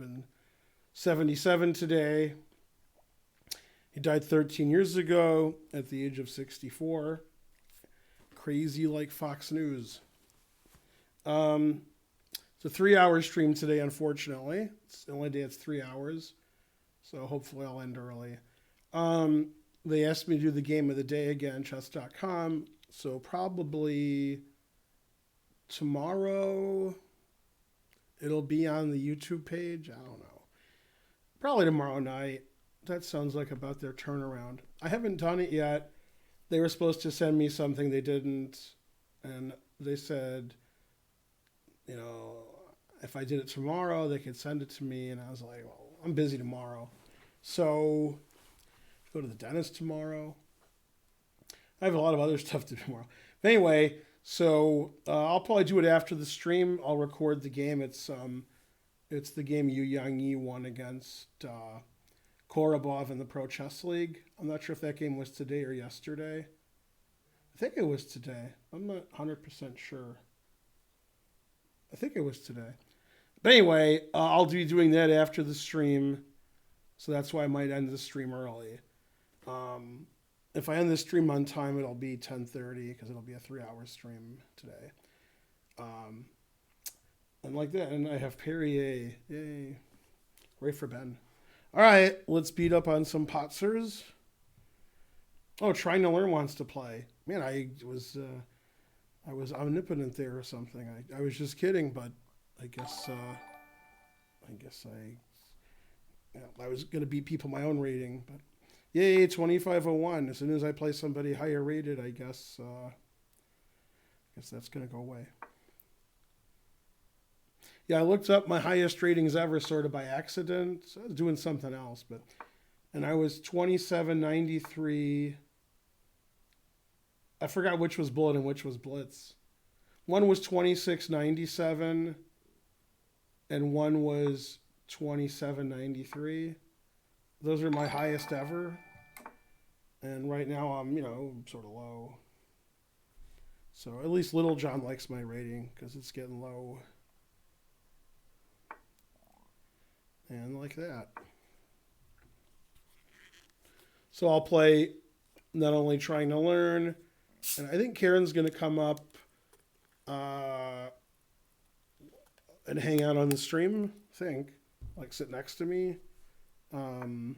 been 77 today. He died 13 years ago at the age of 64. Crazy like Fox News. It's a 3-hour stream today, unfortunately. It's the only day it's 3 hours. So hopefully I'll end early. They asked me to do the game of the day again, chess.com. So probably tomorrow it'll be on the YouTube page. I don't know. Probably tomorrow night. That sounds like about their turnaround. I haven't done it yet. They were supposed to send me something. They didn't. And they said, you know, if I did it tomorrow, they could send it to me. And I was like, well, I'm busy tomorrow. So go to the dentist tomorrow. I have a lot of other stuff to do tomorrow. But anyway, so I'll probably do it after the stream. I'll record the game. It's the game Yu Yang Yi won against Korobov in the Pro Chess League. I'm not sure if that game was today or yesterday. I think it was today. I'm not 100% sure. I think it was today. But anyway, I'll be doing that after the stream. So that's why I might end the stream early. If I end the stream on time, it'll be 10:30 because it'll be a 3-hour stream today. And like that. And I have Perrier. Yay. Ray for Ben. All right, let's beat up on some Potzers. Oh, Trying to Learn wants to play. Man, I was omnipotent there or something. I was just kidding, but I guess I was going to beat people my own rating. But yay, 2501. As soon as I play somebody higher rated, I guess that's going to go away. Yeah, I looked up my highest ratings ever sort of by accident. So I was doing something else, and I was 2793. I forgot which was Bullet and which was Blitz. One was 2697 and one was 2793. Those are my highest ever. And right now I'm, sort of low. So at least Little John likes my rating because it's getting low. And like that. So I'll play not only Trying to Learn, and I think Karen's going to come up and hang out on the stream, I think. Like sit next to me in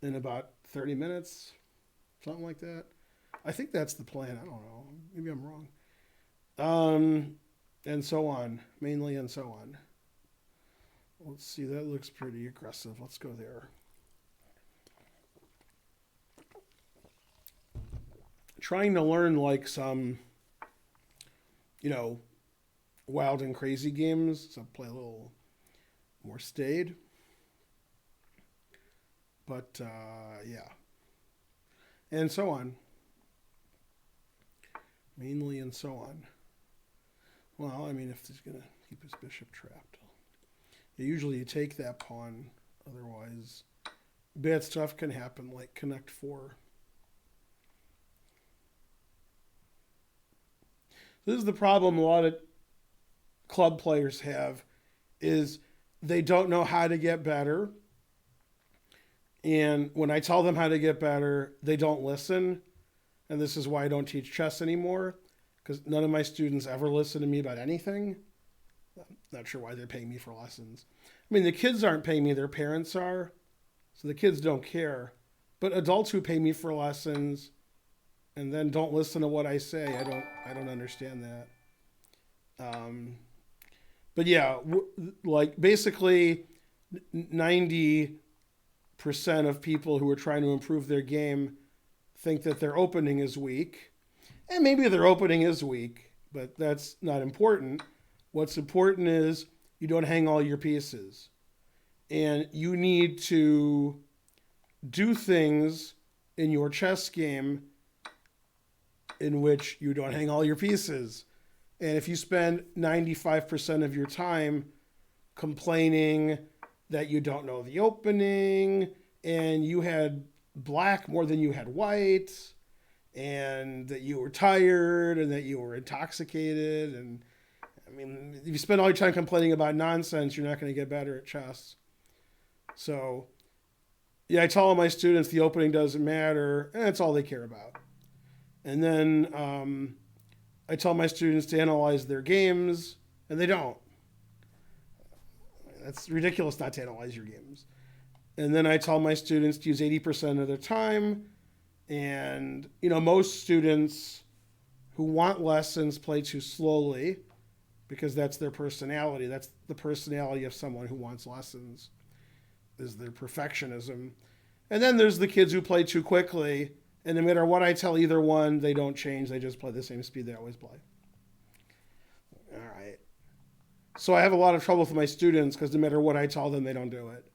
about 30 minutes, something like that. I think that's the plan. I don't know. Maybe I'm wrong. And so on, mainly and so on. Let's see, that looks pretty aggressive. Let's go there. Trying to Learn like some, wild and crazy games. So play a little more staid. But, yeah. And so on. Mainly and so on. Well, I mean, if he's going to keep his bishop trapped. Usually you take that pawn. Otherwise, bad stuff can happen, like connect 4. This is the problem a lot of club players have, is they don't know how to get better. And when I tell them how to get better, they don't listen. And this is why I don't teach chess anymore, because none of my students ever listen to me about anything. I'm not sure why they're paying me for lessons. I mean, the kids aren't paying me, their parents are. So the kids don't care. But adults who pay me for lessons and then don't listen to what I say, I don't understand that. But yeah, like basically 90% of people who are trying to improve their game think that their opening is weak. And maybe their opening is weak, but that's not important. What's important is you don't hang all your pieces. And you need to do things in your chess game in which you don't hang all your pieces. And if you spend 95% of your time complaining that you don't know the opening and you had black more than you had white and that you were tired and that you were intoxicated and I mean, if you spend all your time complaining about nonsense, you're not going to get better at chess. So, yeah, I tell all my students the opening doesn't matter, and that's all they care about. And then I tell my students to analyze their games, and they don't. That's ridiculous not to analyze your games. And then I tell my students to use 80% of their time. And, most students who want lessons play too slowly because that's their personality. That's the personality of someone who wants lessons, is their perfectionism. And then there's the kids who play too quickly. And no matter what I tell either one, they don't change. They just play the same speed they always play. All right. So I have a lot of trouble with my students because no matter what I tell them, they don't do it.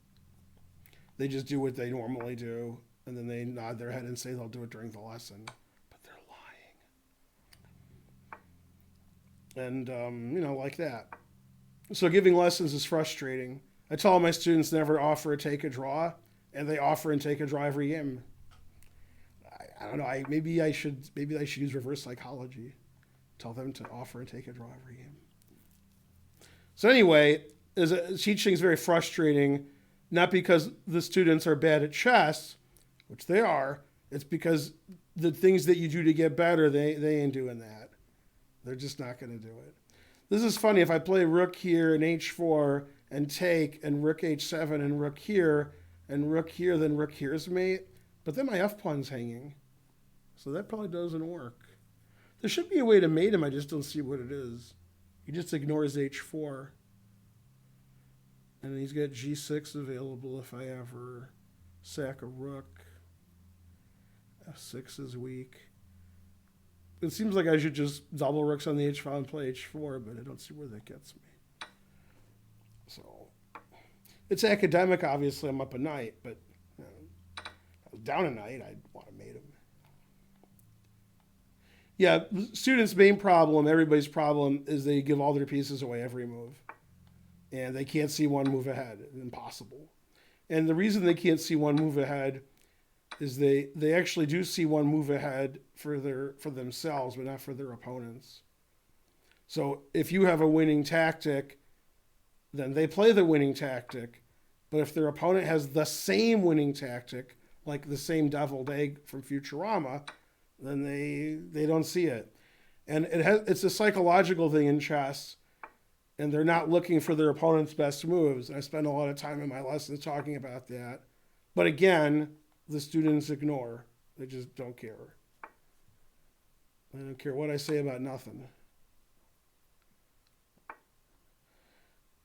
They just do what they normally do, and then they nod their head and say they'll do it during the lesson. But they're lying. And, like that. So giving lessons is frustrating. I tell all my students never offer a take a draw, and they offer and take a draw every game. I don't know. Maybe I should use reverse psychology. Tell them to offer and take a draw every game. So anyway, teaching is very frustrating, not because the students are bad at chess, which they are. It's because the things that you do to get better, they ain't doing that. They're just not going to do it. This is funny. If I play rook here and h4 and take, and rook h7 and rook here, then rook here's mate. But then my f-pawn's hanging. So that probably doesn't work. There should be a way to mate him. I just don't see what it is. He just ignores h4. And he's got g6 available if I ever sack a rook. f6 is weak. It seems like I should just double rooks on the h file and play h4, but I don't see where that gets me. So it's academic, obviously. I'm up a knight, but if I was down a knight, I'd want to mate him. Yeah, students' main problem, everybody's problem, is they give all their pieces away every move. And they can't see one move ahead. Impossible. And the reason they can't see one move ahead is they actually do see one move ahead for themselves, but not for their opponents. So if you have a winning tactic, then they play the winning tactic. But if their opponent has the same winning tactic, like the same deviled egg from Futurama, then they don't see it. And it's a psychological thing in chess, and they're not looking for their opponent's best moves. I spend a lot of time in my lessons talking about that. But again, the students ignore. They just don't care. They don't care what I say about nothing.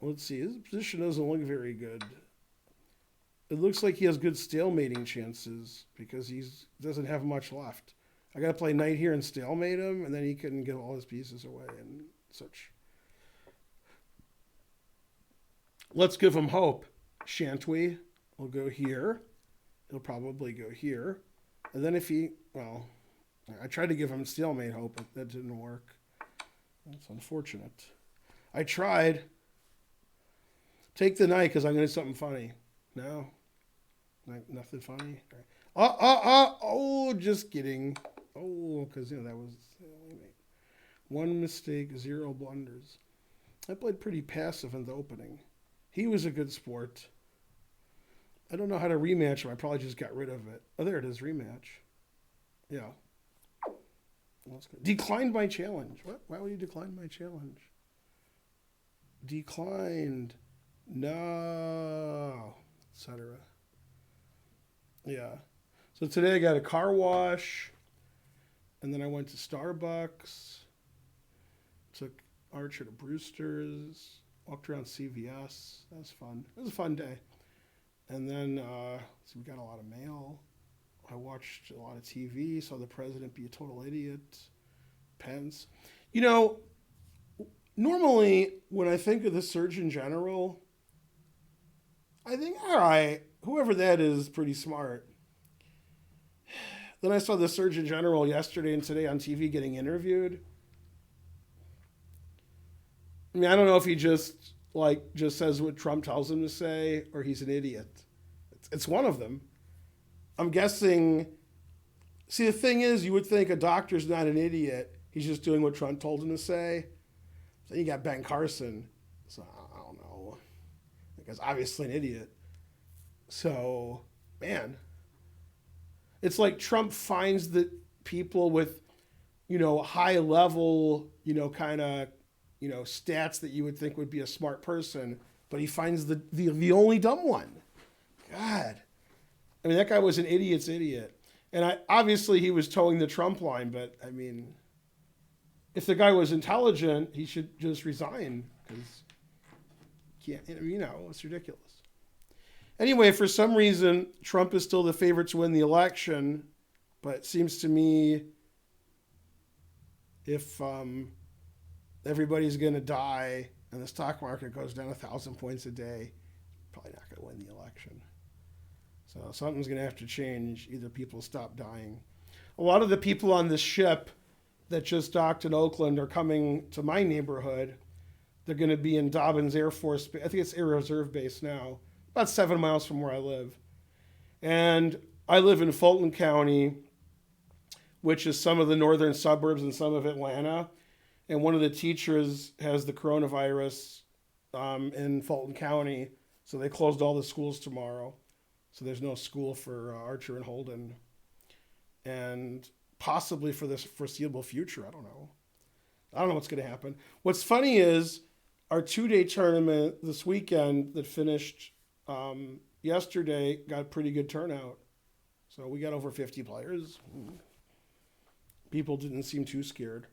Let's see, his position doesn't look very good. It looks like he has good stalemating chances because he doesn't have much left. I got to play knight here and stalemate him, and then he can give all his pieces away and such. Let's give him hope, shan't we? We'll go here. He'll probably go here. And then I tried to give him stalemate hope, but that didn't work. That's unfortunate. I tried. Take the knight because I'm going to do something funny. No? Nothing funny? Right. Oh, just kidding. Oh, because, that was one mistake, 0 blunders. I played pretty passive in the opening. He was a good sport. I don't know how to rematch him. I probably just got rid of it. Oh, there it is, rematch. Yeah. That's good. Declined my challenge. What? Why would you decline my challenge? Declined. No. Etc. Yeah. So today I got a car wash, and then I went to Starbucks, took Archer to Brewster's, walked around CVS. That was fun. It was a fun day. And then so we got a lot of mail. I watched a lot of TV, saw the president be a total idiot. Pence. Normally when I think of the Surgeon General, I think, all right, whoever that is pretty smart. Then I saw the Surgeon General yesterday and today on TV getting interviewed. I mean, I don't know if he just says what Trump tells him to say, or he's an idiot. It's one of them. I'm guessing. See, the thing is, you would think a doctor's not an idiot. He's just doing what Trump told him to say. Then you got Ben Carson. So I don't know. Because obviously an idiot. So, man. It's like Trump finds the people with, high level, kind of, stats that you would think would be a smart person, but he finds the only dumb one. God. I mean, that guy was an idiot's idiot. And obviously he was towing the Trump line, but I mean, if the guy was intelligent, he should just resign because it's ridiculous. Anyway, for some reason, Trump is still the favorite to win the election, but it seems to me if everybody's going to die and the stock market goes down 1,000 points a day, probably not going to win the election. So something's going to have to change. Either people stop dying. A lot of the people on this ship that just docked in Oakland are coming to my neighborhood. They're going to be in Dobbins Air Force Base. I think it's Air Reserve Base now, about 7 miles from where I live. And I live in Fulton County, which is some of the northern suburbs and some of Atlanta. And one of the teachers has the coronavirus in Fulton County, so they closed all the schools tomorrow. So there's no school for Archer and Holden. And possibly for this foreseeable future, I don't know what's going to happen. What's funny is our 2-day tournament this weekend that finished yesterday got pretty good turnout. So we got over 50 players. People didn't seem too scared.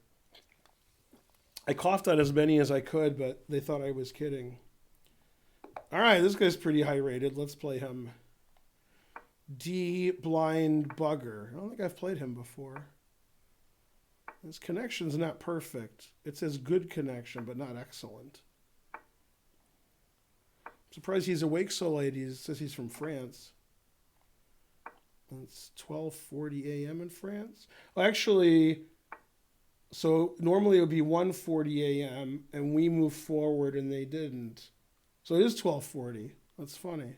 I coughed out as many as I could, but they thought I was kidding. All right, this guy's pretty high rated. Let's play him. D Blind Bugger. I don't think I've played him before. His connection's not perfect. It says good connection, but not excellent. I'm surprised he's awake so late. He says he's from France. It's 12:40 a.m. in France. Well, actually, so normally it would be 1:40 a.m. and we moved forward and they didn't. So it is 12:40. That's funny.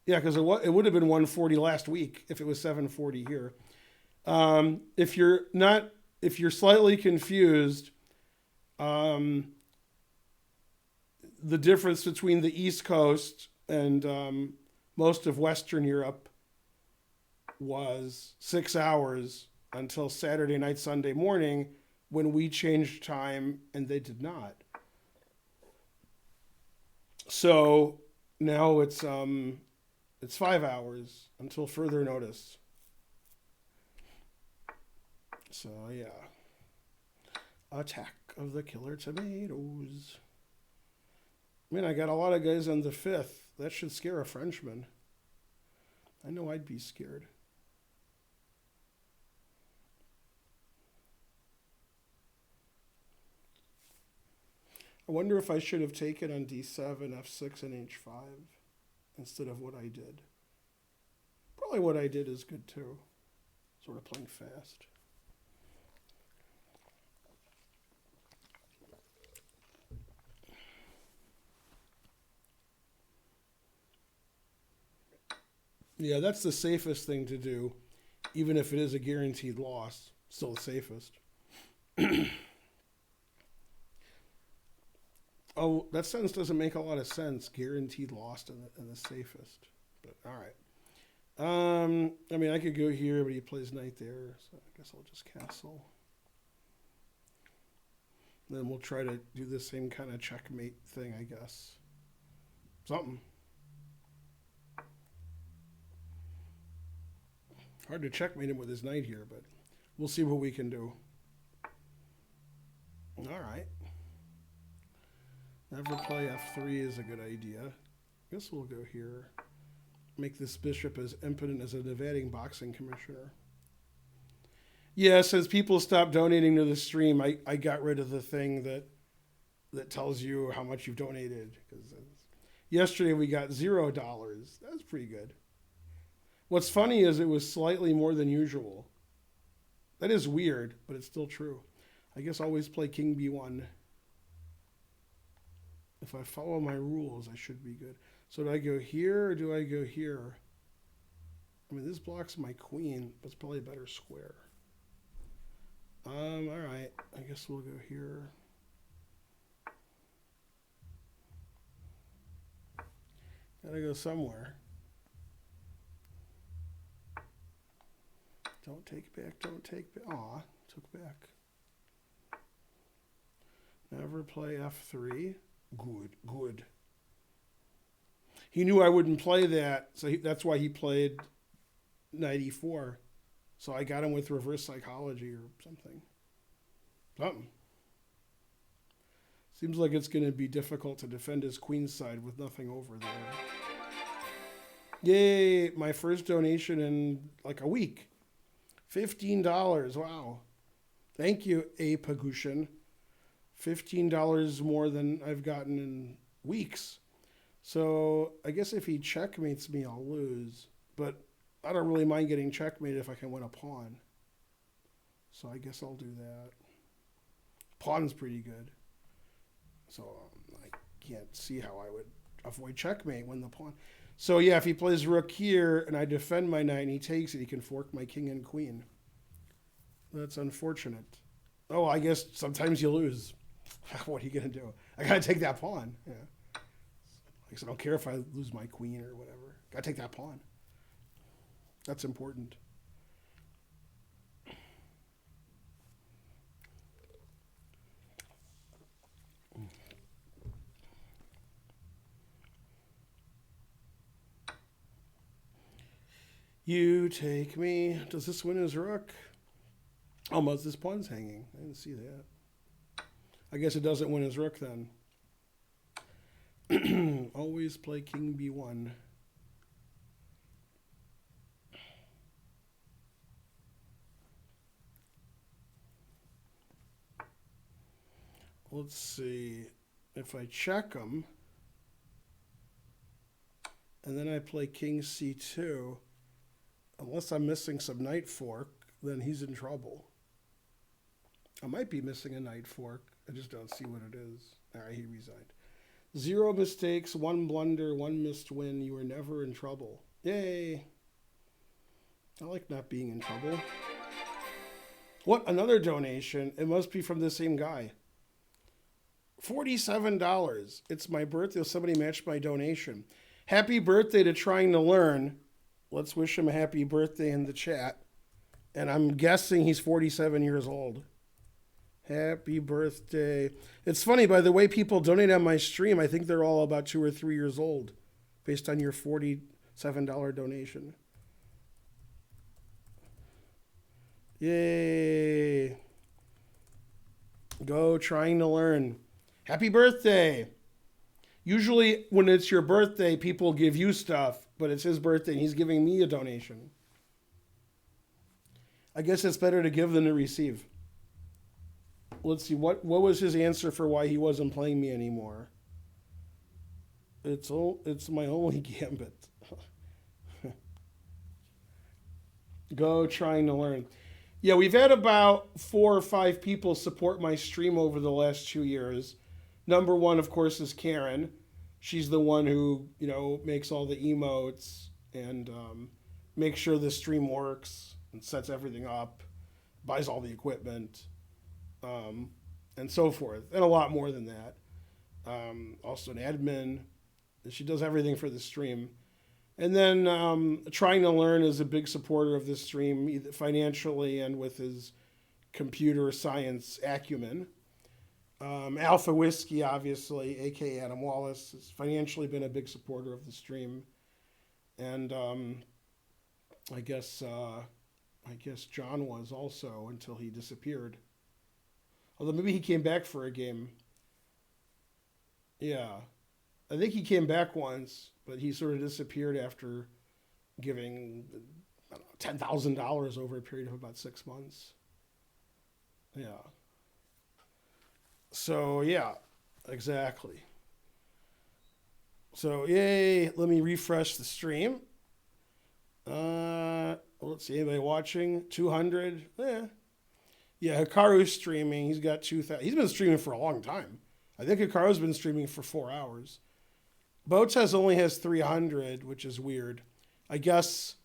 Yeah, because it would have been 1:40 last week if it was 7:40 here. If you're slightly confused, the difference between the East Coast and most of Western Europe was 6 hours until Saturday night, Sunday morning, when we changed time and they did not. So now it's 5 hours until further notice. So yeah. Attack of the Killer Tomatoes. I mean, I got a lot of guys on the 5th. That should scare a Frenchman. I know I'd be scared. I wonder if I should have taken on D7, F6, and H5 instead of what I did. Probably what I did is good too. Sort of playing fast. Yeah, that's the safest thing to do, even if it is a guaranteed loss. Still the safest. Oh, that sentence doesn't make a lot of sense. Guaranteed loss and the safest. But all right. I mean, I could go here, but he plays knight there, so I guess I'll just castle. Then we'll try to do the same kind of checkmate thing, I guess. Something. Hard to checkmate him with his knight here, but we'll see what we can do. All right. Never play F3 is a good idea. I guess we'll go here. Make this bishop as impotent as a evading boxing commissioner. Yeah, since people stopped donating to the stream, I got rid of the thing that tells you how much you've donated. Because yesterday we got $0. That was pretty good. What's funny is it was slightly more than usual. That is weird, but it's still true. I guess always play King B1. If I follow my rules, I should be good. So do I go here or do I go here? I mean, this blocks my queen, but it's probably a better square. All right. I guess we'll go here. Gotta go somewhere. Don't take back, don't take back. Aw, took back. Never play F3. Good, good. He knew I wouldn't play that, so that's why he played knight e4. So I got him with reverse psychology or something. Something. Seems like it's going to be difficult to defend his queen's side with nothing over there. Yay, my first donation in like a week. $15. Wow. Thank you, A. Pagushin. $15 more than I've gotten in weeks. So I guess if he checkmates me, I'll lose. But I don't really mind getting checkmated if I can win a pawn. So I guess I'll do that. Pawn's pretty good. So I can't see how I would avoid checkmate when the pawn. So yeah, if he plays rook here and I defend my knight and he takes it, he can fork my king and queen. That's unfortunate. Oh, I guess sometimes you lose. What are you going to do? I got to take that pawn. Yeah. I guess I don't care if I lose my queen or whatever. Got to take that pawn. That's important. You take me. Does this win his rook? Almost. This pawn's hanging. I didn't see that. I guess it doesn't win his rook then. Always play king b1. Let's see. If I check him, and then I play king c2, unless I'm missing some knight fork, then he's in trouble. I might be missing a knight fork. I just don't see what it is. All right, he resigned. 0 mistakes, 1 blunder, 1 missed win. You were never in trouble. Yay. I like not being in trouble. What? Another donation. It must be from the same guy. $47. It's my birthday. Somebody matched my donation. Happy birthday to Trying to Learn. Let's wish him a happy birthday in the chat. And I'm guessing he's 47 years old. Happy birthday. It's funny, by the way people donate on my stream, I think they're all about 2 or 3 years old based on your $47 donation. Yay. Go Trying to Learn. Happy birthday. Usually when it's your birthday, people give you stuff, but it's his birthday and he's giving me a donation. I guess it's better to give than to receive. Let's see, what was his answer for why he wasn't playing me anymore? It's my only gambit. Go Trying to Learn. Yeah, we've had about 4 or 5 people support my stream over the last 2 years. Number one, of course, is Karen. She's the one who, makes all the emotes and makes sure the stream works and sets everything up, buys all the equipment, and so forth, and a lot more than that. Also an admin. She does everything for the stream. And then Trying to Learn is a big supporter of this stream, either financially and with his computer science acumen. Alpha Whiskey, obviously, a.k.a. Adam Wallace, has financially been a big supporter of the stream. And I guess John was also until he disappeared. Although maybe he came back for a game. Yeah. I think he came back once, but he sort of disappeared after giving $10,000 over a period of about 6 months. Yeah. So, yeah, exactly. So, yay. Let me refresh the stream. Let's see, anybody watching? 200? Yeah, Hikaru's streaming. He's got 2,000. He's been streaming for a long time. I think Hikaru's been streaming for 4 hours. Botes only has 300, which is weird. I guess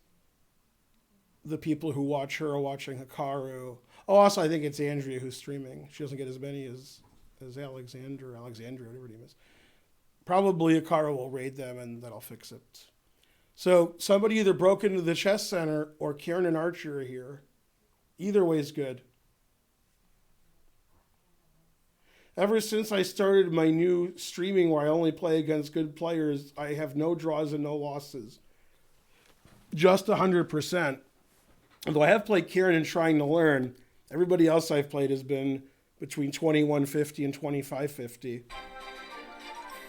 the people who watch her are watching Hikaru. Oh, also, I think it's Andrea who's streaming. She doesn't get as many as Alexandra, whatever her name is. Probably a car will raid them and that'll fix it. So somebody either broke into the chess center or Karen and Archie are here. Either way is good. Ever since I started my new streaming where I only play against good players, I have no draws and no losses. Just 100%. Although I have played Karen and trying to learn, everybody else I've played has been between 2150 and 2550.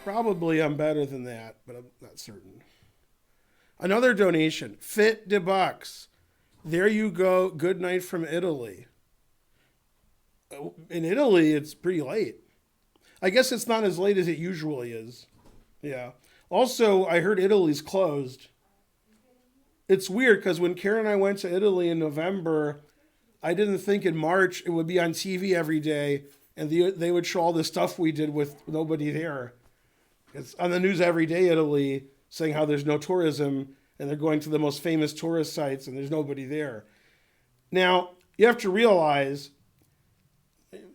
Probably I'm better than that, but I'm not certain. Another donation, Fit de Bucks. There you go. Good night from Italy. In Italy, it's pretty late. I guess it's not as late as it usually is. Yeah. Also, I heard Italy's closed. It's weird because when Karen and I went to Italy in November, I didn't think in March it would be on TV every day and they would show all the stuff we did with nobody there. It's on the news every day, Italy, saying how there's no tourism and they're going to the most famous tourist sites and there's nobody there. Now, you have to realize,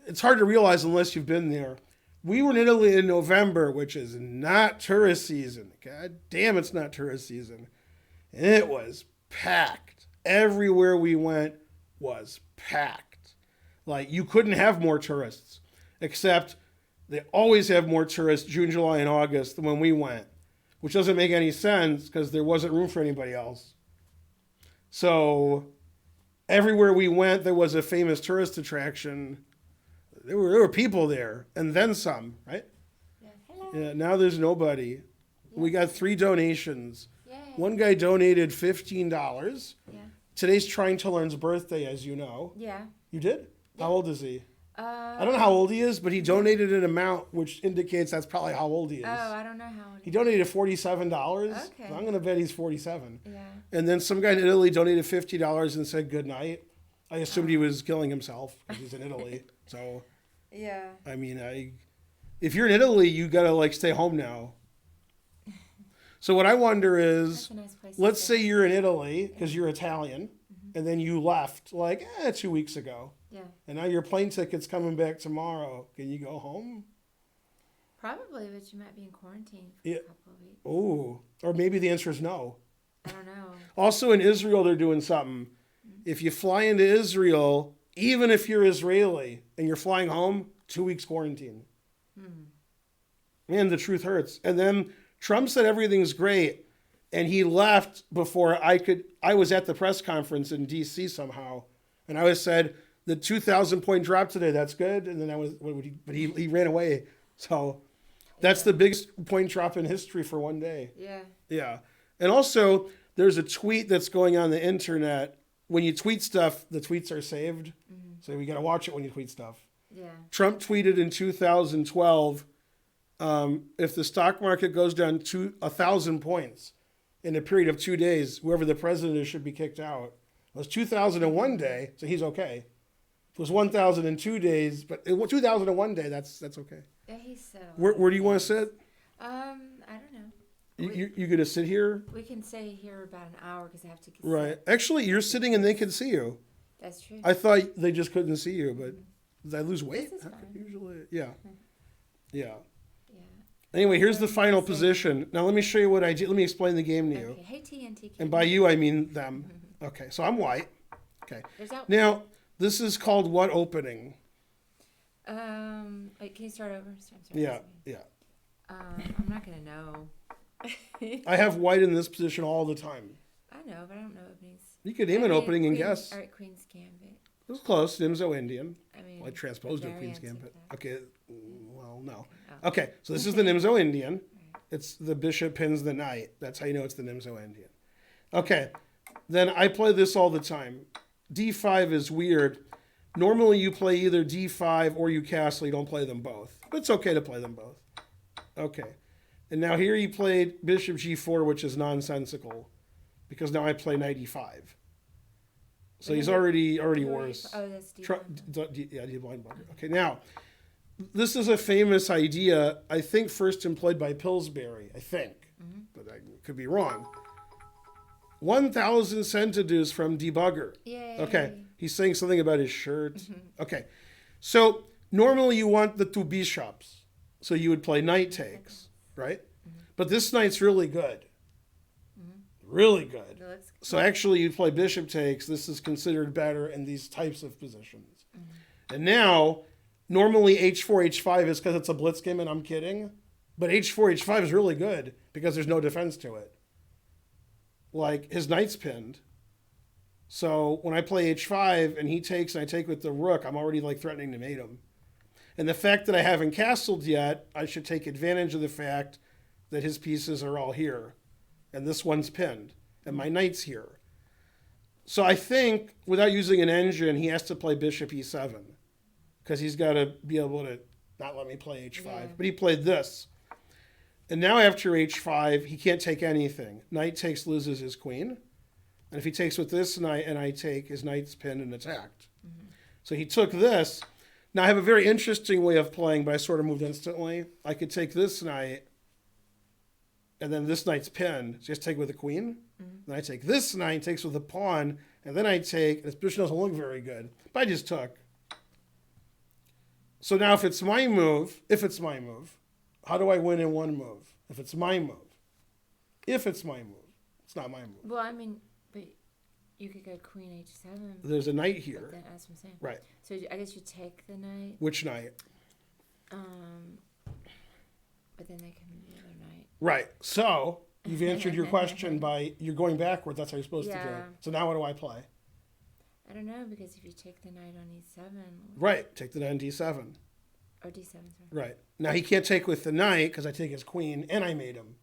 it's hard to realize unless you've been there. We were in Italy in November, which is not tourist season. God damn, it's not tourist season. And it was packed. Everywhere we went was packed. Like, you couldn't have more tourists, except they always have more tourists June, July, and August than when we went, which doesn't make any sense because there wasn't room for anybody else. So everywhere we went, there was a famous tourist attraction. There were people there, and then some, right? Yeah. Hello. Yeah, now there's nobody. Yeah. We got 3 donations. Yay. One guy donated $15. Yeah. Today's Trying to Learn's birthday, as you know. Yeah. You did? Yeah. How old is he? I don't know how old he is, but he donated an amount which indicates that's probably how old he is. Oh, I don't know how old He donated $47. Okay. So I'm going to bet he's 47. Yeah. And then some guy in Italy donated $50 and said good night. I assumed he was killing himself because he's in Italy. So, Yeah. I mean, if you're in Italy, you got to like stay home now. So what I wonder is, That's a nice place let's to say stay. you're in Italy because you're Italian, and then you left like 2 weeks ago. Yeah. And now your plane ticket's coming back tomorrow. Can you go home? Probably, but you might be in quarantine for Yeah. a couple of weeks. Oh, or maybe the answer is no. I don't know. Also in Israel, they're doing something. If you fly into Israel, even if you're Israeli and you're flying home, 2 weeks quarantine. Man, the truth hurts. And then Trump said everything's great, and he left before I was at the press conference in D.C. somehow, and I said, the 2,000 point drop today, that's good. And then but he ran away. So that's the biggest point drop in history for one day. Yeah. Yeah. And also, there's a tweet that's going on the internet. When you tweet stuff, the tweets are saved. So we got to watch it when you tweet stuff. Yeah. Trump tweeted in 2012, if the stock market goes down 1,000 points in a period of 2 days, whoever the president is should be kicked out. It was 2001 day, so he's okay. It was 1,002 days, but 2001 day, that's okay. Yeah, he said. Where do you want to sit? I don't know. You gonna sit here? We can stay here about an hour because I have to get Right. Actually, you're sitting and they can see you. That's true. I thought they just couldn't see you, but did I lose weight? This is fine. Usually, yeah. Yeah. Yeah. Anyway, here's the final Same. position. Now let me show you what I did. Let me explain the game to you. Okay. Hey, TNT. And by you, I mean them. Okay, so I'm white. Okay. There's out. Now, this is called what opening? Wait, can you start over? Start Yeah, again. yeah. I'm not gonna know. I have white in this position all the time. I know, but I don't know openings. You could name an opening and guess. All right, Queen's Gambit. It was close. Nimzo Indian. I mean, Well, I transposed the it Queen's variants of Gambit. that. Okay, well, no. Oh. Okay, so this is the Nimzo Indian. It's the bishop pins the knight. That's how you know it's the Nimzo Indian. Okay, then I play this all the time. D5 is weird. Normally you play either D5 or you castle. You don't play them both. But it's okay to play them both. Okay. And now here he played bishop G4, which is nonsensical. Because now I play knight E5. So he's already worse. Oh, that's D. Yeah, D blind bunker. Okay, now, this is a famous idea, I think first employed by Pillsbury, I think. But I could be wrong. 1,000 centidues from Debugger. Yay. Okay, he's saying something about his shirt. Okay, so normally you want the 2 bishops. So you would play knight takes. right? Mm-hmm. But this knight's really good. Mm-hmm. Really good. It looks So actually, you play bishop takes. This is considered better in these types of positions. Mm-hmm. And now, normally h4, h5 is because it's a blitz game, and I'm kidding. But h4, h5 is really good because there's no defense to it. Like, his knight's pinned. So when I play h5 and he takes and I take with the rook, I'm already like threatening to mate him. And the fact that I haven't castled yet, I should take advantage of the fact that his pieces are all here. And this one's pinned. And my knight's here. So I think, without using an engine, he has to play bishop e7. Because he's got to be able to not let me play h5. Yeah. But he played this. And now after h5, he can't take anything. Knight takes, loses his queen. And if he takes with this knight and I take, his knight's pinned and attacked. Mm-hmm. So he took this. Now I have a very interesting way of playing, but I sort of moved instantly. I could take this knight, and then this knight's pinned. So just take with the queen. Mm-hmm. Then I take this knight, takes with the pawn, and then I take, this position doesn't look very good, but I just took. So now if it's my move, how do I win in one move? If it's my move. It's not my move. Well, I mean, but you could go queen h7. There's a knight here. Then, that's what I'm saying. Right. So I guess you take the knight. Which knight? But then they can move the other knight. Right. So you've answered your question by you're going backwards. That's how you're supposed to do it. So now what do I play? I don't know, because if you take the knight on e7. Right. Take the knight on d7. Or d7, sorry. Right. Now he can't take with the knight because I take his queen and I made him.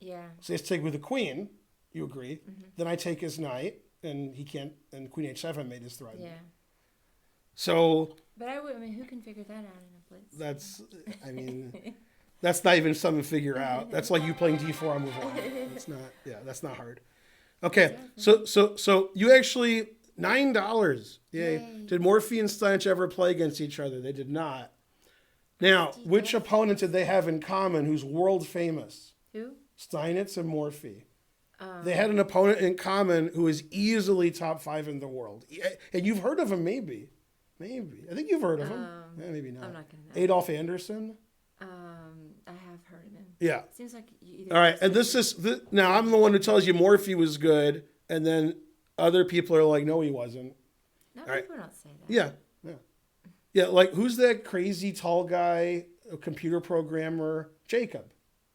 Yeah. So he has to take with the queen. You agree. Mm-hmm. Then I take his knight and he can't, and queen h7 made his threat. Yeah. So. But I mean, who can figure that out in a blitz? That's not even something to figure out. That's like you playing d4 on move one. That's not hard. Okay. Exactly. So you actually, $9. Yay. Did Morphy and Steinitz ever play against each other? They did not. Now, which opponent did they have in common who's world famous? Who? Steinitz and Morphy. They had an opponent in common who is easily top 5 in the world. And you've heard of him, maybe. I think you've heard of him. Maybe not. I'm not going to know. Adolf Anderson? I have heard of him. Yeah. Seems like you all right. And now I'm the one who tells you Morphy was good. And then other people are like, no, he wasn't. No, all people don't say that. Yeah. Yeah, like who's that crazy tall guy, a computer programmer? Jacob.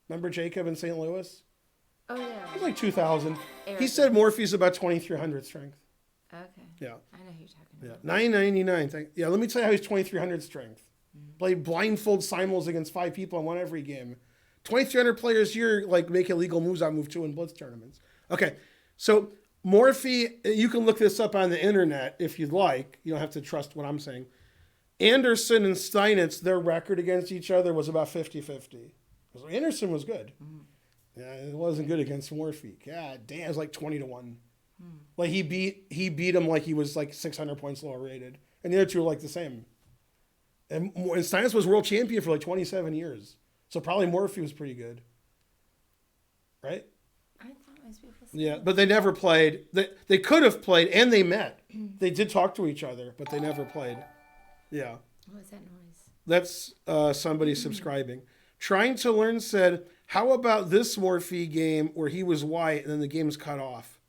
Remember Jacob in St. Louis? Oh, yeah. He's like 2,000. Eric. He said Morphy's about 2,300 strength. Okay. Yeah. I know who you're talking about. Yeah, $9.99. Yeah, let me tell you how he's 2,300 strength. Mm-hmm. Played blindfold simul's against 5 people and won every game. 2,300 players here like make illegal moves on move 2 in blitz tournaments. Okay, so Morphy, you can look this up on the internet if you'd like. You don't have to trust what I'm saying. Anderson and Steinitz, their record against each other was about 50-50. So Anderson was good. Mm-hmm. Yeah, it wasn't good against Morphy. God damn, it was like 20-1. Like he beat him like he was like 600 points lower rated, and the other two were like the same. And Steinitz was world champion for like 27 years, so probably Morphy was pretty good, right? I thought most people said yeah, but they never played. They could have played, and they met. They did talk to each other, but they never played. Yeah. What was that noise? That's somebody subscribing. Trying to Learn said, how about this Morphy game where he was white and then the game's cut off?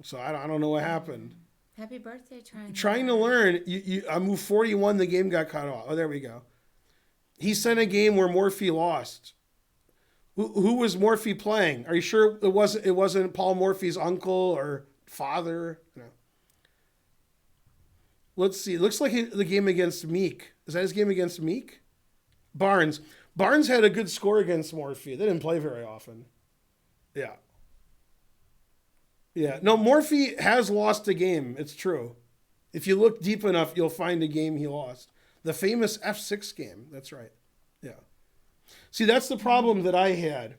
So I don't know what happened. Happy birthday, Trying to Learn. I moved 41, the game got cut off. Oh, there we go. He sent a game where Morphy lost. Who was Morphy playing? Are you sure it wasn't Paul Morphy's uncle or father? No. Let's see. It looks like the game against Meek. Is that his game against Meek? Barnes. Barnes had a good score against Morphy. They didn't play very often. Yeah. Yeah. No, Morphy has lost a game. It's true. If you look deep enough, you'll find a game he lost. The famous F6 game. That's right. Yeah. See, that's the problem that I had.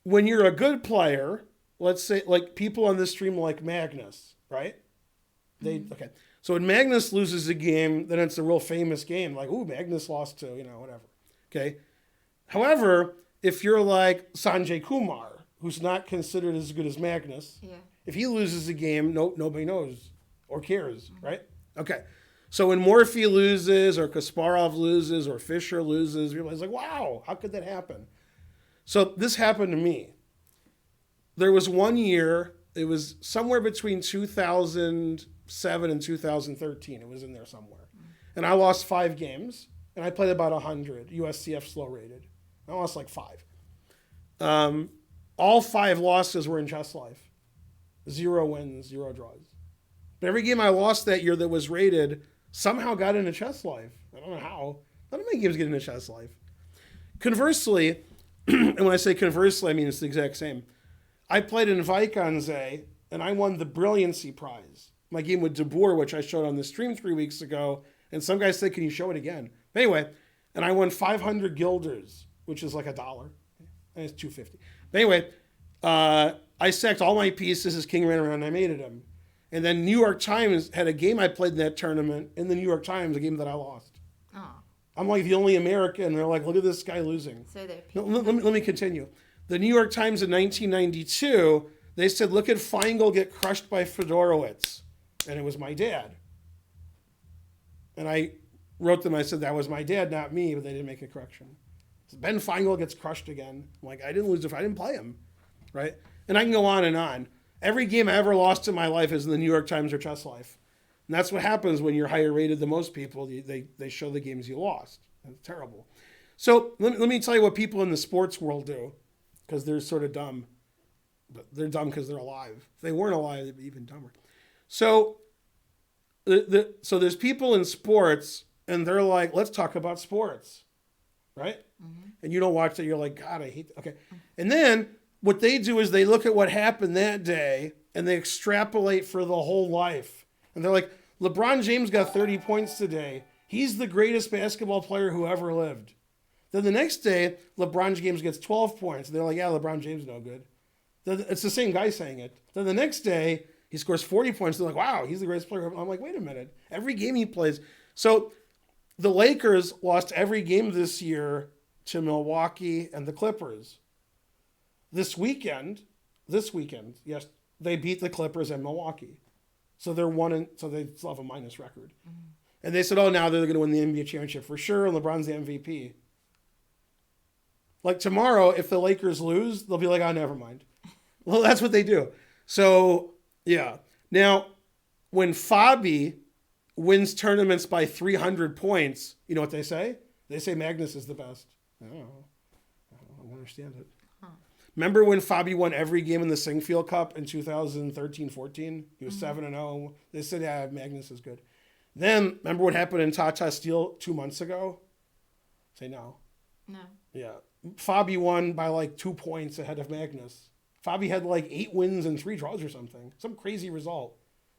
When you're a good player, let's say like people on this stream like Magnus, right? Okay. So when Magnus loses a game, then it's a real famous game. Like, ooh, Magnus lost to, whatever. Okay. However, if you're like Sanjay Kumar, who's not considered as good as Magnus, if he loses a game, nobody knows or cares, right? Okay. So when Morphy loses or Kasparov loses or Fischer loses, everybody's like, wow, how could that happen? So this happened to me. There was one year, it was somewhere between 2007 and 2013. It was in there somewhere. And I lost 5 games, and I played about 100, USCF slow rated. I lost like 5. All 5 losses were in Chess Life. 0 wins, 0 draws. But every game I lost that year that was rated somehow got into Chess Life. I don't know how. None of my games get into Chess Life. Conversely, and when I say conversely, I mean it's the exact same. I played in Vikonze, and I won the Brilliancy Prize. My game with De Boer, which I showed on the stream 3 weeks ago, and some guys said, can you show it again? Anyway, and I won 500 guilders, which is like $1. And it's $2.50. But anyway, I sacked all my pieces as King ran around, and I mated him. And then New York Times had a game I played in that tournament, in the New York Times, a game that I lost. Oh. I'm like the only American. They're like, look at this guy losing. So no, let me continue. The New York Times in 1992, they said, look at Finegold get crushed by Fedorowicz. And it was my dad. And I wrote them, I said, that was my dad, not me, but they didn't make a correction. So Ben Finegold gets crushed again. I'm like, I didn't lose if I didn't play him, right? And I can go on and on. Every game I ever lost in my life is in the New York Times or Chess Life. And that's what happens when you're higher rated than most people. They show the games you lost. It's terrible. So let me tell you what people in the sports world do, because they're sort of dumb. But they're dumb because they're alive. If they weren't alive, they'd be even dumber. So, so there's people in sports, and they're like, let's talk about sports, right? Mm-hmm. And you don't watch that. You're like, God, I hate that. Okay. And then what they do is they look at what happened that day, and they extrapolate for the whole life. And they're like, LeBron James got 30 points today. He's the greatest basketball player who ever lived. Then the next day, LeBron James gets 12 points. They're like, yeah, LeBron James no good. It's the same guy saying it. Then the next day, he scores 40 points. They're like, wow, he's the greatest player. I'm like, wait a minute. Every game he plays. So the Lakers lost every game this year to Milwaukee and the Clippers. This weekend, yes, they beat the Clippers and Milwaukee. So they're so they still have a minus record. Mm-hmm. And they said, oh, now they're going to win the NBA championship for sure. And LeBron's the MVP. Like tomorrow, if the Lakers lose, they'll be like, oh, never mind. Well, that's what they do. So, yeah. Now, when Fabi wins tournaments by 300 points, you know what they say? They say Magnus is the best. I don't understand it. Huh. Remember when Fabi won every game in the Singfield Cup in 2013-14? He was 7-0. They said, yeah, Magnus is good. Then, remember what happened in Tata Steel 2 months ago? Say no. No. Yeah. Fabi won by like 2 points ahead of Magnus. Fabi had like 8 wins and 3 draws or something. Some crazy result.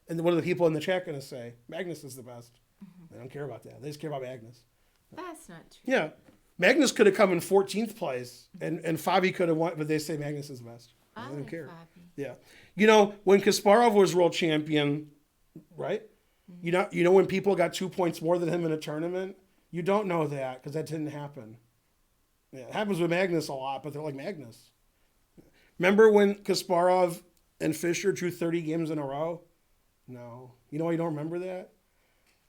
And what are the people in the chat going to say? Magnus is the best. Mm-hmm. They don't care about that. They just care about Magnus. That's not true. Yeah. Magnus could have come in 14th place, and Fabi could have won, but they say Magnus is the best. I don't care. Fabi. Yeah. You know, when Kasparov was world champion, right? Mm-hmm. You know when people got 2 points more than him in a tournament? You don't know that because that didn't happen. Yeah, it happens with Magnus a lot, but they're like Magnus. Remember when Kasparov and Fischer drew 30 games in a row? No. You know why you don't remember that?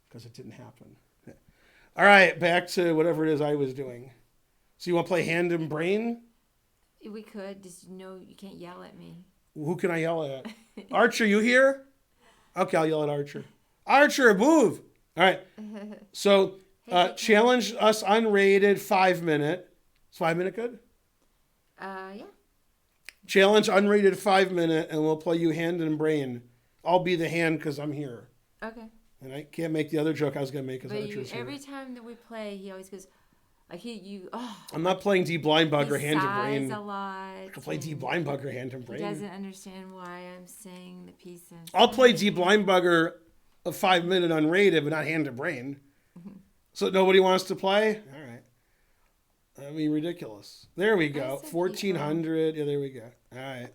Because it didn't happen. Yeah. All right, back to whatever it is I was doing. So you want to play hand and brain? We could. Just you can't yell at me. Who can I yell at? Archer, you here? Okay, I'll yell at Archer. Archer, move! All right. So challenge us unrated 5 minute. Is 5 minute good? Yeah. Challenge unrated 5 minute, and we'll play you hand and brain. I'll be the hand because I'm here. Okay. And I can't make the other joke I was going to make because Archer's here. Every time that we play, he always goes, I'm not playing D blind bug or hand and brain. A lot. I can play D blind bug or hand and brain. He doesn't understand why I'm saying the pieces. I'll play D blind bugger a 5 minute unrated, but not hand and brain. Mm-hmm. So nobody wants to play? All right. I mean, ridiculous. There we go. 1,400. Yeah, there we go. All right.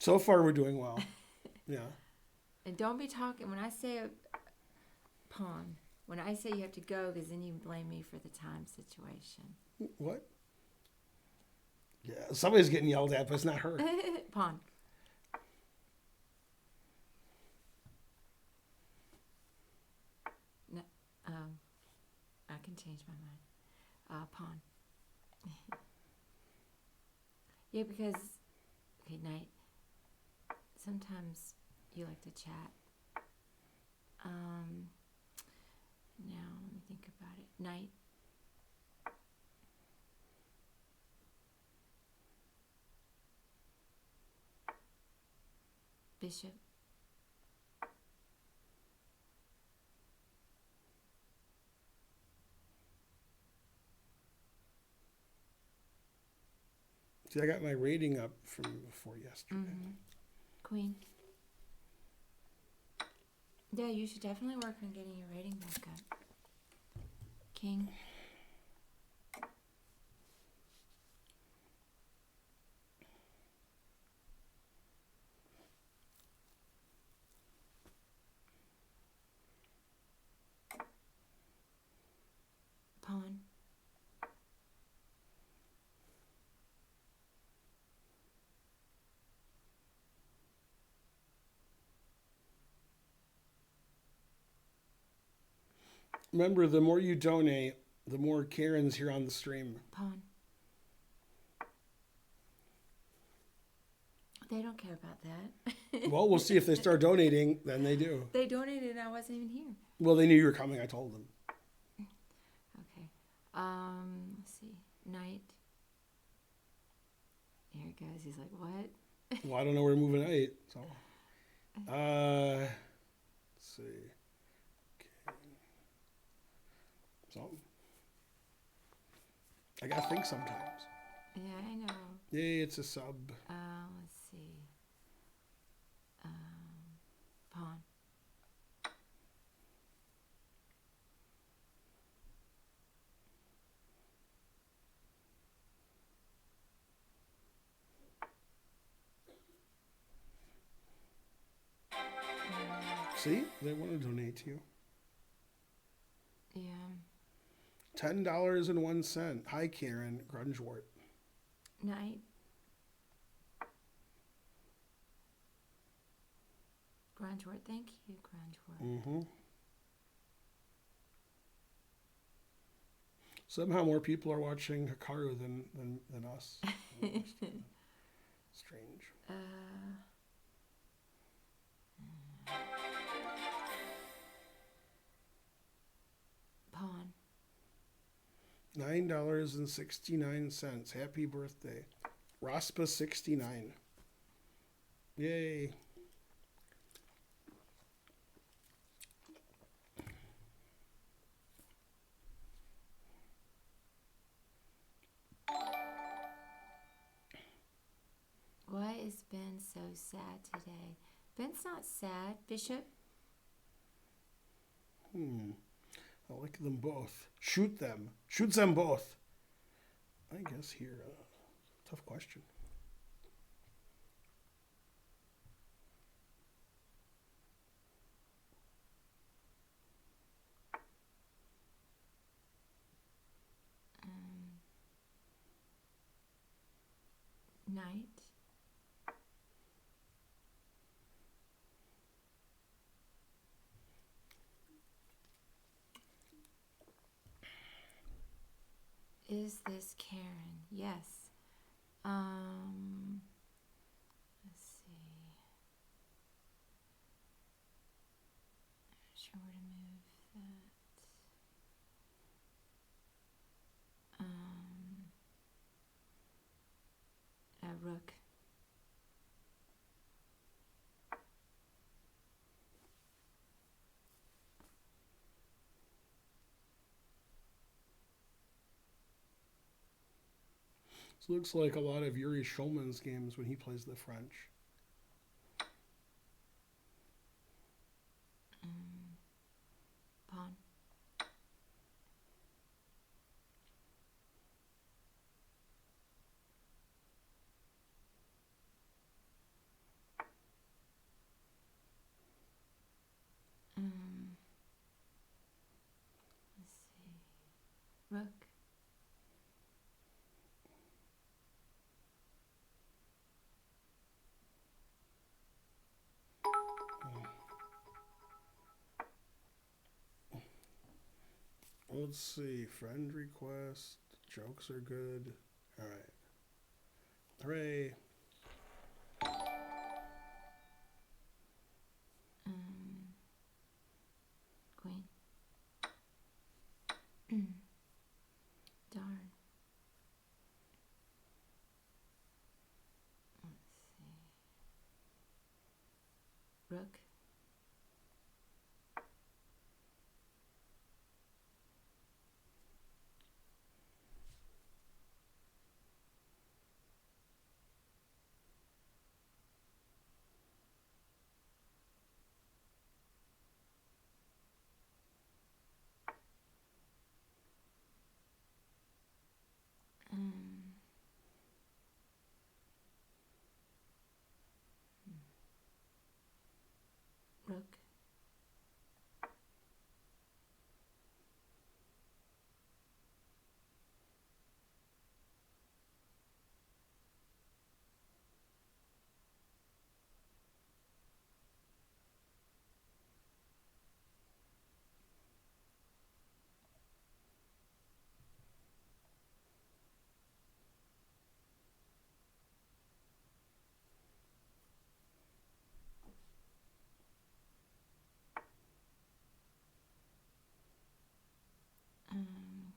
So far, we're doing well. Yeah. And don't be talking. When I say pawn, when I say you have to go, because then you blame me for the time situation. What? Yeah, somebody's getting yelled at, but it's not her. Pawn. I can change my mind. Pawn. Yeah, because okay, knight. Sometimes you like to chat. Now let me think about it. Knight. Bishop. See, I got my rating up from before yesterday. Mm-hmm. Queen. Yeah, you should definitely work on getting your rating back up. King. Pawn. Remember, the more you donate, the more Karens here on the stream. Pawn. They don't care about that. Well, we'll see if they start donating. Then they do. They donated and I wasn't even here. Well, they knew you were coming. I told them. Okay. Let's see. Knight. Here it goes. He's like, what? Well, I don't know where to move a knight. So, let's see. Okay. So, I gotta think sometimes. Yeah, I know. Yay, it's a sub. Let's see. Pawn. See, they want to donate to you. Yeah. $10.01. Hi, Karen Grungewort. Knight. Grungewort. Thank you, Grungewort. Mm-hmm. Somehow more people are watching Hikaru than us. Strange. Pawn. $9.69. Happy birthday. Raspa69. Yay. Why is Ben so sad today? Ben's not sad. Bishop. I like them both. Shoot them. Shoot them both. I guess here, tough question. Knight. Is this Karen? Yes. Let's see. Not sure where to move that. A rook. This looks like a lot of Yuri Shulman's games when he plays the French. Pawn. Let's see. Rook. Let's see. Friend request. Jokes are good. All right. Hooray. Queen. Darn. Let's see. Rook. Rook.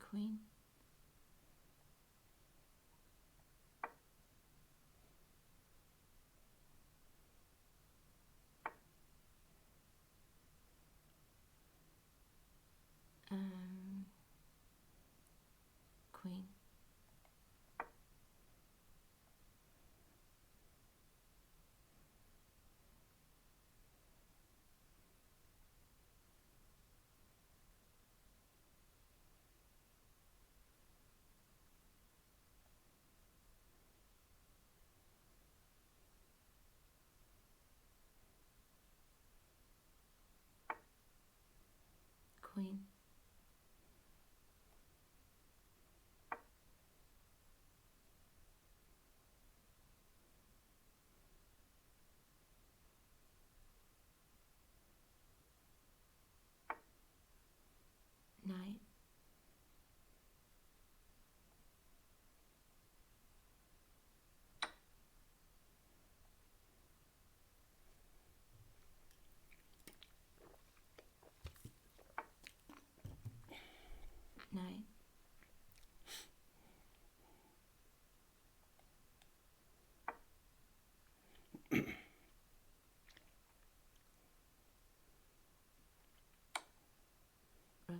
Queen. Queen. Queen. Knight. Knight. Rook. Rook.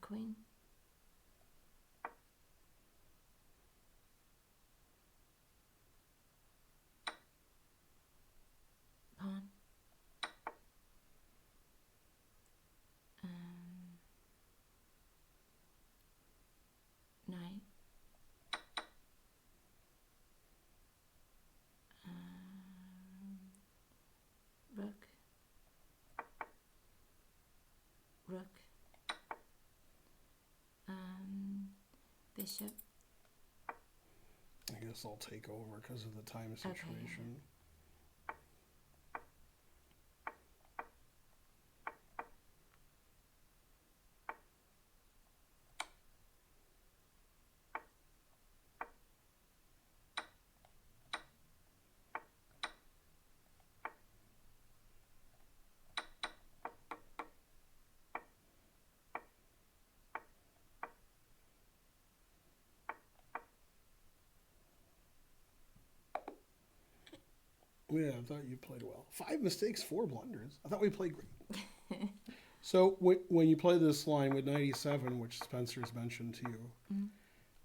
Queen. Pawn. Knight. Rook. Rook. Bishop. I guess I'll take over because of the time situation. Yeah, I thought you played well. 5 mistakes, 4 blunders. I thought we played great. So when you play this line with 97, which Spencer's mentioned to you,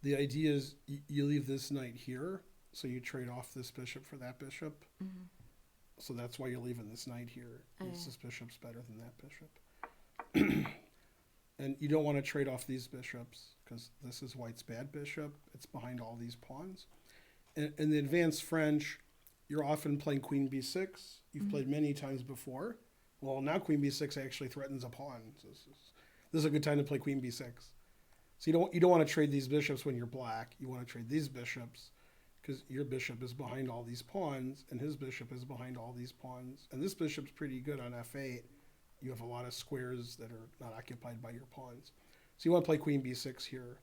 the idea is you leave this knight here, so you trade off this bishop for that bishop. So that's why you're leaving this knight here. Oh, This bishop's better than that bishop. And you don't want to trade off these bishops because this is white's bad bishop. It's behind all these pawns. In the advanced French, you're often playing queen b6. You've played many times before. Well, now queen b6 actually threatens a pawn. So this is a good time to play queen b6. So you don't want to trade these bishops when you're black. You want to trade these bishops because your bishop is behind all these pawns and his bishop is behind all these pawns. And this bishop's pretty good on f8. You have a lot of squares that are not occupied by your pawns. So you want to play queen b6 here.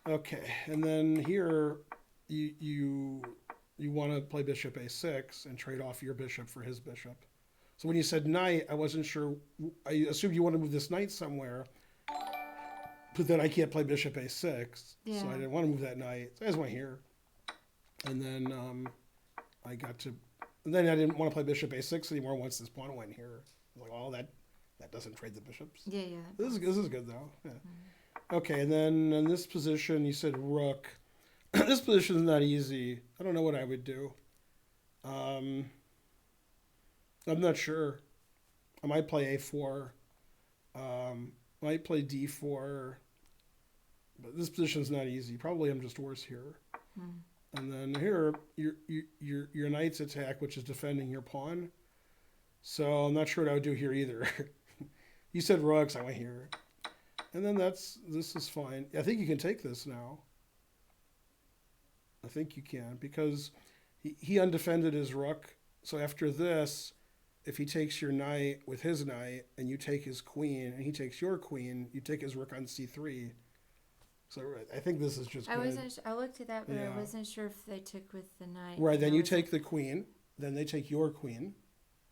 Okay, and then here you want to play bishop a6 and trade off your bishop for his bishop. So when you said knight, I wasn't sure. I assumed you want to move this knight somewhere, but then I can't play bishop a6, Yeah. so I didn't want to move that knight. So I just went here, and then I got to. And then I didn't want to play bishop a6 anymore once this pawn went here. I was like, oh, that doesn't trade the bishops. Yeah. This is good though. Yeah. Okay, and then in this position, you said rook. This position is not easy. I don't know what I would do. I'm not sure. I might play a4. Might play d4. But this position is not easy. Probably I'm just worse here. And then here, your knight's attack, which is defending your pawn. So I'm not sure what I would do here either. You said rooks, I went here. And then this is fine. I think you can take this now. I think you can, because he undefended his rook. So after this, if he takes your knight with his knight, and you take his queen, and he takes your queen, you take his rook on c3. So I think this is just good. I looked at that, but Yeah. I wasn't sure if they took with the knight. Right, then you was take the queen, then they take your queen.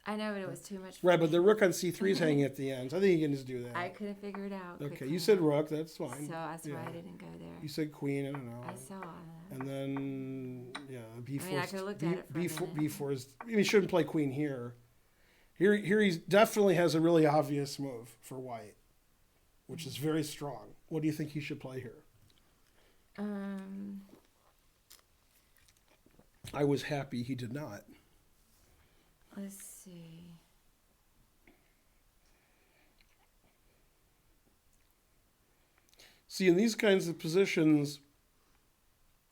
I know, but it was too much for Right, me. but the rook on c3 is hanging at the end. So I think you can just do that. I couldn't figure it out. Okay, quickly you said enough. rook, that's fine. So that's why Yeah. I didn't go there. You said queen, I don't know. I saw that. And then, yeah, b4. I mean, I could've looked at it for a minute. B4 is, he shouldn't play queen here. Here he definitely has a really obvious move for white, which is very strong. What do you think he should play here? I was happy he did not. Let's see. See, in these kinds of positions,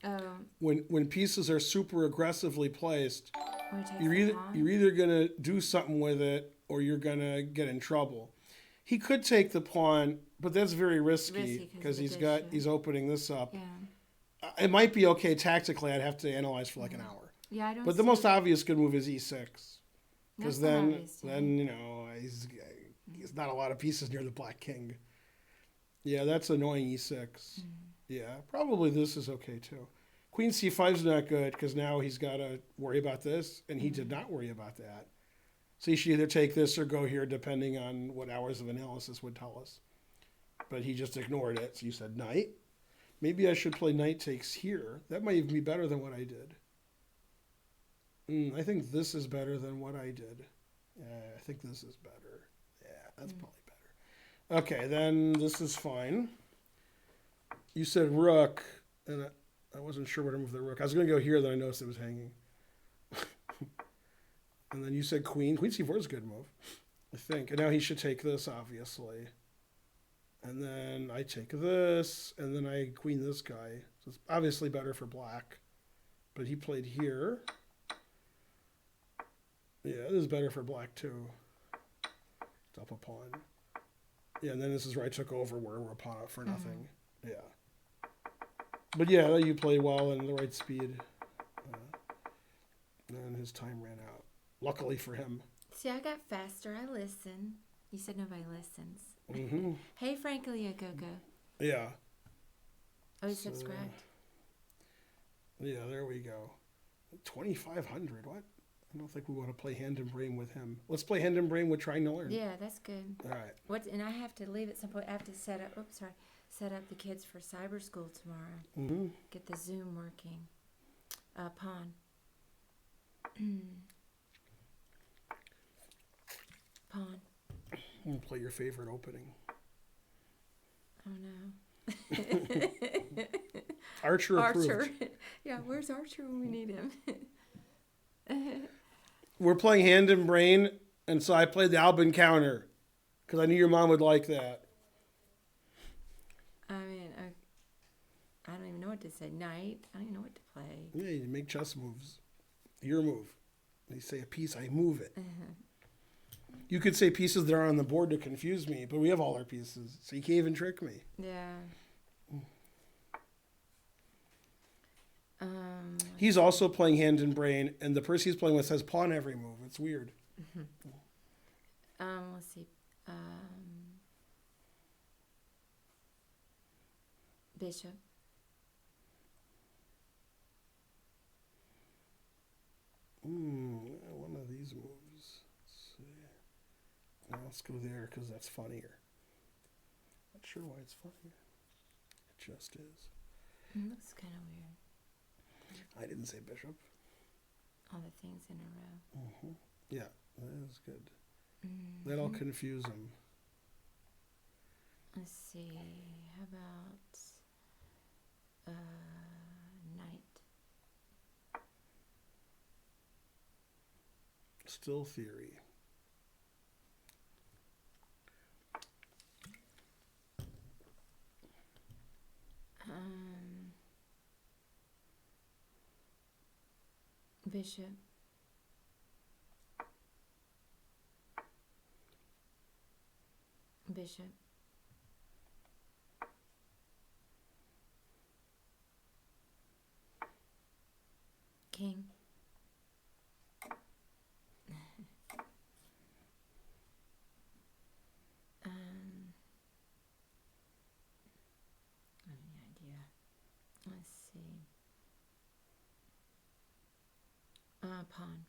Oh, when pieces are super aggressively placed, want to take you're the pawn? either gonna do something with it or you're gonna get in trouble. He could take the pawn, but that's very risky Risky 'cause because of the bishop. he's opening this up. Yeah. It might be okay tactically. I'd have to analyze for like an hour. Yeah, I don't But the see most it. obvious good move is e6, because That's not then obvious to me. then you know he's not a lot of pieces near the black king. Yeah, that's annoying e6. Yeah, probably this is okay too. Queen c5 is not good because now he's got to worry about this, and he did not worry about that. So he should either take this or go here, depending on what hours of analysis would tell us. But he just ignored it. So you said knight. Maybe I should play knight takes here. That might even be better than what I did. I think this is better than what I did. Yeah, I think this is better. Yeah, that's probably better. Okay, then this is fine. You said rook, and I wasn't sure where to move the rook. I was going to go here, then I noticed it was hanging. And then you said queen. Queen c4 is a good move, I think. And now he should take this, obviously. And then I take this, and then I queen this guy. So it's obviously better for black. But he played here. Yeah, this is better for black, too. It's up a pawn. Yeah, and then this is where I took over, where we're a pawn up for nothing. Yeah. But yeah, you play well and the right speed. And his time ran out. Luckily for him. See, I got faster. I listen. You said nobody listens. Mm-hmm. Hey, Frankie Coco. Yeah. Oh, you subscribed? Yeah, there we go. 2,500. What? I don't think we want to play hand and brain with him. Let's play hand and brain with trying to learn. Yeah, that's good. All right. And I have to leave at some point. I have to set up. Oops, sorry. Set up the kids for cyber school tomorrow. Mm-hmm. Get the Zoom working. Pawn. Pawn. We'll play your favorite opening. Oh no. Archer approved. Archer. Yeah, where's Archer when we need him? we're playing Hand and Brain, and so I played the Albin counter because I knew your mom would like that. I mean, I don't even know what to say. Knight. I don't even know what to play. Yeah, you make chess moves. Your move. You say a piece, I move it. You could say pieces that are on the board to confuse me, but we have all our pieces, so you can't even trick me. Yeah. He's also playing Hand and Brain, and the person he's playing with says pawn every move. It's weird. Let's see. Bishop. One of these moves. Let's see. Now let's go there because that's funnier. Not sure why it's funnier. It just is. It looks kind of weird. I didn't say bishop. All the things in a row. Yeah, that is good. That'll confuse him. Let's see. How about knight? Still theory. Bishop. Bishop. King. Any idea? Let's see. Pawn.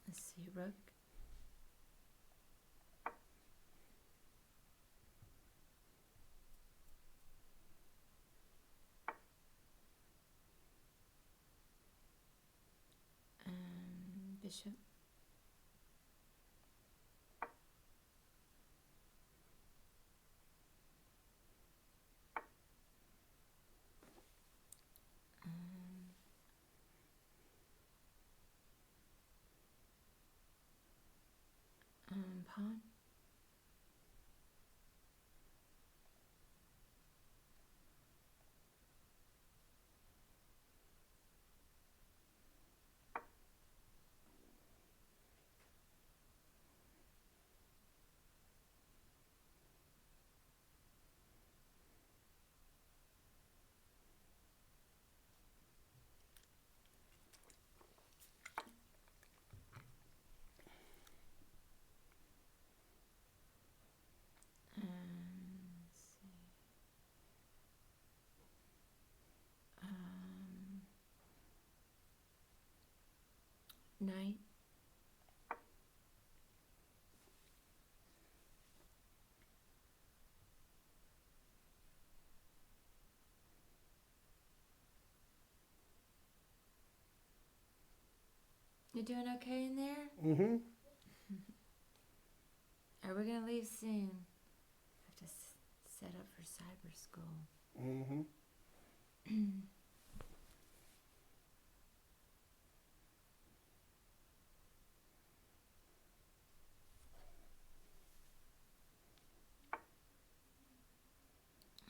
Let's see, rook. Bishop. Pawn. Knight. You doing okay in there? Are we gonna leave soon? Have to set up for cyber school.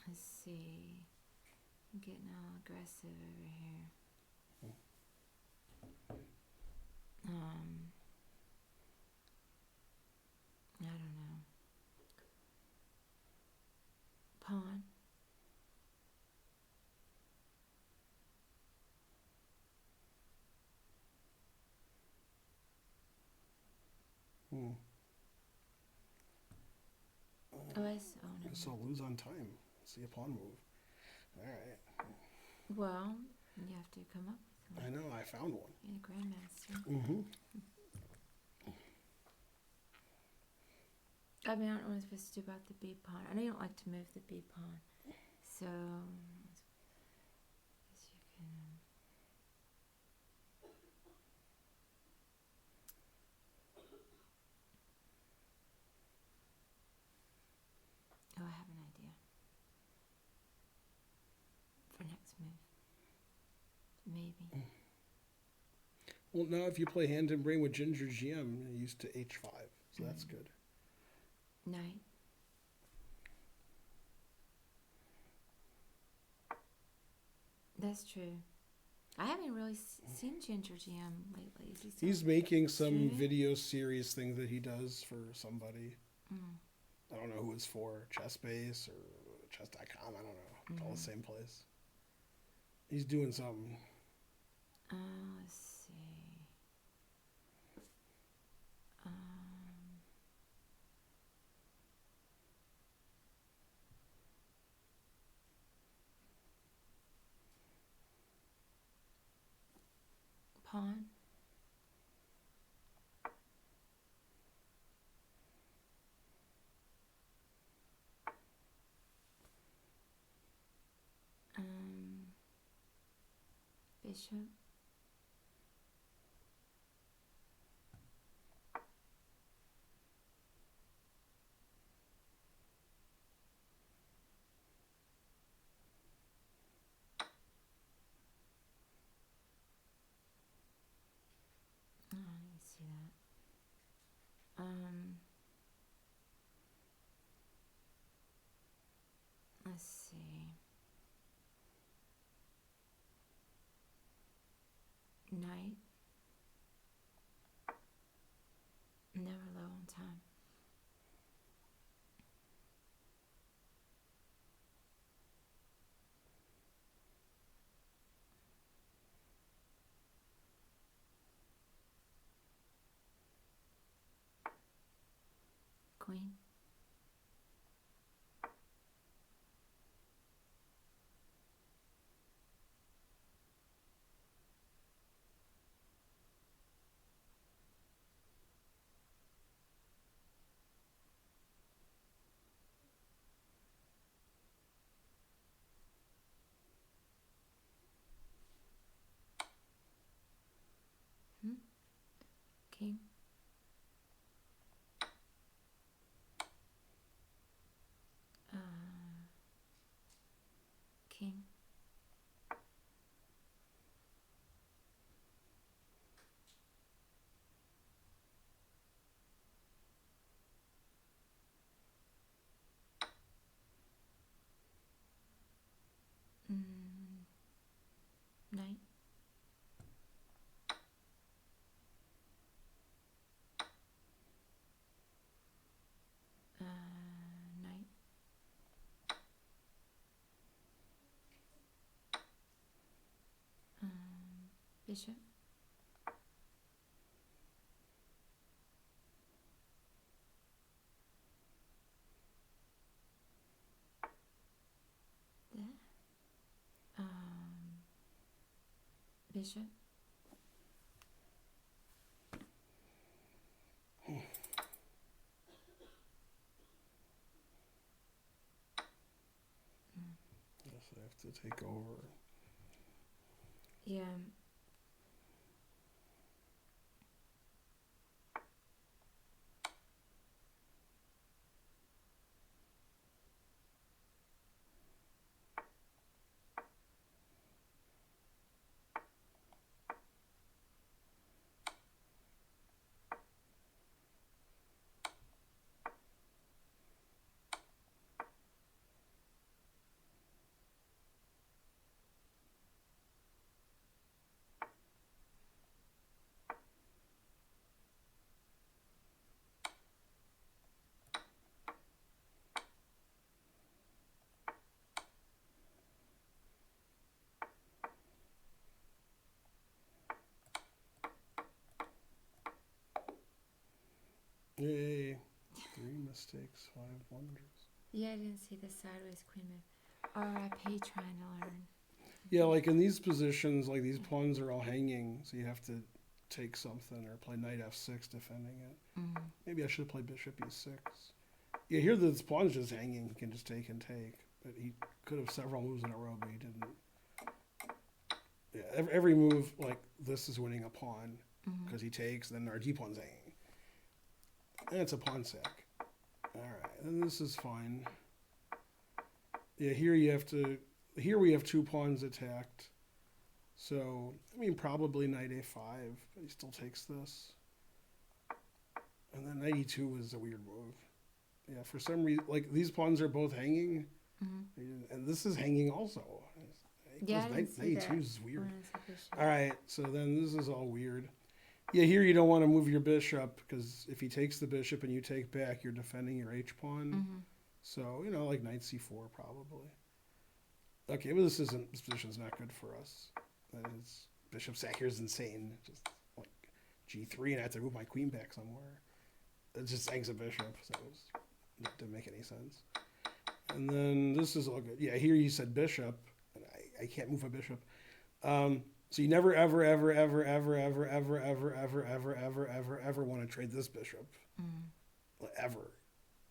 Let's see. I'm getting all aggressive over here. I don't know. Pawn. Oh, I saw. Oh, no. So lose on time. See a pawn move. All right. Well, you have to come up with I one. know. I found one. You're a grandmaster. I mean, I don't know what I'm supposed to do about the B pawn. I know you don't like to move the B pawn. So, guess you can. Oh, I have an idea for next move. Maybe. Well, now if you play Hand and Brain with Ginger GM, you're used to H5, so that's good. Knight. That's true. I haven't really seen Ginger GM lately. Is he still He's making some streaming? video series thing that he does for somebody. Mm. I don't know who it's for, ChessBase or Chess.com. I don't know. It's all the same place. He's doing something. Let's see. Pawn. Bishop. Oh, let me see that. Let's see. Knight. Never low on time. Queen. King. King. Knight. Knight. Bishop. There. Bishop. Guess I have to take over. Yeah. Yay. 3 mistakes, 5 wonders. Yeah, I didn't see the sideways queen move. R.I.P. trying to learn. Yeah, like in these positions, like these pawns are all hanging, so you have to take something or play knight f6 defending it. Maybe I should play bishop e6. Yeah, here this pawn's just hanging. You can just take and take. But he could have several moves in a row, but he didn't. Yeah, every move like this is winning a pawn because he takes, then our d pawn's hanging, and it's a pawn sack. All right, and this is fine. Yeah, here you have to. Here we have 2 pawns attacked. So I mean, probably knight a5, but he still takes this. And then knight e2 is a weird move. Yeah, for some reason, like these pawns are both hanging, and this is hanging also. Yeah, I didn't see knight that. e2 is weird. When I said bishop. All right, so then this is all weird. Yeah, here you don't want to move your bishop because if he takes the bishop and you take back, you're defending your h pawn. So like knight c4 probably. Okay, but this position's not good for us. That is, bishop sack here is insane. Just like g3, and I have to move my queen back somewhere. It just hangs a bishop, so that didn't make any sense. And then this is all good. Yeah, here you said bishop, and I can't move a bishop. So you never ever ever ever ever ever ever ever ever ever ever ever ever want to trade this bishop. Ever.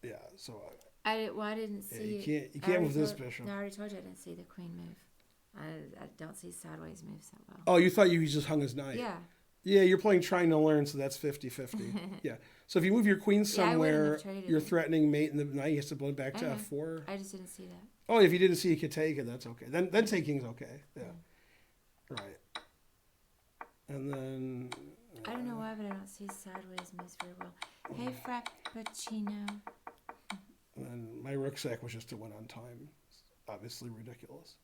Yeah. So I didn't see. You can't move this bishop. No, I already told you I didn't see the queen move. I don't see sideways moves that well. Oh, you thought you just hung his knight. Yeah. Yeah, you're playing trying to learn, so that's 50-50. Yeah. So if you move your queen somewhere, you're threatening mate, and the knight has to blend back to f4. I just didn't see that. Oh, if you didn't see you could take it, that's okay. Then taking's okay. Yeah. Right. And then I don't know why, but I don't see sideways moves very well. Hey, Frappuccino. And then my rook sack was just to win on time. It's obviously ridiculous.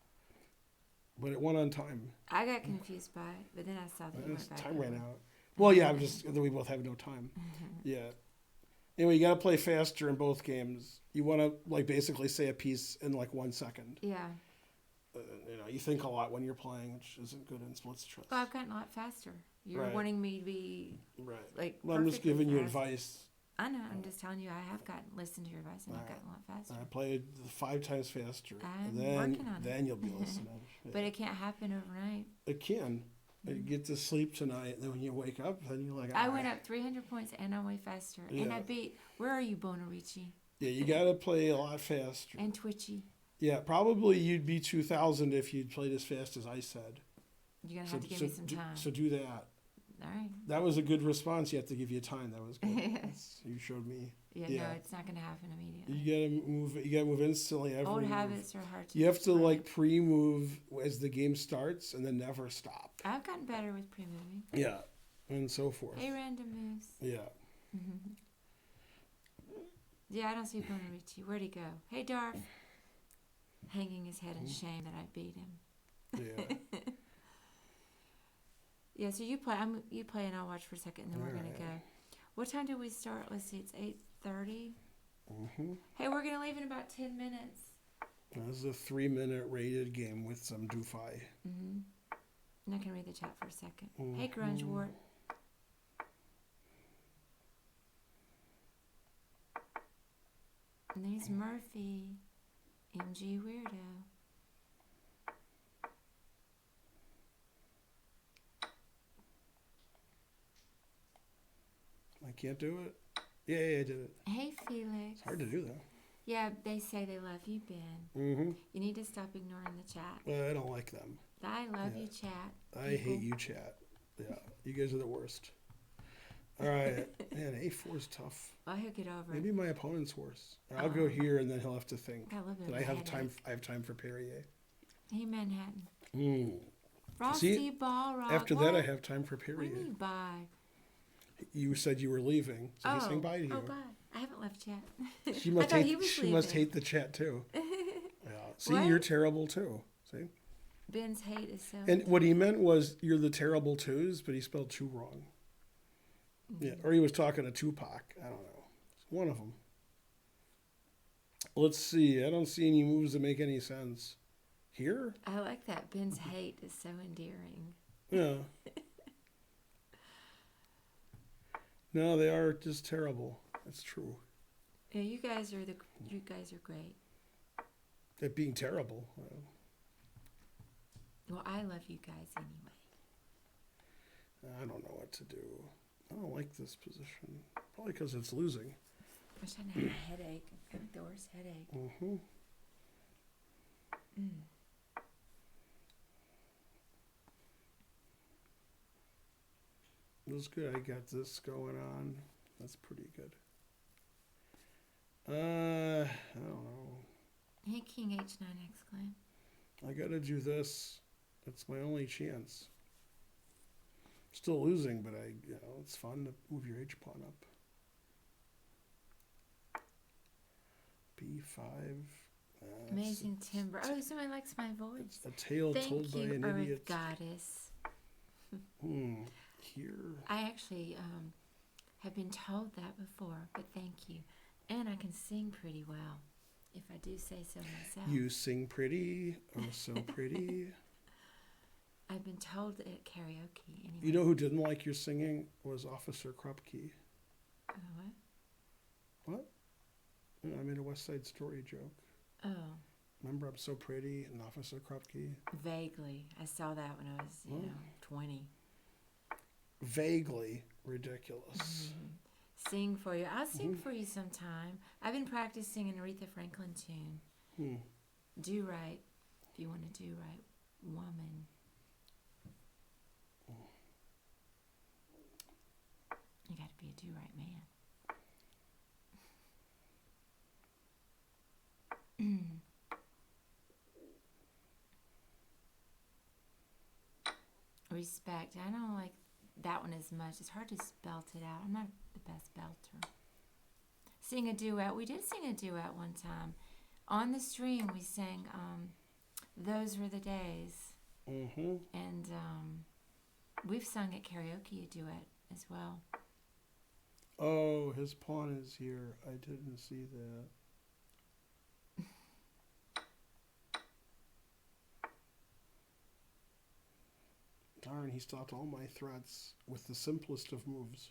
But it won on time. I got confused by it, but then I saw that you went back. Time ran out. Well, yeah, we both have no time. Yeah. Anyway, you got to play faster in both games. You want to basically say a piece in 1 second. Yeah. You think a lot when you're playing, which isn't good in splits chess. Well, I've gotten a lot faster. You're wanting me to be Well, I'm just giving you advice. I know. I'm just telling you. I have listened to your advice, and I've gotten a lot faster. I played 5 times faster. I'm working on it. Then you'll be listening. Yeah. But it can't happen overnight. It can. You get to sleep tonight, and then when you wake up, then you're like, I went up 300 points, and I'm way faster. Yeah. And I beat. Where are you, Bonarici? Yeah, you got to play a lot faster. And Twitchy. Yeah, probably you'd be 2,000 if you'd played as fast as I said. You're going to have to give me some time. So do that. All right. That was a good response. You have to give you time. That was good. You showed me. Yeah, no, it's not going to happen immediately. You gotta move instantly. Old habits are hard to. You have to pre-move as the game starts and then never stop. I've gotten better with pre-moving. Yeah, and so forth. Hey, random moves. Yeah. Yeah, I don't see Bonarici. Where'd he go? Hey, Darth. Hanging his head in shame that I beat him. Yeah. Yeah, so you play and I'll watch for a second and then we're going to go. What time did we start? Let's see, it's 8:30. Hey, we're going to leave in about 10 minutes. This is a 3-minute rated game with some doofy. I'm not going to read the chat for a second. Hey, Grunge Wart. And there's Murphy. MG Weirdo. I can't do it. Yeah, I did it. Hey, Felix. It's hard to do, though. Yeah, they say they love you, Ben. You need to stop ignoring the chat. Well, I don't like them. I love you, chat. I hate you, chat. Yeah, you guys are the worst. All right. Man, A4 is tough. Well, he'll get over it. Maybe my opponent's worse. I'll go here, and then he'll have to think. That I have time. I have time for Perrier. Hey, Manhattan. Frosty Ball Rock. After that, I have time for Perrier. What do you mean bye? You said you were leaving, so he's saying bye to you. Oh, bye. I haven't left yet. She must hate the chat too. Yeah. See, you're terrible too. See. Ben's hate is so. And what he meant was you're the terrible twos, but he spelled two wrong. Yeah, or he was talking to Tupac. I don't know. It's one of them. Let's see. I don't see any moves that make any sense. Here? I like that. Ben's hate is so endearing. Yeah. No, they are just terrible. That's true. Yeah, you guys are great. At being terrible. Well, I love you guys anyway. I don't know what to do. I don't like this position. Probably because it's losing. I wish I had a headache. I've got Doris' headache. It was good. I got this going on. That's pretty good. I don't know. Hey, King H9 exclaim. I gotta do this. It's my only chance. Still losing, but it's fun to move your H pawn up. B5. Amazing timber. Oh, somebody likes my voice. A tale told by an Earth idiot. Goddess. Here. I actually have been told that before, but thank you. And I can sing pretty well, if I do say so myself. You sing pretty. Oh, so pretty. I've been told at karaoke. Anyway. You know who didn't like your singing was Officer Krupke. What? I made a West Side Story joke. Oh. Remember I'm So Pretty and Officer Krupke? Vaguely. I saw that when I was, 20. Vaguely ridiculous. Mm-hmm. Sing for you. I'll sing for you sometime. I've been practicing an Aretha Franklin tune. Do right. If you want to do right. Woman. You got to be a do-right man. Respect. I don't like that one as much. It's hard to spelt it out. I'm not the best belter. Sing a duet. We did sing a duet one time. On the stream, we sang Those Were the Days. Mm-hmm. And we've sung at karaoke a duet as well. Oh, his pawn is here. I didn't see that. Darn, he stopped all my threats with the simplest of moves.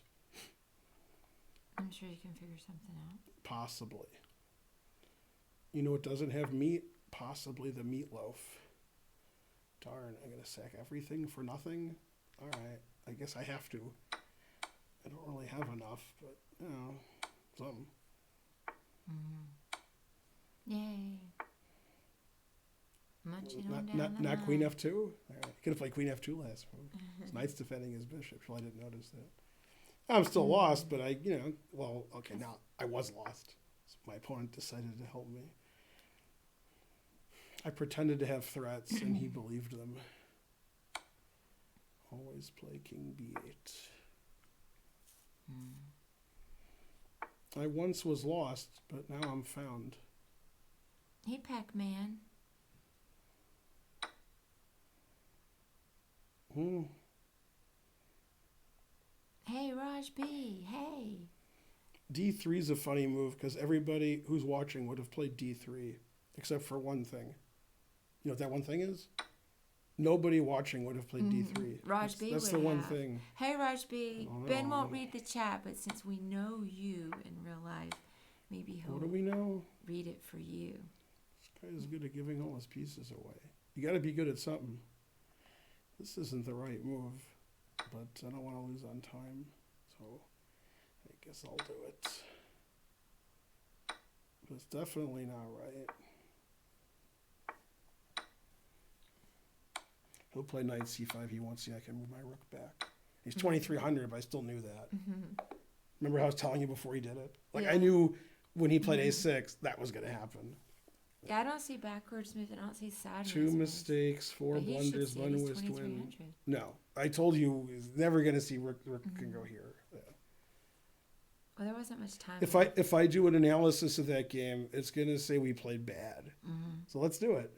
I'm sure you can figure something out. Possibly. You know what doesn't have meat? Possibly the meatloaf. Darn, I'm going to sack everything for nothing? All right, I guess I have to. I don't really have enough, but, something. Yay. Munching on down the Not line. Queen F2? All right. Could have played Queen F2 last move. Knight's defending his bishop. Well, I didn't notice that. I'm still lost, but now I was lost. So my opponent decided to help me. I pretended to have threats, and he believed them. Always play King B8. I once was lost, but now I'm found. Hey, Pac-Man. Hey, Raj B. Hey. D3 is a funny move because everybody who's watching would have played D3, except for one thing. You know what that one thing is? Nobody watching would have played D3. Raj B. That's would the one have. thing. Hey, Raj B. Oh, no. Ben won't read the chat, but since we know you in real life, maybe he'll What do we know? read it for you. This guy is good at giving all his pieces away. You got to be good at something. This isn't the right move, but I don't want to lose on time, so I guess I'll do it. But it's definitely not right. He'll play knight c5. He won't see I can move my rook back. He's 2,300, but I still knew that. Remember how I was telling you before he did it? I knew when he played a6, that was going to happen. Yeah, I don't see backwards movement. I don't see sideways. 2 mistakes, 4 blunders, 1 was whist win. No, I told you he's never going to see rook can go here. Yeah. Well, there wasn't much time. If I do an analysis of that game, it's going to say we played bad. So let's do it.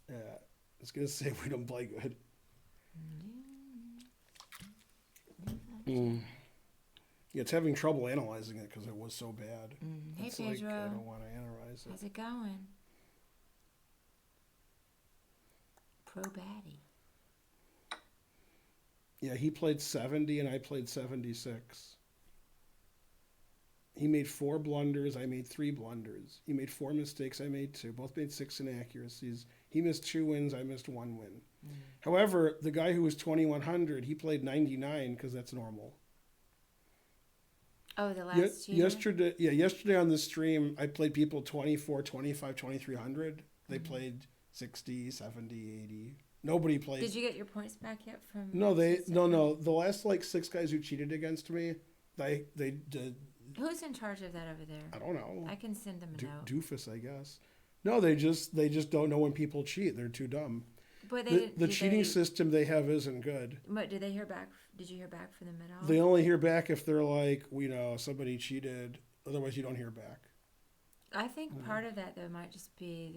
Yeah, it's going to say we don't play good. Yeah, it's having trouble analyzing it because it was so bad. Hey, It's Pedro. I don't want to analyze it. How's it going? Pro baddie. Yeah, he played 70 and I played 76. He made 4 blunders. I made 3 blunders. He made 4 mistakes. I made 2. Both made 6 inaccuracies. He missed 2 wins. I missed 1 win. However, the guy who was 2,100, he played 99 because that's normal. Oh, the last year? Yesterday on the stream, I played people 24, 25, 2,300. They played 60, 70, 80. Nobody plays. Did you get your points back yet from? No, no. The last like 6 guys who cheated against me, they did. Who's in charge of that over there? I don't know. I can send them a note. Doofus, I guess. No, they just don't know when people cheat. They're too dumb. But The cheating system they have isn't good. But did they hear back? Did you hear back from them at all? They only hear back if they're like, somebody cheated. Otherwise, you don't hear back. I think part of that though might just be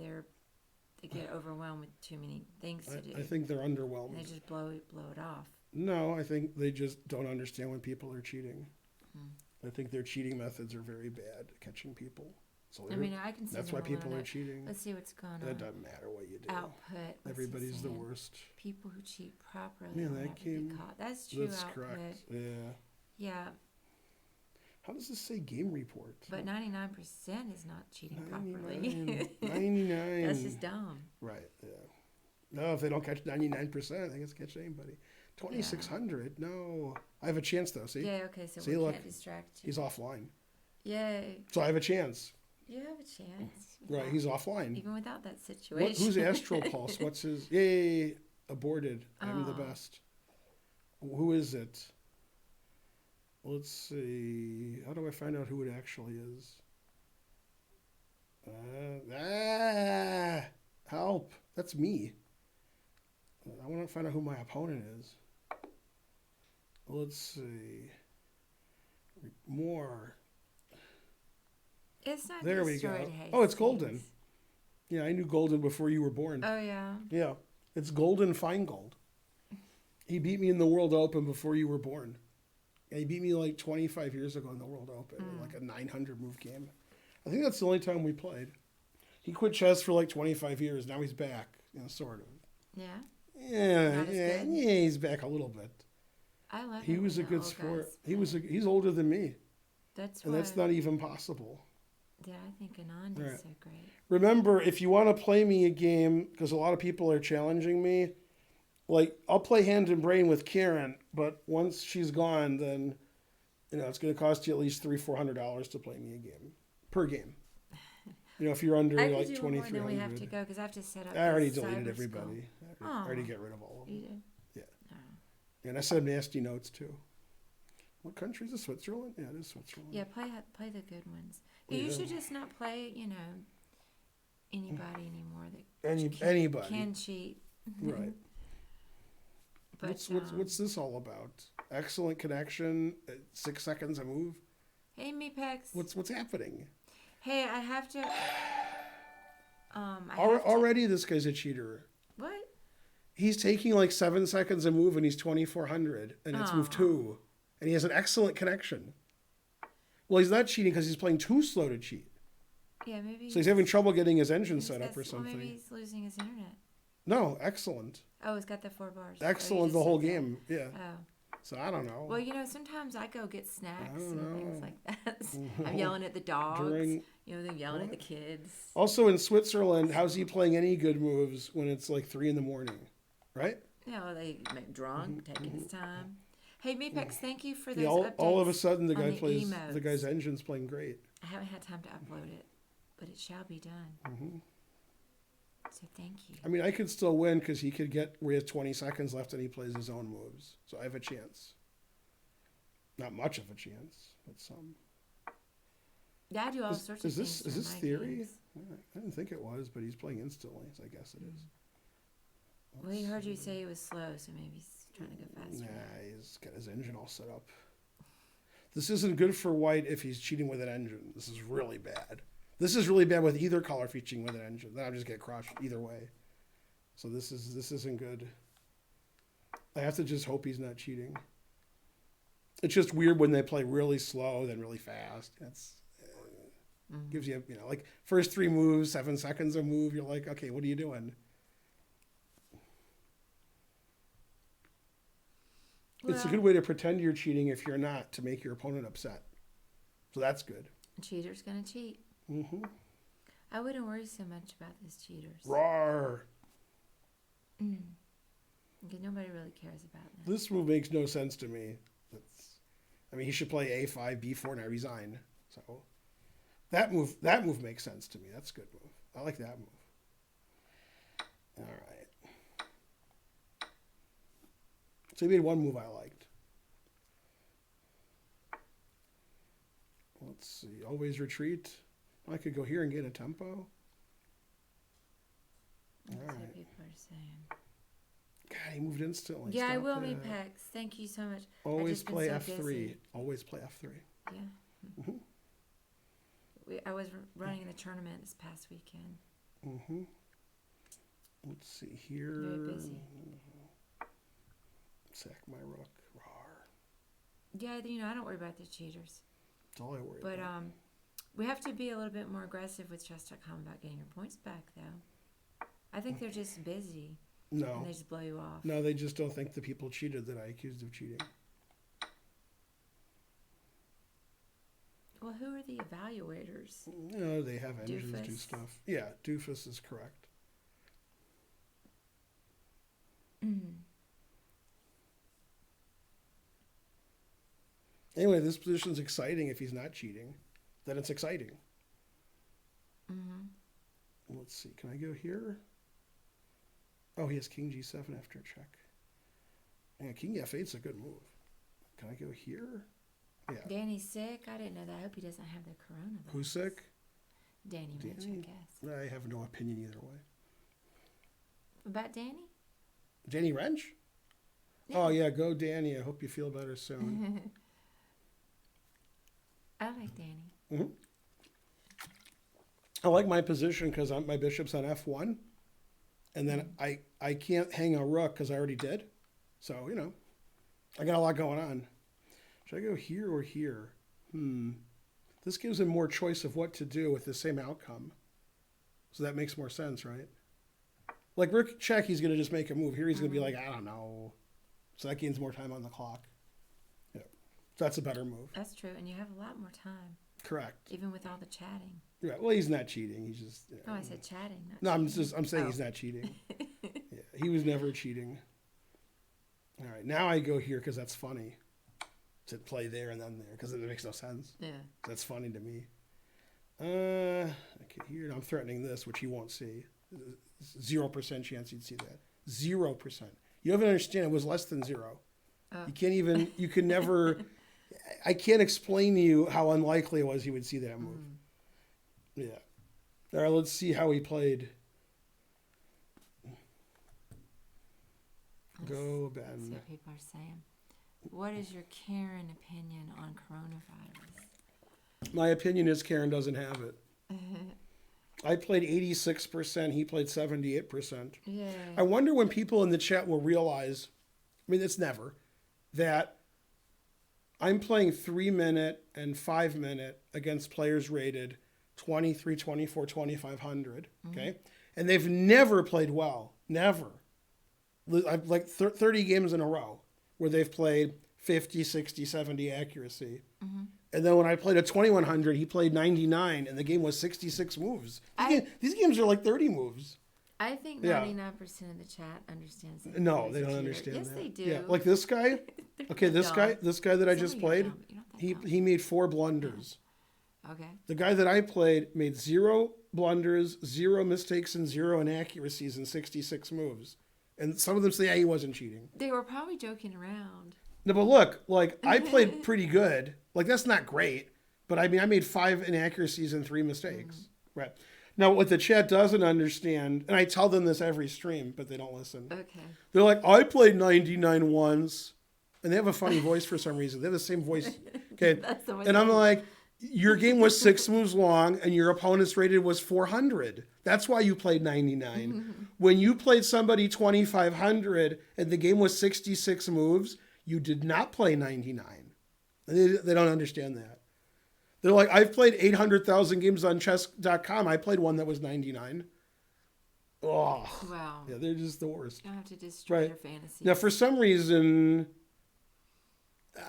they get overwhelmed with too many things to do. I think they're underwhelmed. And they just blow it off. No, I think they just don't understand when people are cheating. I think their cheating methods are very bad at catching people. So I mean, I can send that's them why a people lot are of- cheating. Let's see what's going on. That doesn't matter what you do. Output. What's it Everybody's the saying? worst. People who cheat properly Yeah, will that never came- be caught. That's true. That's output. correct. Yeah. Yeah, How does this say game report? but 99% is not cheating 99. properly. 99. That's just dumb. Right. Yeah. No, if they don't catch 99%, they can catch anybody. 2,600. No, I have a chance though. See, Yeah. Okay. So See, we look, can't distract you. he's offline, Yay! so I have a chance. You have a chance. Right, he's offline. Even without that situation. Who's Astro Pulse? What's his? Yay! Aborted. I'm the Oh. best. Who is it? Let's see. How do I find out who it actually is? Help! That's me. I want to find out who my opponent is. Let's see. More. It's not There we destroyed go. Hastings. Oh, it's Golden. Yeah, I knew Golden before you were born. Oh yeah. Yeah, it's Golden Finegold. He beat me in the World Open before you were born. Yeah, he beat me like 25 years ago in the World Open, in like a 900 move game. I think that's the only time we played. He quit chess for like 25 years. Now he's back, sort of. Yeah. Yeah, Not as yeah, good? yeah. He's back a little bit. I love. He it was a when the good old sport. guys He's older than me, That's and why. that's not even possible. Yeah, I think Anand Right. is so great. Remember, if you want to play me a game, because a lot of people are challenging me, like I'll play Hand and Brain with Karen, but once she's gone, then it's going to cost you at least $300-400 to play me a game per game. If you're under I could like do one more, then we have to 2,300. go because I have to set up. I already this deleted cyber everybody. school. I already Aw. get rid of all of them. You did. Yeah. Oh. And I said nasty notes too. What country is it? Switzerland? Yeah, it is Switzerland. Yeah, play the good ones. But Yeah. you should just not play. Anybody anymore that Anybody. can cheat. Right. But What's this all about? Excellent connection. 6 seconds a move. hey, Meepex. What's happening? Hey, I have to. Already, this guy's a cheater. What? He's taking like 7 seconds a move, and he's 2,400, and it's move Aw. 2, and he has an excellent connection. Well, he's not cheating because he's playing too slow to cheat. Yeah, maybe. So he's having trouble getting his engine maybe set up or that's- well, something. maybe he's losing his internet. No, excellent. Oh, it's got the 4 bars. Oh, you Excellent just the whole said that. game. Yeah. Oh. So I don't know. Well, sometimes I go get snacks don't and things know. like that. I'm yelling at the dogs. During- They're yelling at the kids. Also in Switzerland, how's he playing any good moves when it's like 3 a.m, right? They make drunk, taking his time. Hey, Meepex, thank you for those Yeah, updates. all of a sudden the on guy the plays. emotes. The guy's engine's playing great. I haven't had time to upload it, but it shall be done. So thank you. I mean, I could still win because he could get where he has 20 seconds left and he plays his own moves. So I have a chance. Not much of a chance, but some. Yeah, I do all sorts of Is this things. is for this my theory? games. I didn't think it was, but he's playing instantly, so I guess it is. Well, he heard you say he was slow, so maybe he's trying to go faster. Nah, he's got his engine all set up. This isn't good for white if he's cheating with an engine. This is really bad. This is really bad with either color if he's cheating with an engine. Then I'm just get crushed either way. So this isn't good. I have to just hope he's not cheating. It's just weird when they play really slow then really fast. It's gives you like first 3 moves, 7 seconds a move. You're like, okay, what are you doing? It's a good way to pretend you're cheating if you're not, to make your opponent upset. So that's good. A cheater's gonna cheat. Mm-hmm. I wouldn't worry so much about those cheaters. Roar. Because nobody really cares about that. This move makes no sense to me. He should play A5, B4, and I resign. So that move makes sense to me. That's a good move. I like that move. All right. So he made one move I liked. Let's see. Always retreat. I could go here and get a tempo. That's All what right. people are saying. God, he moved instantly. Yeah, I Stop will, that. Meatpex. Thank you so much. Always just been play so F3. busy. Always play F3. Yeah. Mhm. I was running in a tournament this past weekend. Mm-hmm. Let's see here. Very busy. Sack my rook. Rawr. Yeah, I don't worry about the cheaters. That's all I worry But about. we have to be a little bit more aggressive with chess.com about getting your points back, though. I think they're just busy. No. And they just blow you off. No, they just don't think the people cheated that I accused of cheating. Well, who are the evaluators? No, they have engines do Doofus? stuff. Yeah, Doofus is correct. Anyway, this position's exciting if he's not cheating. Then it's exciting. Mm-hmm. Let's see. Can I go here? Oh, he has King G7 after a check. Yeah, King F8's a good move. Can I go here? Yeah. Danny's sick? I didn't know that. I hope he doesn't have the coronavirus. Who's sick? Danny Rich, I Danny? guess. I have no opinion either way. About Danny? Danny Wrench? Oh, yeah, go Danny. I hope you feel better soon. I like Danny. Mm-hmm. I like my position because my bishop's on F1. And then I can't hang a rook because I already did. So, I got a lot going on. Should I go here or here? This gives him more choice of what to do with the same outcome. So that makes more sense, right? Like rook check, he's going to just make a move. Here he's going to be like, I don't know. So that gains more time on the clock. Yeah. That's a better move. That's true. And you have a lot more time. Correct. Even with all the chatting. Yeah, well, he's not cheating. He's just. Oh, I said chatting. No, cheating. I'm saying he's not cheating. Yeah, he was never cheating. All right, now I go here because that's funny. To play there and then there because it makes no sense. Yeah. That's funny to me. Okay, here I'm threatening this, which he won't see. 0% chance he'd see that. 0%. You don't even understand. It was less than 0. Oh. You can't even. You can never. I can't explain to you how unlikely it was he would see that move. Yeah. All right, let's see how he played. Go, Ben. Let's see what people are saying. What is your Karen opinion on coronavirus? My opinion is Karen doesn't have it. I played 86%. He played 78%. Yeah. I wonder when people in the chat will realize, it's never, that I'm playing 3-minute and 5-minute against players rated 23, 24, 2500. Okay? And they've never played well. Never. I've 30 games in a row where they've played 50, 60, 70 accuracy. And then when I played a 2100, he played 99, and the game was 66 moves. These games are like 30 moves. I think 99% of the chat understands that. No, they don't understand yes, that. Yes, they do. Yeah, like this guy. Okay, this guy that I just played, he he made 4 blunders. Okay. The guy that I played made 0 blunders, 0 mistakes, and 0 inaccuracies in 66 moves. And some of them say, he wasn't cheating. They were probably joking around. No, but look, I played pretty good. That's not great. But I made 5 inaccuracies and 3 mistakes. Right. Now, what the chat doesn't understand, and I tell them this every stream, but they don't listen. Okay. They're like, I played 99 once. And they have a funny voice for some reason. They have the same voice. Okay. That's the way and I'm like, your game was 6 moves long and your opponent's rated was 400. That's why you played 99. When you played somebody 2500 and the game was 66 moves, you did not play 99. They don't understand that. They're like, I've played 800,000 games on chess.com. I played one that was 99. Oh. Wow. Yeah, they're just the worst. You don't have to destroy their fantasies. Now, for some reason,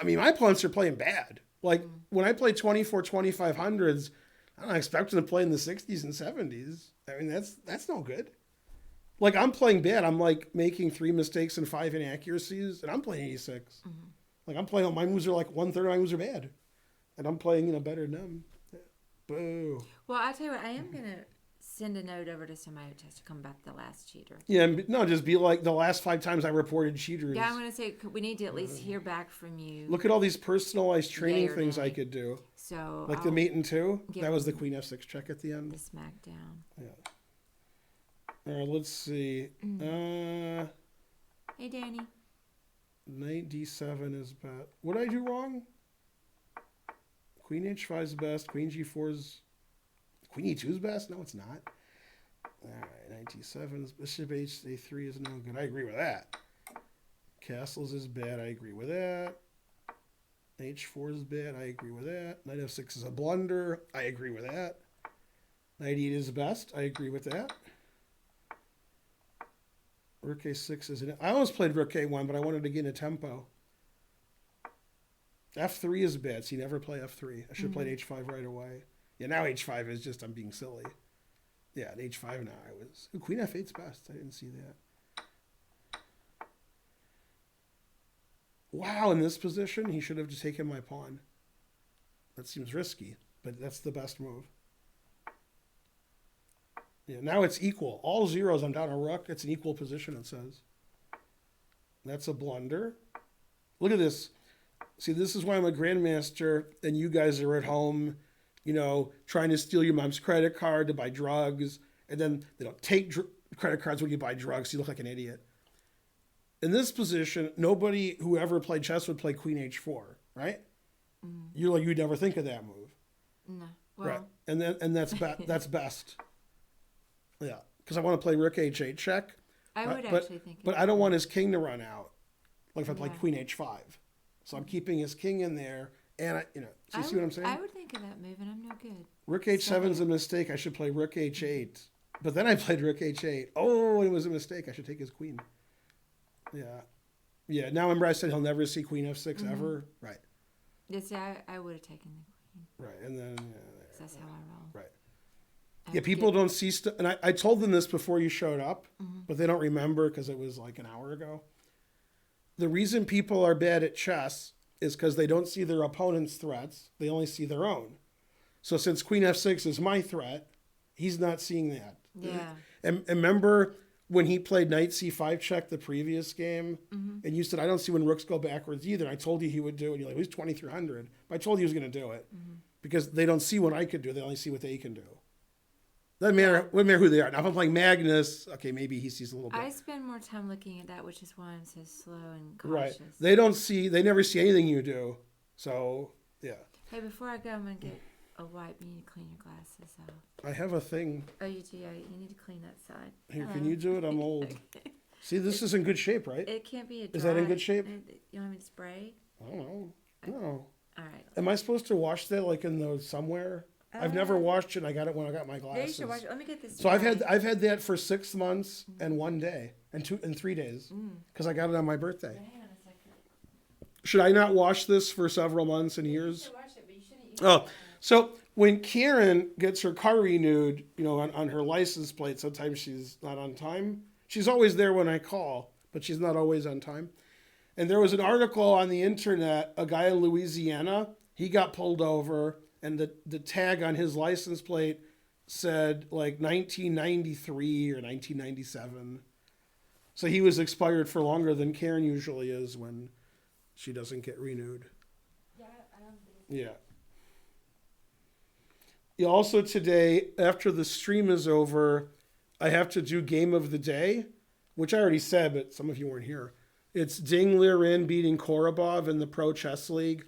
my opponents are playing bad. When I play 24, 2500s, I don't expect them to play in the 60s and 70s. That's no good. I'm playing bad. I'm making 3 mistakes and 5 inaccuracies, and I'm playing 86. I'm playing, my moves are 1/3 of my moves are bad. And I'm playing, better than them. Yeah. Boo. Well, I'll tell you what, I am going to send a note over to somebody who has to come back the last cheater. Yeah, no, just be like the last 5 times I reported cheaters. Yeah, I'm going to say we need to at least hear back from you. Look at all these personalized training Yay or things nay. I could do. So Like the mate and 2. give That was the them queen f6 check at the the end. smackdown. Yeah. All right, let's see. Hey, Danny. Knight d7 is best. What did I do wrong? Queen h5 is best. Queen g4 is... Queen e2 is best? No, it's not. All right, knight d7 is... Bishop a3 is no good. I agree with that. Castles is bad. I agree with that. h4 is bad. I agree with that. Knight f6 is a blunder. I agree with that. Knight e8 is best. I agree with that. Rook a6 is an... I almost played rook a1, but I wanted to get a tempo. f3 is bad, so you never play f3. I should have played h5 right away. Yeah, now h5 is just, I'm being silly. Yeah, at h5 now I was... Ooh, queen f8's best. I didn't see that. Wow, in this position, he should have just taken my pawn. That seems risky, but that's the best move. Yeah, now it's equal. All zeros, I'm down a rook. It's an equal position, it says. That's a blunder. Look at this. See, this is why I'm a grandmaster, and you guys are at home, you know, trying to steal your mom's credit card to buy drugs, and then they don't take credit cards when you buy drugs, so you look like an idiot. In this position, nobody who ever played chess would play queen h4, right? You'd never think of that move. No. Well, Right. And that's best. Yeah, because I want to play rook h8 check. I would but, actually think. But I don't want his king to run out. Like if I play Yeah. queen h5, so I'm keeping his king in there, and so you see what I'm saying? I would think of that move, and I'm no good. Rook h7 is a mistake. I should play rook h8, but then I played rook h8. Oh, it was a mistake. I should take his queen. Yeah. Now remember I said he'll never see queen f6 ever. Right. Yes, I would have taken the queen. Right, and then 'Cause that's how I roll. right. I Yeah, would people get- don't see stuff, and I told them this before you showed up, but they don't remember because it was like an hour ago. The reason people are bad at chess is because they don't see their opponent's threats; they only see their own. So since queen f6 is my threat, he's not seeing that. Yeah. And remember when he played knight c5 check the previous game, and you said I don't see when rooks go backwards either. I told you he would do it. And you're like, he's 2300, but I told you he was going to do it because they don't see what I could do; they only see what they can do. Doesn't matter who they are. Now, if I'm playing Magnus, okay, maybe he sees a little bit. I spend more time looking at that, which is why I'm so slow and Right. cautious. They never see anything you do. So, yeah. Hey, before I go, I'm gonna get a wipe. You need to clean your glasses off. I have a thing. Oh, you do. Yeah, you need to clean that side. Here, can you do it? I'm old. See, this is in good shape, right? It can't be a dry. Is that in good shape? You want me to spray? I don't know. No. All right. Am I supposed to wash that like in the somewhere? I've never washed it. And I got it when I got my Yeah, you glasses. should watch it. Let me get this. So I've dry. had that for 6 months and 1 day and 3 days because I got it on my birthday. Hang on a second. Should I not wash this for several months and years? You should watch it, but you shouldn't use Oh, so when Karen gets her car renewed, on her license plate, sometimes she's not on time. She's always there when I call, but she's not always on time. And there was an article on the internet, a guy in Louisiana, he got pulled over, and the tag on his license plate said like 1993 or 1997. So he was expired for longer than Karen usually is when she doesn't get renewed. Yeah, I don't think. Yeah. Yeah, also today, after the stream is over, I have to do game of the day, which I already said, but some of you weren't here. It's Ding Liren beating Korobov in the Pro Chess League.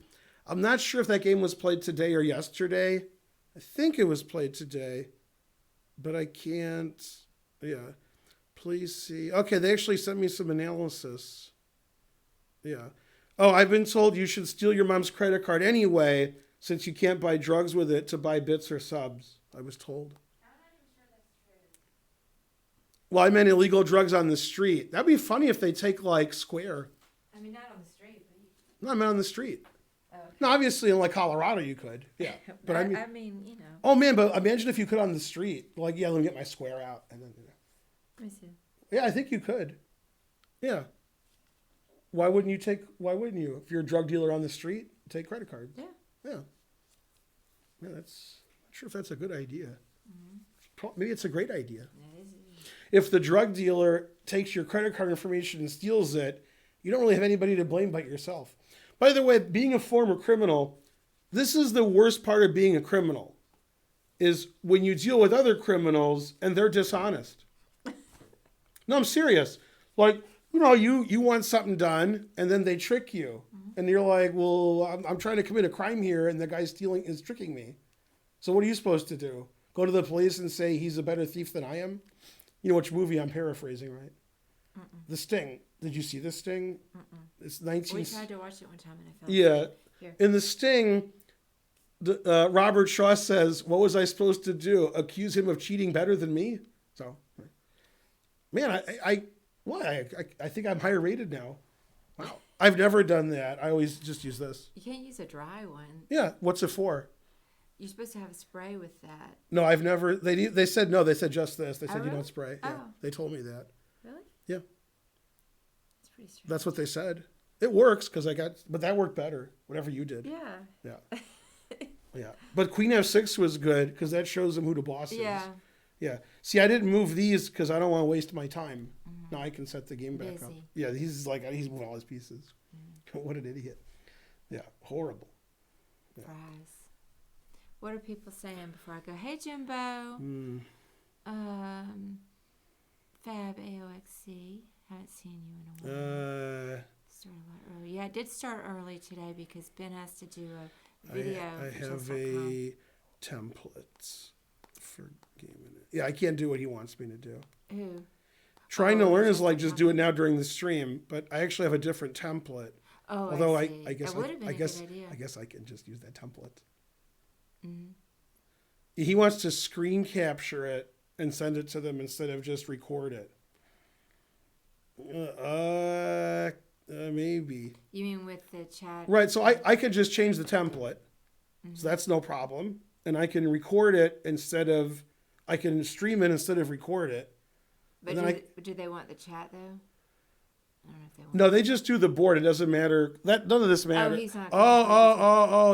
I'm not sure if that game was played today or yesterday. I think it was played today, but I can't. Yeah. Please see. Okay, they actually sent me some analysis. Yeah. Oh, I've been told you should steal your mom's credit card anyway, since you can't buy drugs with it to buy bits or subs, I was told. I'm not even sure that's true. Well, I meant illegal drugs on the street. That'd be funny if they take like Square. I mean, not on the street, but you. No, I meant on the street. Oh, okay. No, obviously in like Colorado you could. Yeah. But I mean, you know. oh man, but imagine if you could on the street. Like, yeah, let me get my Square out. And then, Let me see. yeah, I think you could. Yeah. Why wouldn't you? If you're a drug dealer on the street, take credit cards. Yeah. Yeah. Yeah, I'm not sure if that's a good idea. Maybe it's a great idea. That is. If the drug dealer takes your credit card information and steals it, you don't really have anybody to blame but yourself. By the way, being a former criminal, this is the worst part of being a criminal, is when you deal with other criminals and they're dishonest. No, I'm serious. Like, you want something done and then they trick you. And you're like, well, I'm trying to commit a crime here and the guy is tricking me. So what are you supposed to do? Go to the police and say he's a better thief than I am? You know which movie I'm paraphrasing, right? The Sting. Did you see The Sting? It's 19... We tried to watch it one time and I fell asleep. Here. In The Sting, Robert Shaw says, what was I supposed to do? Accuse him of cheating better than me? So, man, I think I'm higher rated now. Wow. I've never done that. I always just use this. You can't use a dry one. Yeah. What's it for? You're supposed to have a spray with that. No, I've never. They said no. They said just this. They said really? You don't spray. Oh. Yeah. They told me that. Really? Yeah. That's pretty strange. That's what they said. It works because but that worked better. Whatever you did. Yeah. Yeah. Yeah. But Queen F6 was good because that shows them who the boss is. Yeah. Yeah. See, I didn't move these because I don't want to waste my time. Now I can set the game back up. Yeah. He's moving all his pieces. What an idiot. Yeah. Horrible. Yeah. Fries. What are people saying before I go? Hey, Jimbo. Fab AOXC. Haven't seen you in a while. Started a lot early. Yeah, I did start early today because Ben has to do a video. I have a template for gaming it. Yeah, I can't do what he wants me to do. Who? Trying to learn is like just do it now during the stream, but I actually have a different template. Oh, although I see. I guess that would have been a good idea. I guess I can just use that template. He wants to screen capture it and send it to them instead of just record it. Maybe. You mean with the chat? Right. So I could just change the template. So that's no problem. And I can record it I can stream it instead of record it. But do they want the chat though? I don't know if they want. No, they just do the board. It doesn't matter. None of this matters. Oh, he's not.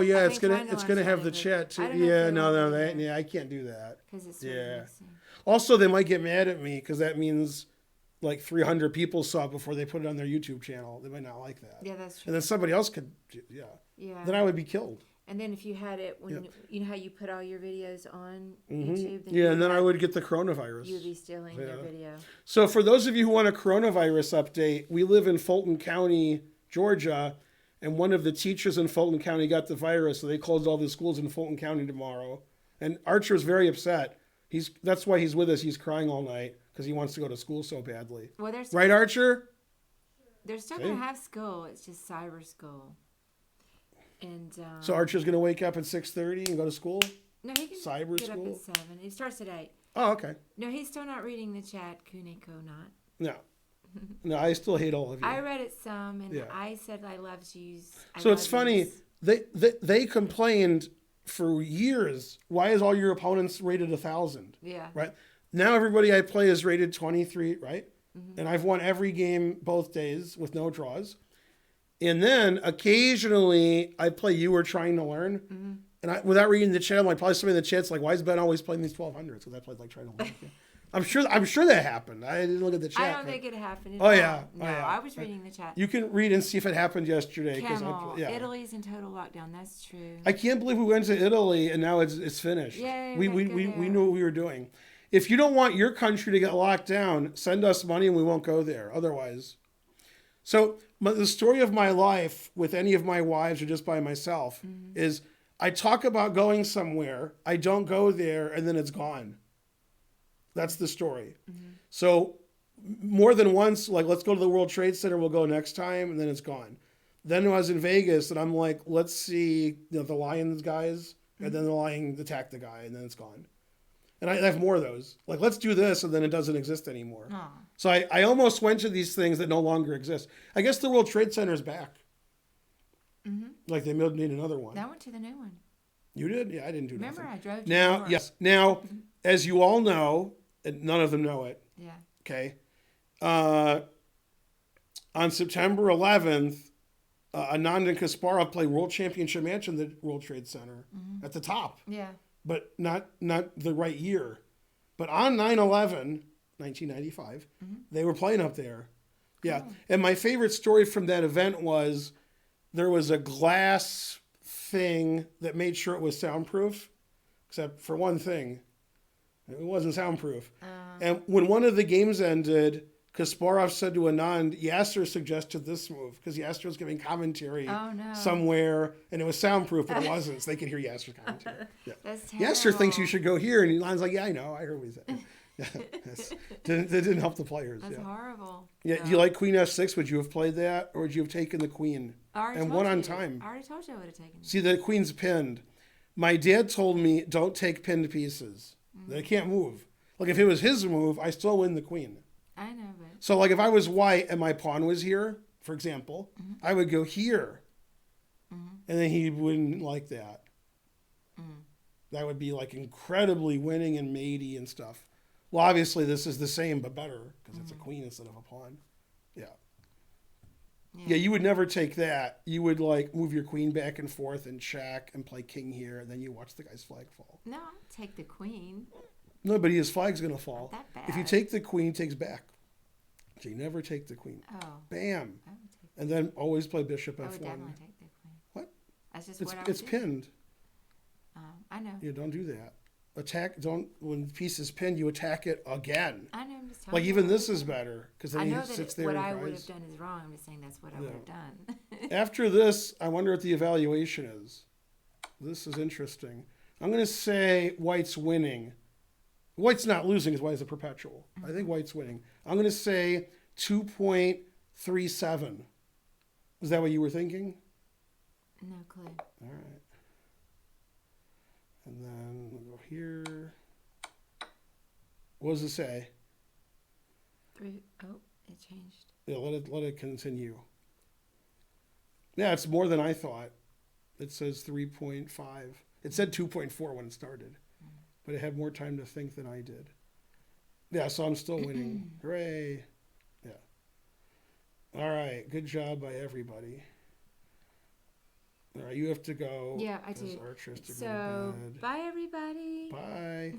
Yeah. It's gonna have the chat too. Yeah. No. I can't do that. Because it's mixing. Also, they might get mad at me because that means like 300 people saw it before they put it on their YouTube channel. They might not like that. Yeah, that's true. And then somebody else could. Yeah. Yeah. Then I would be killed. And then if you had it when you know how you put all your videos on YouTube. Then and then I would get the coronavirus. You would be stealing their video. So for those of you who want a coronavirus update, we live in Fulton County, Georgia, and one of the teachers in Fulton County got the virus, so they closed all the schools in Fulton County tomorrow. And Archer's very upset. That's why he's with us. He's crying all night because he wants to go to school so badly. Well, right, Archer? They're still going to have school. It's just cyber school. And so Archer's going to wake up at 6:30 and go to school? No, he can cyber get school? up at 7. It starts at 8. Oh, okay. No, he's still not reading the chat, Kuniko not. No. No, I still hate all of you. I read it some, and I said I love yous. So it's funny. They complained for years. Why is all your opponents rated 1,000? Yeah. Right. Now everybody I play is rated 23. Right. And I've won every game both days with no draws. And then occasionally I play You Were Trying to Learn. And without reading the chat, I'm like, probably somebody in the chat's like, why is Ben always playing these 1200s? Because I played like Trying to Learn. I'm sure that happened. I didn't look at the chat. I don't think it happened. Oh, yeah. No, I was reading the chat. You can read and see if it happened yesterday. Camel, Italy's in total lockdown. That's true. I can't believe we went to Italy and now it's finished. Yay, we knew what we were doing. If you don't want your country to get locked down, send us money and we won't go there. Otherwise. So the story of my life with any of my wives or just by myself is I talk about going somewhere, I don't go there, and then it's gone. That's the story. So more than once, like, let's go to the World Trade Center, we'll go next time, and then it's gone. Then I was in Vegas, and I'm like, let's see the Lions guys, and then the Lion attack the guy, and then it's gone. And I have more of those. Like, let's do this, and then it doesn't exist anymore. Aww. So I almost went to these things that no longer exist. I guess the World Trade Center is back. Like, they need another one. I went to the new one. You did? Yeah, I didn't do Remember, nothing. I drove to Now, New York. yes. Now, as you all know, and none of them know it. Yeah. Okay. On September 11th, Anand and Kasparov play World Championship match in the World Trade Center at the top. Yeah. But not the right year. But on 9/11, 1995, they were playing up there. Yeah. Cool. And my favorite story from that event was there was a glass thing that made sure it was soundproof, except for one thing. It wasn't soundproof. And when one of the games ended, Kasparov said to Anand, Yasser suggested this move because Yasser was giving commentary somewhere and it was soundproof, but it wasn't, so they could hear Yasser's commentary. Yeah. That's terrible. Yasser thinks you should go here, and Anand's like, yeah, I know, I heard what he said. Yeah, that didn't help the players. That's horrible. Yeah, you like Queen F6? Would you have played that, or would you have taken the Queen and won on time? I already told you I would have taken it. See, the Queen's pinned. My dad told me don't take pinned pieces. They can't move. Like if it was his move, I still win the Queen. I know, but So like if I was white and my pawn was here, for example, I would go here, and then he wouldn't like that. That would be like incredibly winning and matey and stuff. Well, obviously this is the same but better because it's a queen instead of a pawn. Yeah, you would never take that. You would like move your queen back and forth and check and play king here, and then you watch the guy's flag fall. no, I'll take the queen. No, but his flag's gonna fall. Not that bad. If you take the queen, it takes back. So you never take the queen. Oh, Bam. I would take. And then always play bishop I would F1. definitely take the queen. What? That's just It's what I would it's do. pinned. I know. You don't do that. Attack. Don't when the piece is pinned, you attack it again. I know. I'm just telling Like you even what this I is would better because do. I then he know sits that there what and I would have cries. done is wrong. I'm just saying that's what I would have done. After this, I wonder what the evaluation is. This is interesting. I'm going to say White's winning. White's not losing because White is a perpetual. I think White's winning. I'm going to say 2.37. Is that what you were thinking? No clue. All right. And then we'll go here. What does it say? 3. Oh, it changed. Yeah, let it continue. Yeah, it's more than I thought. It says 3.5. It said 2.4 when it started, but it had more time to think than I did. Yeah, so I'm still winning. Hooray. Yeah. All right. Good job by everybody. All right, you have to go. Yeah, I 'cause do. Archer has to go So, to bed. bye everybody. Bye.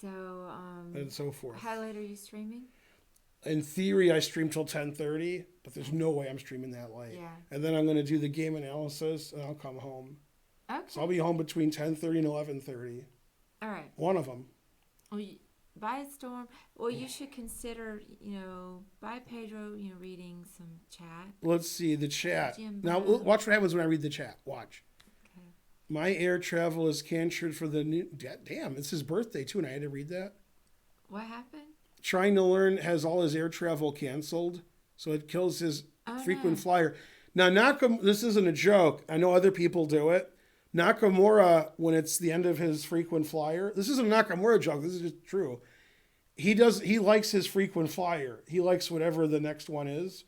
So, And so forth. how late are you streaming? In theory, I stream till 10:30, but there's no way I'm streaming that late. Yeah. And then I'm going to do the game analysis, and I'll come home. Okay. So I'll be home between 10:30 and 11:30. All right. One of them. Well, bye, Storm. Well, you should consider, bye, Pedro, reading some chat. Let's see the chat. Jimbo. Now watch what happens when I read the chat. Watch. Okay. My air travel is canceled for the new. Damn, it's his birthday too, and I had to read that. What happened? Trying to learn has all his air travel canceled, so it kills his frequent no. flyer. Now this isn't a joke. I know other people do it. Nakamura, when it's the end of his frequent flyer, this isn't a Nakamura joke. This is just true. He likes his frequent flyer. He likes whatever the next one is.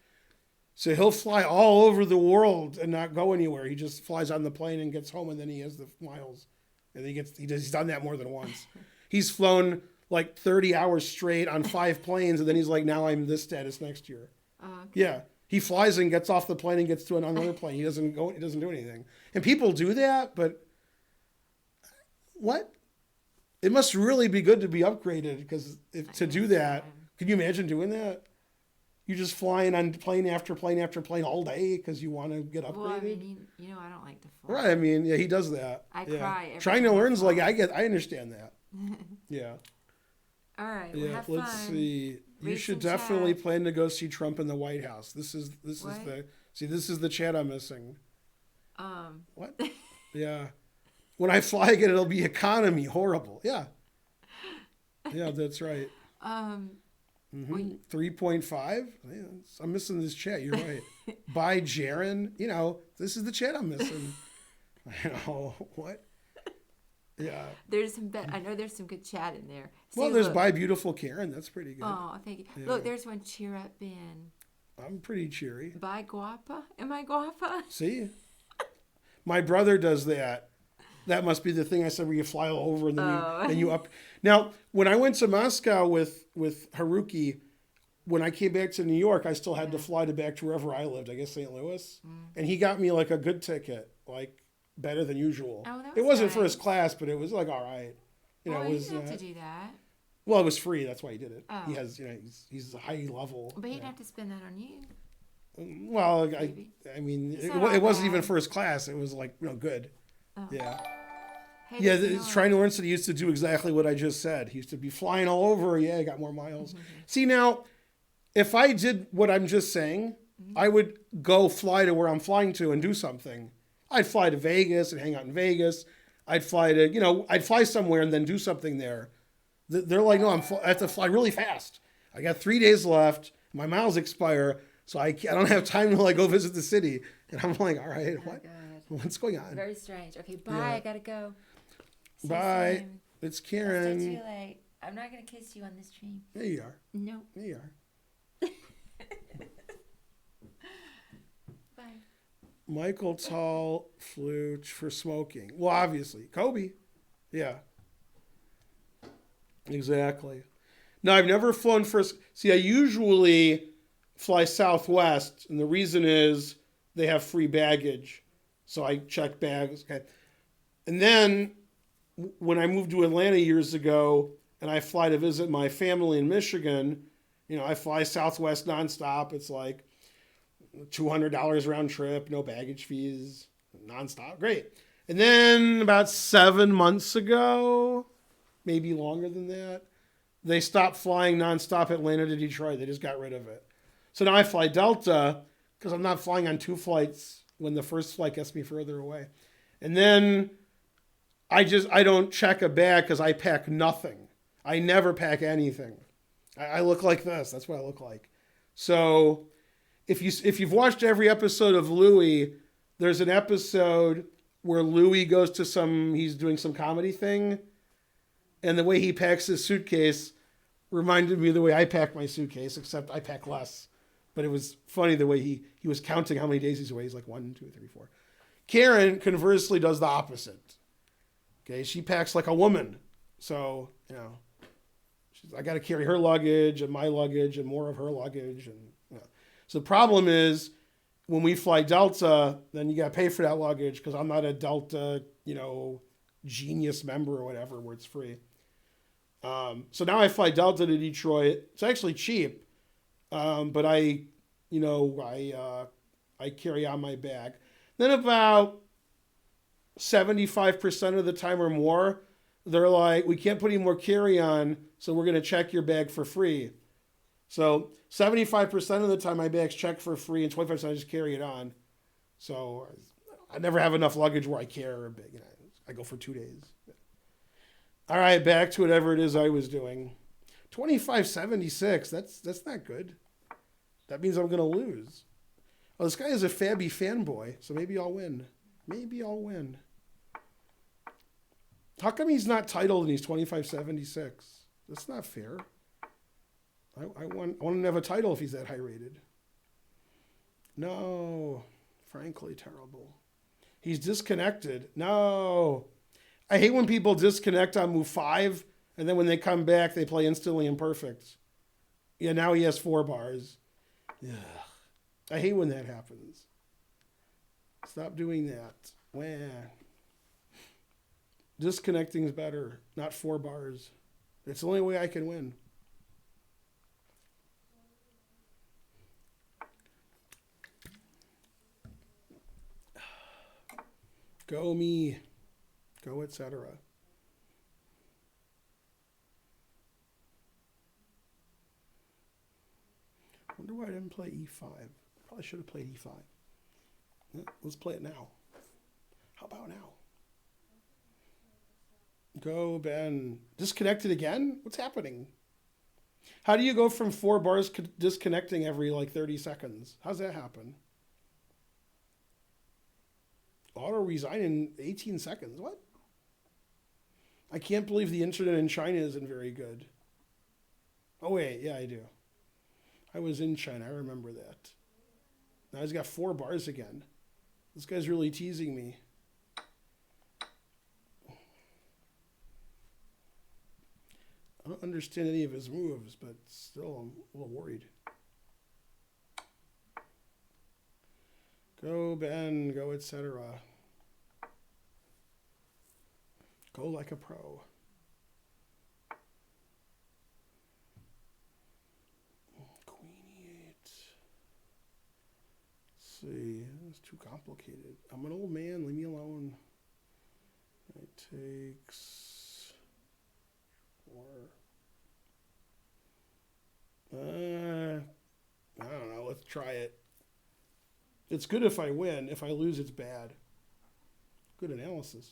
So he'll fly all over the world and not go anywhere. He just flies on the plane and gets home, and then he has the miles. And he's done that more than once. He's flown like 30 hours straight on 5 planes, and then he's like, now I'm this status next year. Okay. Yeah. He flies and gets off the plane and gets to another plane. He doesn't do anything. And people do that, but what? It must really be good to be upgraded because to do that, can you imagine doing that? You just flying on plane after plane after plane all day because you want to get upgraded? Well, I mean, I don't like to fly. Right. I mean, yeah, he does that. I yeah. cry every Trying to time I learn is like, fly. I understand that. Yeah. All right. Well, Yeah, have let's fun. see. You Read should some definitely chat. plan to go see Trump in the White House. This is What? this is the chat I'm missing. Um. What? Yeah. When I fly again, it'll be economy. Horrible. Yeah. Yeah, that's right. 3.5. Yeah, I'm missing this chat. You're right. By Jaron. This is the chat I'm missing. I know. What? Yeah. I know there's some good chat in there. Well, See, there's look. By Beautiful Karen. That's pretty good. Oh, thank you. Yeah. Look, there's one. Cheer up, Ben. I'm pretty cheery. Bye, guapa. Am I guapa? See? My brother does that. That must be the thing I said where you fly all over and then you up. Now, when I went to Moscow with Haruki, when I came back to New York, I still had to fly back to wherever I lived, I guess St. Louis. And he got me like a good ticket, like better than usual. Oh, that It was wasn't nice. first class, but it was like all right. Well, it was you have to do that. Well, it was free. That's why he did it. Oh. He has, he's a high level. But he'd have to spend that on you. Well, Maybe. I mean, It's it, not all it wasn't bad. even first class. It was like, good. Oh. Yeah. Hey, Yeah, but you know it's what? trying to learn. So he used to do exactly what I just said. He used to be flying all over. Yeah, he got more miles. See, now, if I did what I'm just saying, I would go fly to where I'm flying to and do something. I'd fly to Vegas and hang out in Vegas. I'd fly to, I'd fly somewhere and then do something there. They're like, no, I have to fly really fast. I got 3 days left. My miles expire. So I don't have time to like go visit the city. And I'm like, all right, Oh, what? God. What's going on? Very strange. Okay, bye. Yeah. I gotta go. See you Bye. soon. It's Don't stay Karen. too late. I'm not gonna kiss you on the stream. There you are. No. There you are. Bye. Michael Tall flew for smoking. Well, obviously. Kobe. Yeah. Exactly. No, I've never flown first. See, I usually fly Southwest, and the reason is they have free baggage. So I check bags. Okay. And then when I moved to Atlanta years ago and I fly to visit my family in Michigan, I fly Southwest nonstop. It's like $200 round trip, no baggage fees, nonstop. Great. And then about 7 months ago, maybe longer than that, they stopped flying nonstop Atlanta to Detroit. They just got rid of it. So now I fly Delta because I'm not flying on 2 flights when the first flight gets me further away. And then I don't check a bag because I pack nothing. I never pack anything. I look like this. That's what I look like. So if you've watched every episode of Louie, there's an episode where Louie goes to he's doing some comedy thing, and the way he packs his suitcase reminded me of the way I pack my suitcase, except I pack less. But it was funny the way he was counting how many days he's away. He's like 1, 2, 3, 4. Karen, conversely, does the opposite. Okay, she packs like a woman. So, I got to carry her luggage and my luggage and more of her luggage. So the problem is when we fly Delta, then you got to pay for that luggage because I'm not a Delta, Genius member or whatever where it's free. So now I fly Delta to Detroit. It's actually cheap, but I carry on my bag. Then about 75% of the time or more, they're like, we can't put any more carry-on, so we're going to check your bag for free. So 75% of the time my bag's checked for free, and 25% I just carry it on. So I never have enough luggage where I care a bit. I go for 2 days. All right, back to whatever it is I was doing. 25.76. That's not good. That means I'm gonna lose. Oh, this guy is a Fabby fanboy, so maybe I'll win. Maybe I'll win. How come he's not titled and he's 25.76? That's not fair. I want him to have a title if he's that high rated. No, frankly, terrible. He's disconnected. No. I hate when people disconnect on move 5, and then when they come back, they play instantly imperfect. Yeah, now he has 4 bars. Ugh. I hate when that happens. Stop doing that. Wah. Disconnecting is better, not 4 bars. It's the only way I can win. Go me. Go, etc. Wonder why I didn't play E5. Probably should have played E5. Yeah, let's play it now. How about now? Go, Ben. Disconnected again? What's happening? How do you go from 4 bars disconnecting every 30 seconds? How's that happen? Auto resign in 18 seconds. What? I can't believe the internet in China isn't very good. Oh, wait. Yeah, I do. I was in China. I remember that. Now he's got 4 bars again. This guy's really teasing me. I don't understand any of his moves, but still I'm a little worried. Go, Ben. Go, etc. Go like a pro. see. It's too complicated. I'm an old man. Leave me alone. It takes 4. I don't know. Let's try it. It's good if I win. If I lose, it's bad. Good analysis.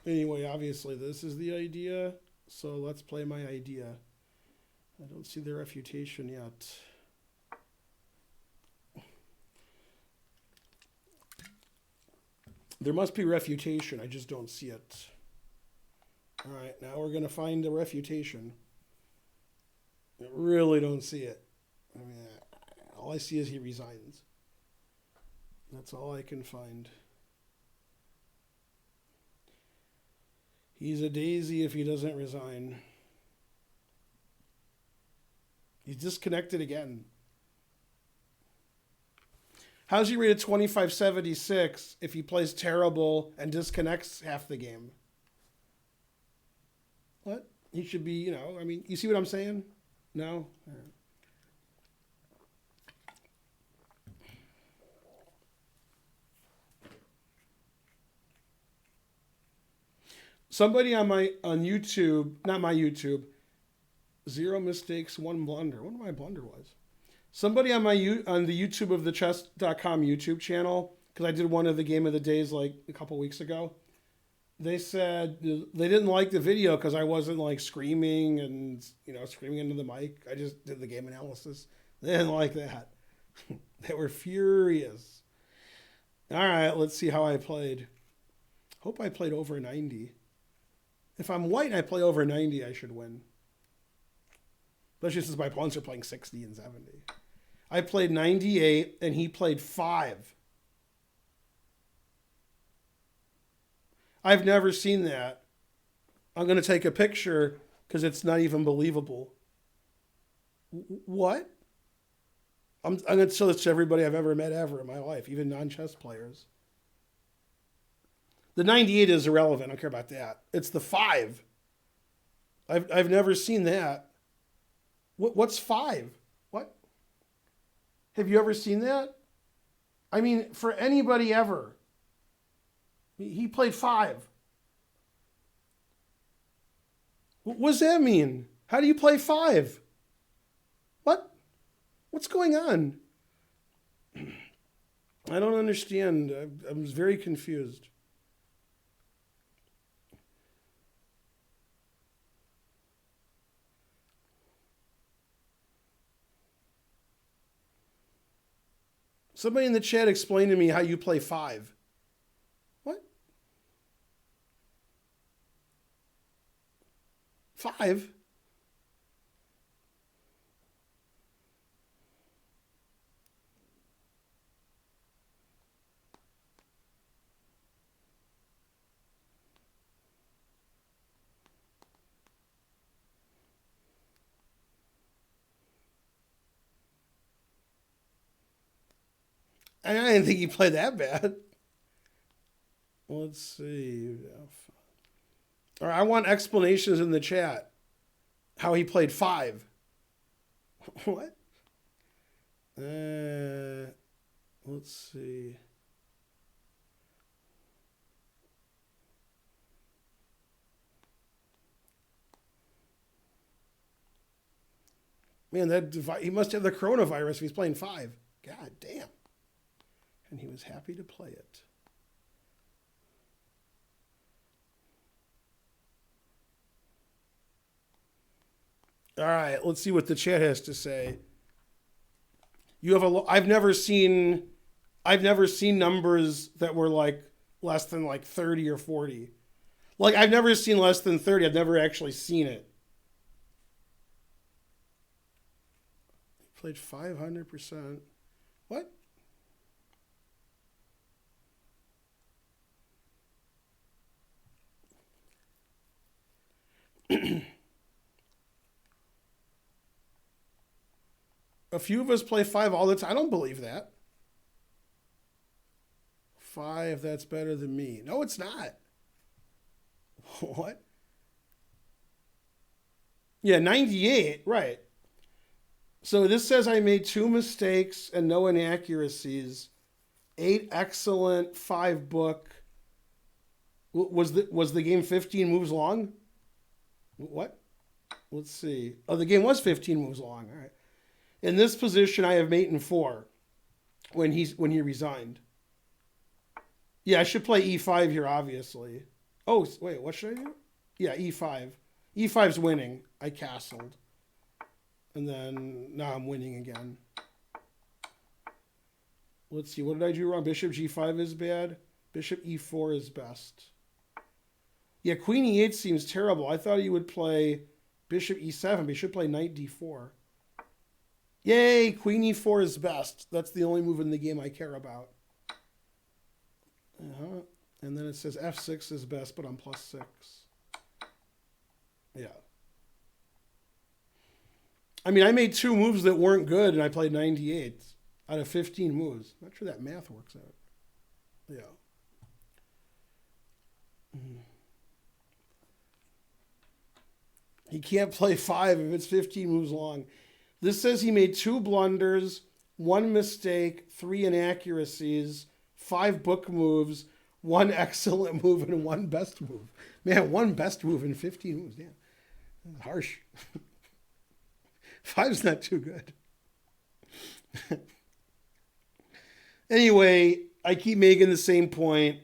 Anyway, obviously this is the idea, so let's play my idea. I don't see the refutation yet. There must be refutation, I just don't see it. All right, now we're going to find the refutation. I really don't see it. I mean, all I see is he resigns. That's all I can find. He's a daisy if he doesn't resign. He's disconnected again. How's he rated 2576 if he plays terrible and disconnects half the game? What? He should be, you know, I mean, you see what I'm saying? No? All right. Somebody on YouTube, not my YouTube, 0 mistakes, 1 blunder. I wonder what my blunder was. Somebody on the YouTube of the chess.com YouTube channel, because I did one of the game of the days like a couple weeks ago, they said they didn't like the video because I wasn't like screaming and, you know, screaming into the mic. I just did the game analysis. They didn't like that. They were furious. All right, let's see how I played. Hope I played over 90. If I'm white and I play over 90, I should win. Especially since my opponents are playing 60 and 70. I played 98 and he played 5. I've never seen that. I'm going to take a picture because it's not even believable. What? I'm going to show this to everybody I've ever met ever in my life, even non-chess players. The 98 is irrelevant. I don't care about that. It's the 5. I've never seen that. What's 5? What? Have you ever seen that? I mean, for anybody ever. He played 5. What does that mean? How do you play 5? What? What's going on? I don't understand. I'm very confused. Somebody in the chat explain to me how you play 5. What? 5? I didn't think he played that bad. Let's see. All right, I want explanations in the chat. How he played 5. What? Let's see. Man, he must have the coronavirus if he's playing 5. God damn. And he was happy to play it. All right, let's see what the chat has to say. You have I've never seen numbers that were like less than like 30 or 40. Like I've never seen less than 30. I've never actually seen it. He played 500%. What? A few of us play 5 all the time. I don't believe that. 5, that's better than me. No, it's not. What? Yeah, 98, right. So this says I made 2 mistakes and no inaccuracies. 8 excellent, 5 book. Was the game 15 moves long? What? Let's see. Oh, the game was 15 moves long. All right. In this position, I have mate in 4 when he resigned. Yeah, I should play e5 here, obviously. Oh, wait, what should I do? Yeah, e5. E5's winning. I castled. And then now I'm winning again. Let's see, what did I do wrong? Bishop g5 is bad. Bishop e4 is best. Yeah, queen e8 seems terrible. I thought he would play bishop e7, but he should play knight d4. Yay, queen e4 is best. That's the only move in the game I care about. And then it says f6 is best, but I'm +6. Yeah. I mean, I made 2 moves that weren't good, and I played 98 out of 15 moves. Not sure that math works out. Yeah. He can't play 5 if it's 15 moves long. This says he made 2 blunders, 1 mistake, 3 inaccuracies, 5 book moves, 1 excellent move, and 1 best move. Man, 1 best move in 15 moves. Damn. That's harsh. 5's not too good. Anyway, I keep making the same point.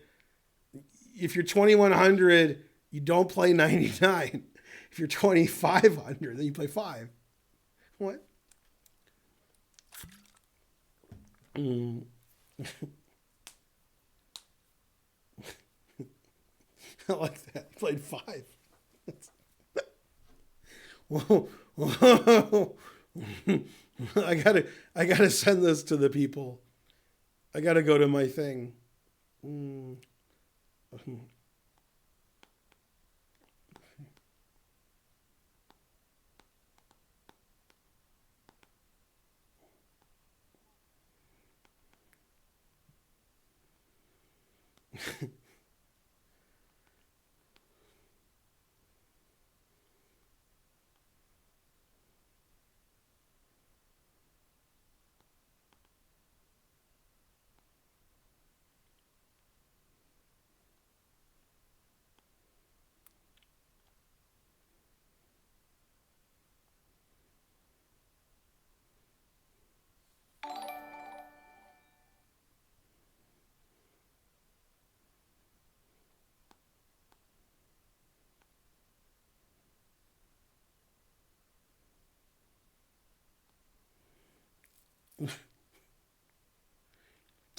If you're 2100, you don't play 99. If you're 2500, then you play 5. What? I like that. You played 5. Whoa. Whoa. I gotta send this to the people. I gotta go to my thing.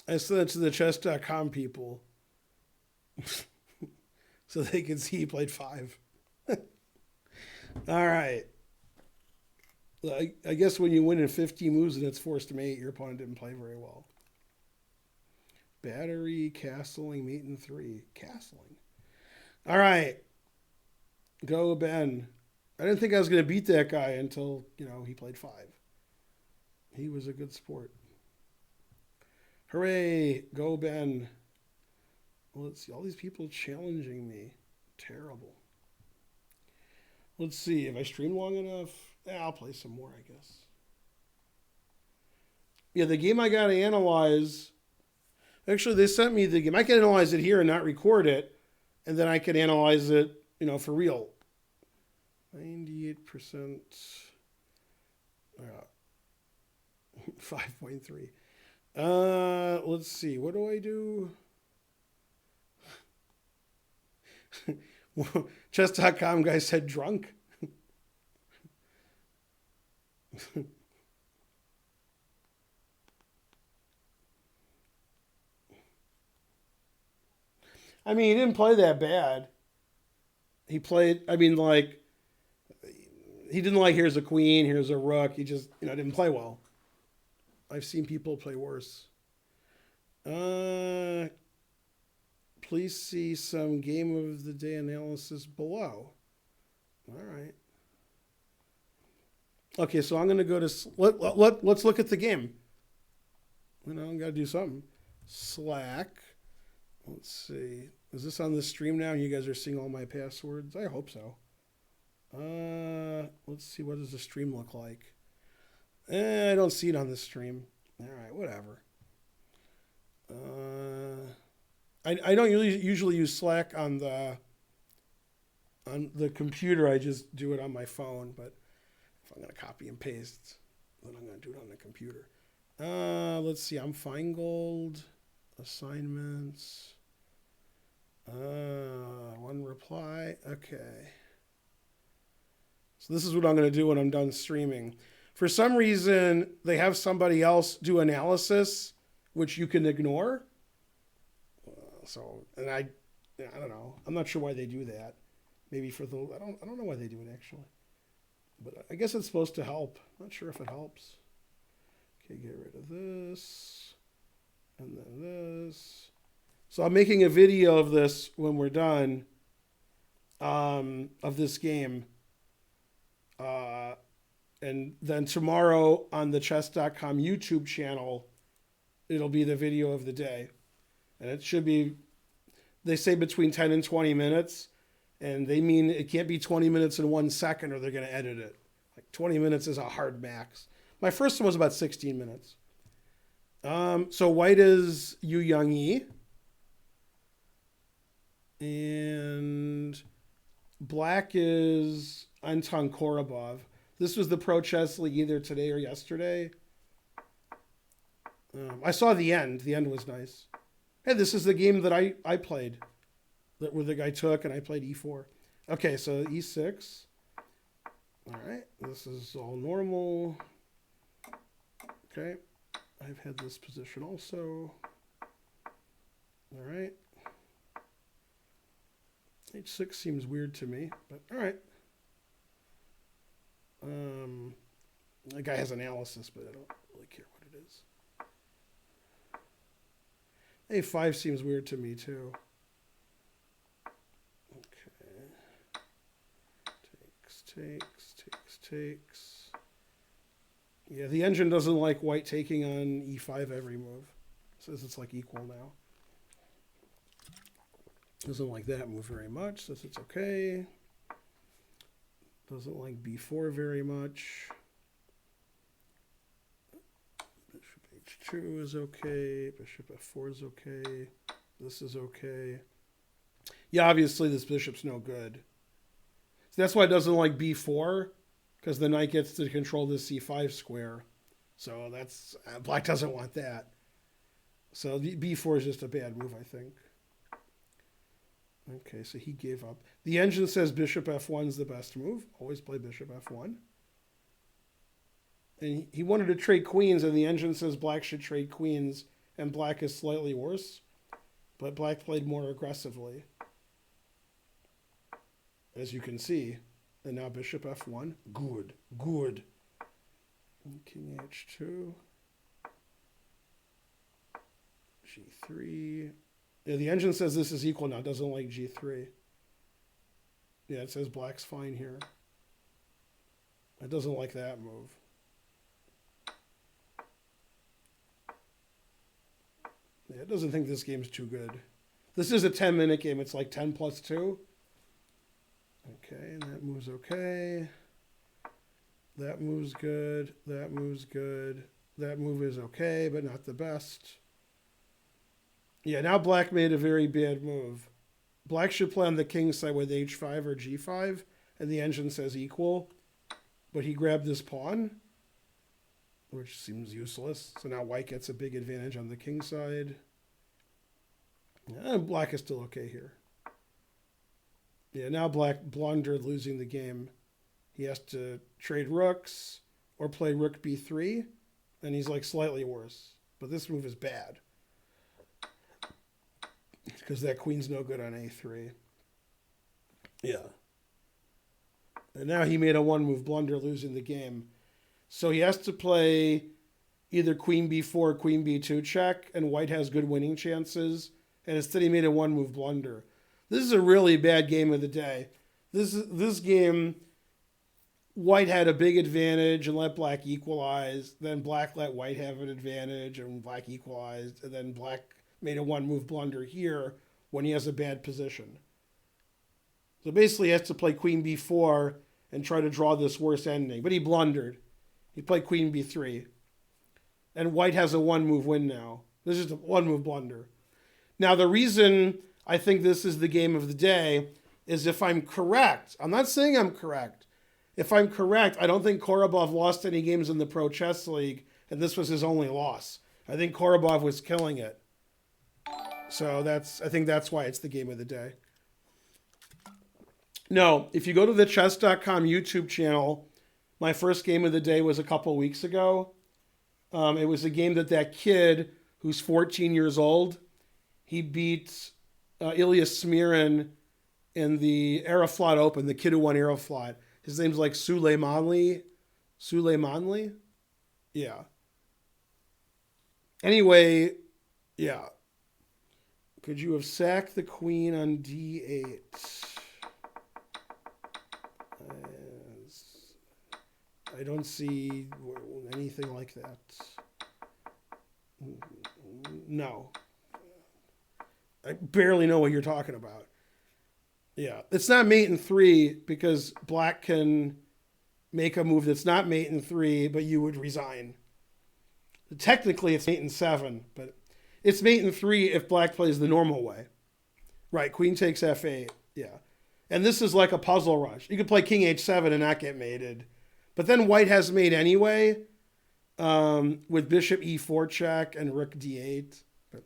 I sent it to the chess.com people so they can see he played 5. All right. I guess when you win in 50 moves and it's forced mate, your opponent didn't play very well. Battery, castling, mate in 3. Castling. All right. Go, Ben. I didn't think I was going to beat that guy until, he played 5. He was a good sport. Hooray. Go, Ben. Well, let's see. All these people challenging me. Terrible. Let's see. If I stream long enough, I'll play some more, I guess. Yeah, the game I got to analyze. Actually, they sent me the game. I can analyze it here and not record it. And then I can analyze it, for real. 98%. 5.3. Let's see. What do I do? Chess.com guy said drunk. I mean, he didn't play that bad. He played, he didn't here's a queen, here's a rook. He just, didn't play well. I've seen people play worse. Please see some game of the day analysis below. All right. Okay, so I'm going to go to, let's look at the game. I'm got to do something. Slack. Let's see. Is this on the stream now? You guys are seeing all my passwords? I hope so. Let's see. What does the stream look like? I don't see it on the stream. All right, whatever. I don't usually use Slack on the computer. I just do it on my phone. But if I'm going to copy and paste, then I'm going to do it on the computer. Let's see. I'm Finegold. Assignments. One reply. Okay. So this is what I'm going to do when I'm done streaming. For some reason, they have somebody else do analysis, which you can ignore. And I don't know. I'm not sure why they do that. Maybe for the I don't know why they do it actually. But I guess it's supposed to help. I'm not sure if it helps. Okay, get rid of this. And then this. So I'm making a video of this when we're done. Of this game. And then tomorrow on the chess.com YouTube channel, it'll be the video of the day. And it should be, they say between 10 and 20 minutes. And they mean it can't be 20 minutes and 1 second or they're going to edit it. Like 20 minutes is a hard max. My first one was about 16 minutes. So white is Yu Young Yi. And black is Anton Korobov. This was the Pro Chess League either today or yesterday. I saw the end. The end was nice. Hey, this is the game that I played. Where the guy took and I played e4. Okay, so e6. All right, this is all normal. Okay, I've had this position also. All right. H6 seems weird to me, but all right. The guy has analysis, but I don't really care what it is. A5 seems weird to me too. Okay. Takes. Yeah, the engine doesn't like white taking on e5 every move. It says it's like equal now. Doesn't like that move very much. Says it's okay. Doesn't like b4 very much. Bishop h2 is okay. Bishop f4 is okay. This is okay. Yeah, obviously this bishop's no good. So that's why it doesn't like b4, because the knight gets to control this c5 square. So that's black doesn't want that. So b4 is just a bad move, I think. Okay, so he gave up. The engine says bishop f1 is the best move. Always play bishop f1. And he wanted to trade queens, and the engine says black should trade queens, and black is slightly worse. But black played more aggressively, as you can see. And now bishop f1. Good. And king h2. g3. Yeah, the engine says this is equal now. It doesn't like g3. Yeah, it says black's fine here. It doesn't like that move. Yeah, it doesn't think this game's too good. This is a 10-minute game. It's like 10 plus 2. Okay, and that move's okay. That move's good. That move's good. That move is okay, but not the best. Yeah, now black made a very bad move. Black should play on the king side with h5 or g5, and the engine says equal. But he grabbed this pawn, which seems useless. So now white gets a big advantage on the king side. And black is still okay here. Yeah, now black blundered, losing the game. He has to trade rooks or play rook b3, and he's like slightly worse. But this move is bad, because that queen's no good on a3. Yeah. And now he made a one-move blunder, losing the game. So he has to play either queen b4, queen b2 check, and white has good winning chances. And instead he made a one-move blunder. This is a really bad game of the day. This game, white had a big advantage and let black equalize. Then black let white have an advantage and black equalized. And then black made a one-move blunder here when he has a bad position. So basically he has to play queen b4 and try to draw this worse ending. But he blundered. You play queen b3. And white has a one-move win now. This is a one-move blunder. Now, the reason I think this is the game of the day is if I'm correct. I'm not saying I'm correct. If I'm correct, I don't think Korobov lost any games in the Pro Chess League, and this was his only loss. I think Korobov was killing it. So I think that's why it's the game of the day. No, if you go to the chess.com YouTube channel, my first game of the day was a couple weeks ago. It was a game that kid who's 14 years old, he beat Ilya Smirin in the Aeroflot Open, the kid who won Aeroflot. His name's like Suleimanli. Yeah. Anyway, yeah. Could you have sacked the queen on d8? I don't see anything like that. No. I barely know what you're talking about. Yeah. It's not mate in 3 because black can make a move that's not mate in 3, but you would resign. Technically, it's mate in 7, but it's mate in 3 if black plays the normal way. Right, queen takes f8. Yeah. And this is like a puzzle rush. You could play king h7 and not get mated. But then white has mate anyway, with bishop e4 check and rook d8. But,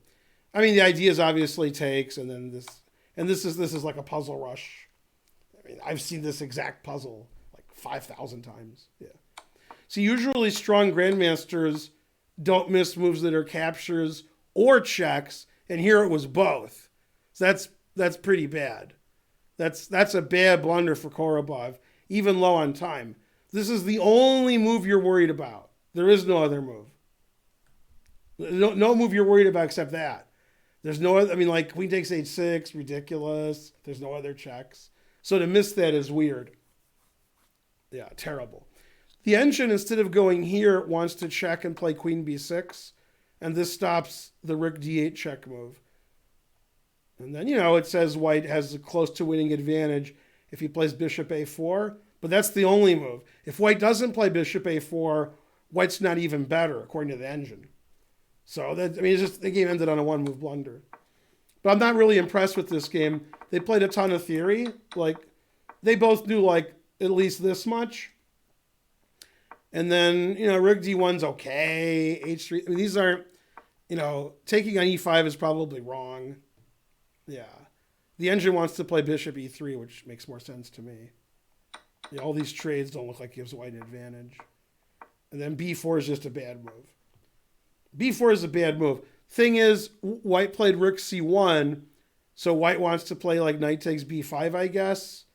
I mean, the idea is obviously takes, and then this is like a puzzle rush. I mean, I've seen this exact puzzle like 5,000 times. Yeah. So usually strong grandmasters don't miss moves that are captures or checks, and here it was both. So that's pretty bad. That's a bad blunder for Korobov, even low on time. This is the only move you're worried about. There is no other move. No move you're worried about except that. There's no other, I mean, like queen takes h6, ridiculous. There's no other checks. So to miss that is weird. Yeah, terrible. The engine, instead of going here, wants to check and play queen b6. And this stops the rook d8 check move. And then, it says white has a close to winning advantage if he plays bishop a4. But that's the only move. If white doesn't play bishop a4, white's not even better, according to the engine. So, it's just the game ended on a one-move blunder. But I'm not really impressed with this game. They played a ton of theory. Like, they both knew, like, at least this much. And then, rook d1's okay. h3. I mean, these aren't, taking on e5 is probably wrong. Yeah. The engine wants to play bishop e3, which makes more sense to me. Yeah, all these trades don't look like it gives white an advantage. And then b4 is just a bad move. b4 is a bad move. Thing is, white played rook c1, so white wants to play like knight takes b5, I guess,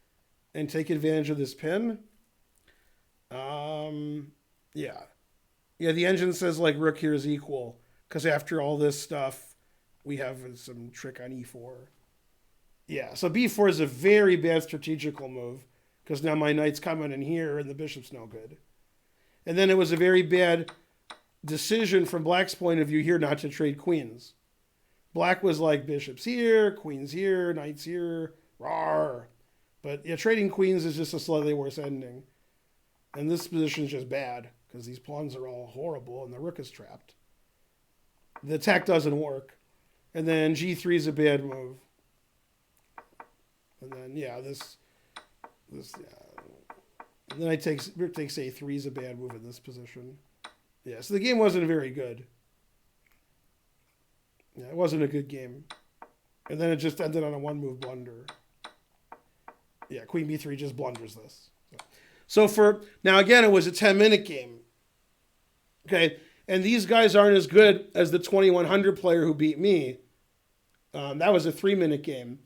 and take advantage of this pin. Yeah. Yeah, the engine says like rook here is equal, because after all this stuff, we have some trick on e4. Yeah, so b4 is a very bad strategical move, because now my knight's coming in here and the bishop's no good. And then it was a very bad decision from black's point of view here not to trade queens. Black was like bishop's here, queen's here, knight's here, rawr. But yeah, trading queens is just a slightly worse ending. And this position is just bad, because these pawns are all horrible and the rook is trapped. The attack doesn't work. And then g3 is a bad move. And then, yeah, this and then rook takes a3 is a bad move in this position. Yeah, so the game wasn't very good. Yeah, it wasn't a good game. And then it just ended on a one-move blunder. Yeah, queen b3 just blunders this. So now again, it was a 10-minute game. Okay, and these guys aren't as good as the 2100 player who beat me. That was a 3-minute game.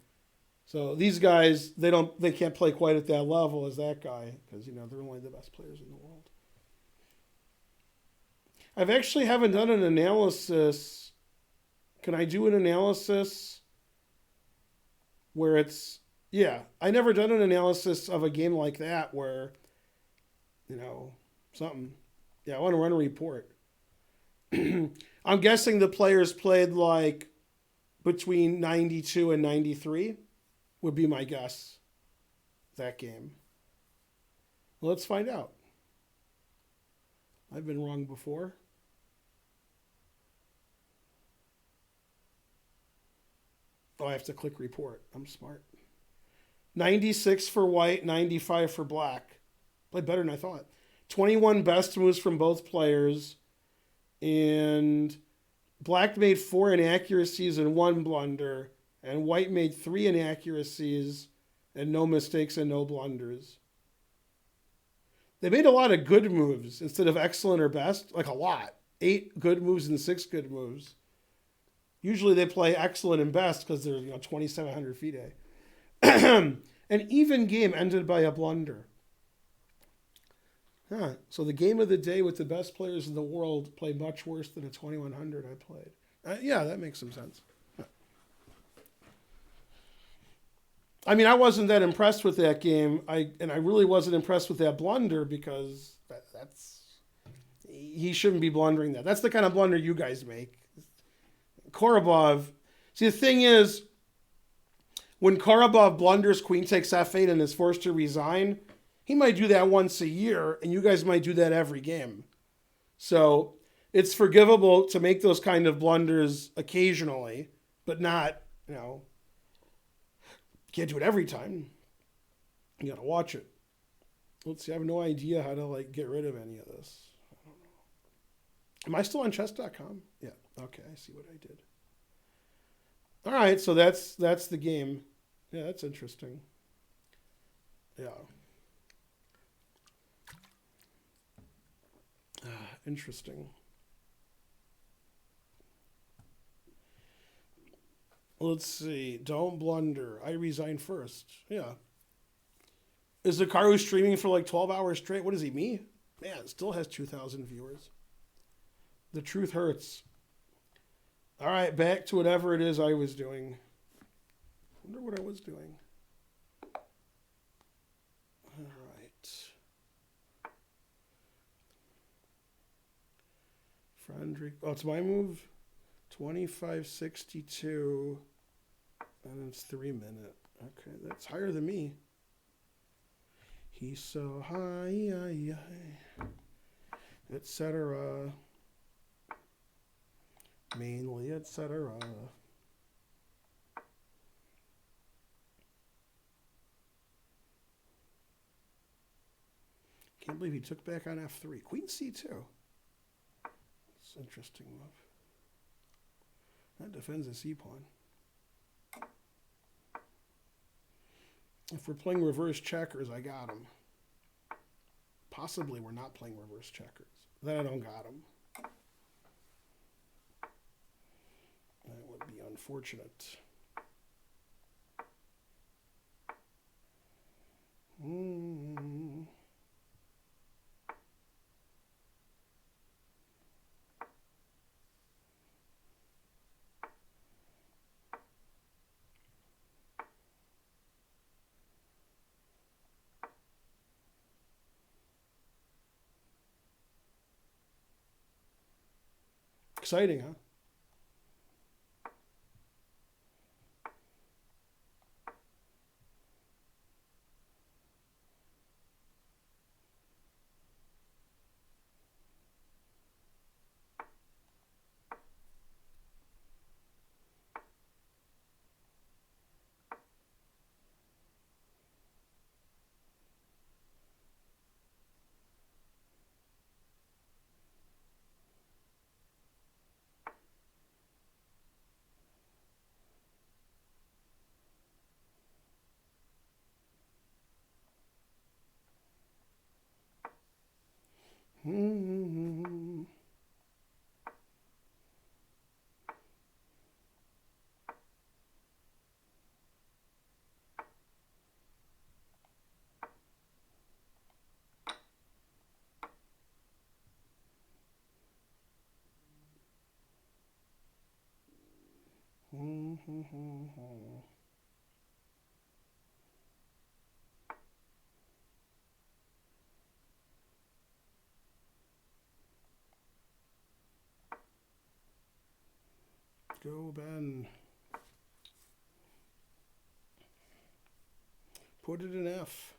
So these guys, they can't play quite at that level as that guy, because they're only the best players in the world. I've actually haven't done an analysis. Can I do an analysis where it's, yeah, I never done an analysis of a game like that where, something. Yeah, I want to run a report. I'm guessing the players played like between 92 and 93 would be my guess, that game. Well, let's find out. I've been wrong before. Oh, I have to click report. I'm smart. 96 for white, 95 for black. Played better than I thought. 21 best moves from both players. And black made 4 inaccuracies and 1 blunder. And white made 3 inaccuracies and no mistakes and no blunders. They made a lot of good moves instead of excellent or best. Like a lot. 8 good moves and 6 good moves. Usually they play excellent and best because they're 2,700 FIDE. An even game ended by a blunder. Huh. So the game of the day with the best players in the world played much worse than a 2,100 I played. Yeah, that makes some sense. I mean, I wasn't that impressed with that game. I really wasn't impressed with that blunder because he shouldn't be blundering that. That's the kind of blunder you guys make. Korobov. See, the thing is, when Korobov blunders queen takes f8 and is forced to resign, he might do that once a year, and you guys might do that every game. So it's forgivable to make those kind of blunders occasionally, but not, can't do it every time. You gotta watch it. Let's see, I have no idea how to get rid of any of this. I don't know. Am I still on chess.com? Yeah. Okay, I see what I did. All right, so that's the game. Yeah, that's interesting. Yeah. Interesting. Let's see. Don't blunder. I resign first. Yeah. Is Zakaru streaming for 12 hours straight? What is he, me? Man, it still has 2,000 viewers. The truth hurts. All right, back to whatever it is I was doing. I wonder what I was doing. All right. Frederick. Oh, it's my move. 25.62. And it's 3 minute. Okay, that's higher than me. He's so high, etc. Mainly, etc. Can't believe he took back on f3. Queen c2. It's an interesting move. That defends a c-pawn. If we're playing reverse checkers, I got him. Possibly we're not playing reverse checkers. Then I don't got him. That would be unfortunate. Exciting, huh? Go, Ben. Put it in F.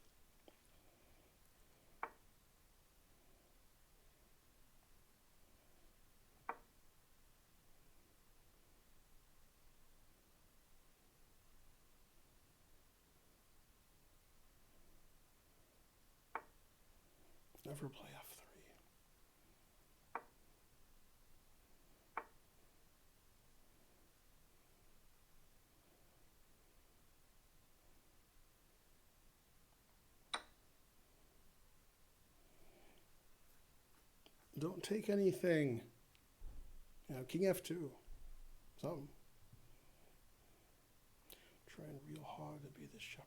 Never play f3. Don't take anything. King f2. Something. Trying real hard to be the shepherd.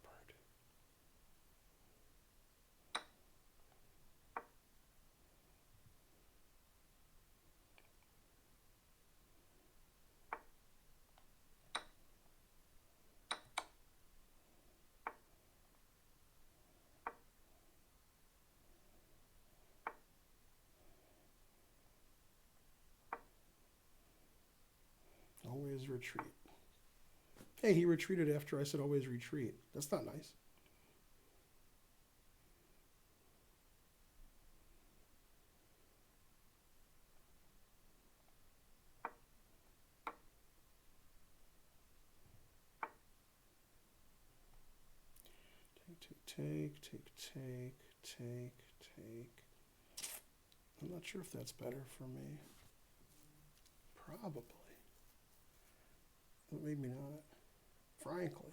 Always retreat. Hey, he retreated after I said always retreat. That's not nice. Take. I'm not sure if that's better for me. Probably. But maybe not. Frankly.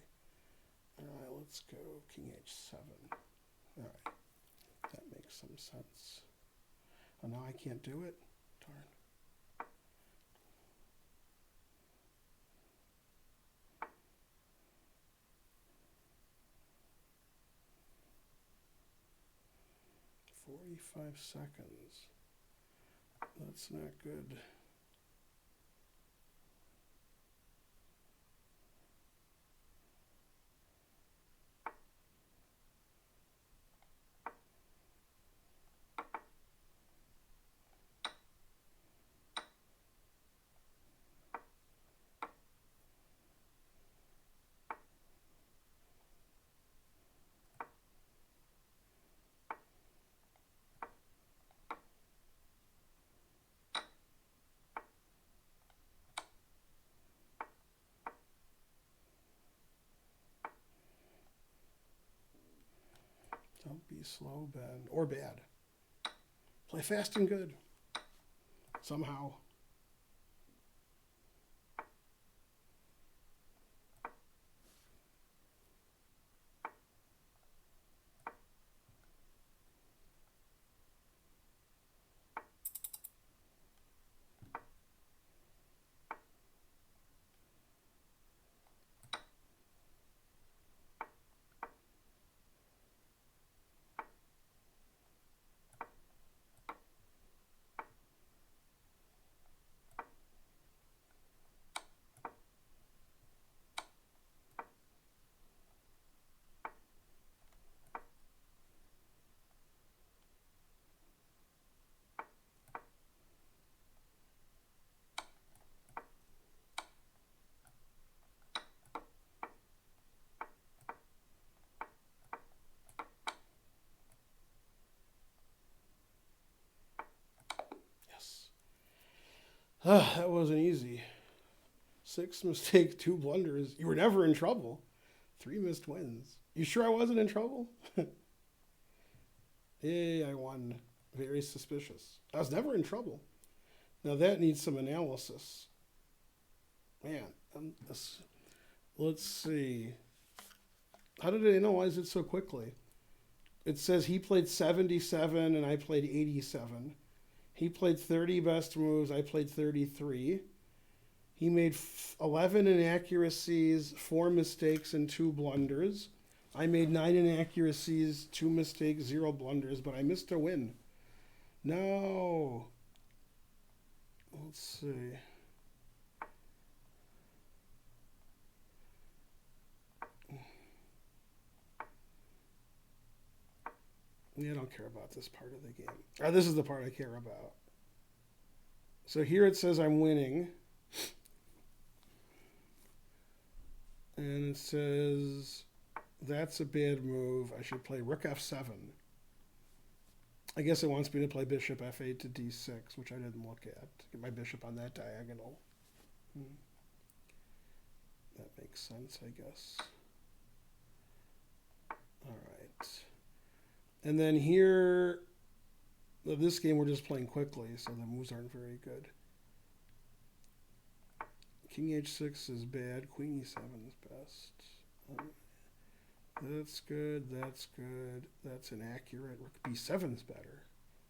Alright, let's go King H7. Alright. That makes some sense. Oh, now I can't do it? Darn. "45 seconds. That's not good. Don't be slow, Ben. Or bad. Play fast and good. Somehow. That wasn't easy. 6 mistakes, 2 blunders. You were never in trouble. 3 missed wins. You sure I wasn't in trouble? Yay, I won. Very suspicious. I was never in trouble. Now that needs some analysis. Man, let's see. How did I analyze it so quickly? It says he played 77 and I played 87. He played 30 best moves. I played 33. He made 11 inaccuracies, 4 mistakes, and 2 blunders. I made 9 inaccuracies, 2 mistakes, 0 blunders, but I missed a win. No. Let's see. Yeah, I don't care about this part of the game. This is the part I care about. So here it says I'm winning. And it says that's a bad move. I should play rook f7. I guess it wants me to play bishop f8 to d6, which I didn't look at. Get my bishop on that diagonal. That makes sense, I guess. All right. And then here This game we're just playing quickly, so the moves aren't very good. King h6 is bad. Queen e7 is best. That's good. That's good. That's inaccurate. Rook b7 is better.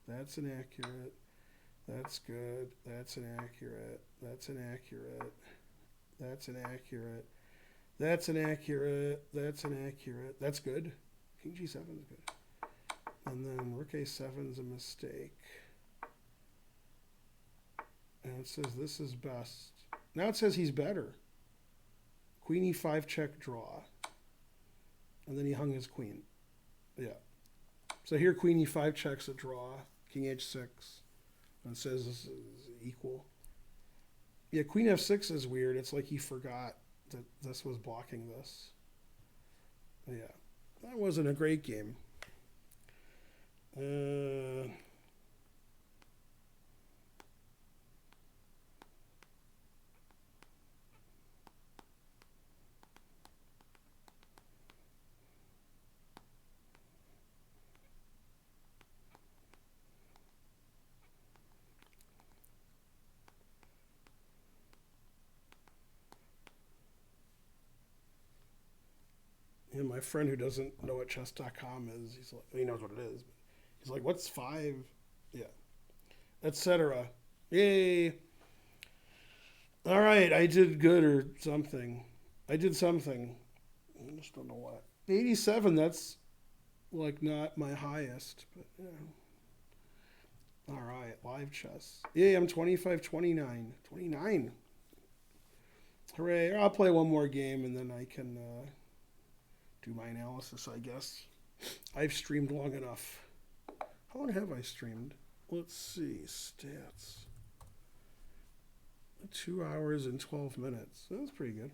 That's inaccurate. That's good. That's inaccurate. That's inaccurate. That's inaccurate. That's inaccurate. That's inaccurate. That's good. King g7 is good. And then rook a7 is a mistake. And it says this is best. Now it says he's better. Queen e5 check draw. And then he hung his queen. Yeah. So here queen e5 checks a draw. King h6. And it says this is equal. Yeah, queen f6 is weird. It's like he forgot that this was blocking this. Yeah. That wasn't a great game. And my friend who doesn't know what chess.com is, he's like, he knows what it is, but he's like, what's 5? Yeah. Etc. Yay. All right, I did good or something. I did something. I just don't know what. 87, that's like not my highest, but yeah. All right, live chess. Yeah, I'm 25, 29. 29. Hooray. I'll play one more game and then I can do my analysis, I guess. I've streamed long enough. How long have I streamed? Let's see. Stats. 2 hours and 12 minutes. That's pretty good.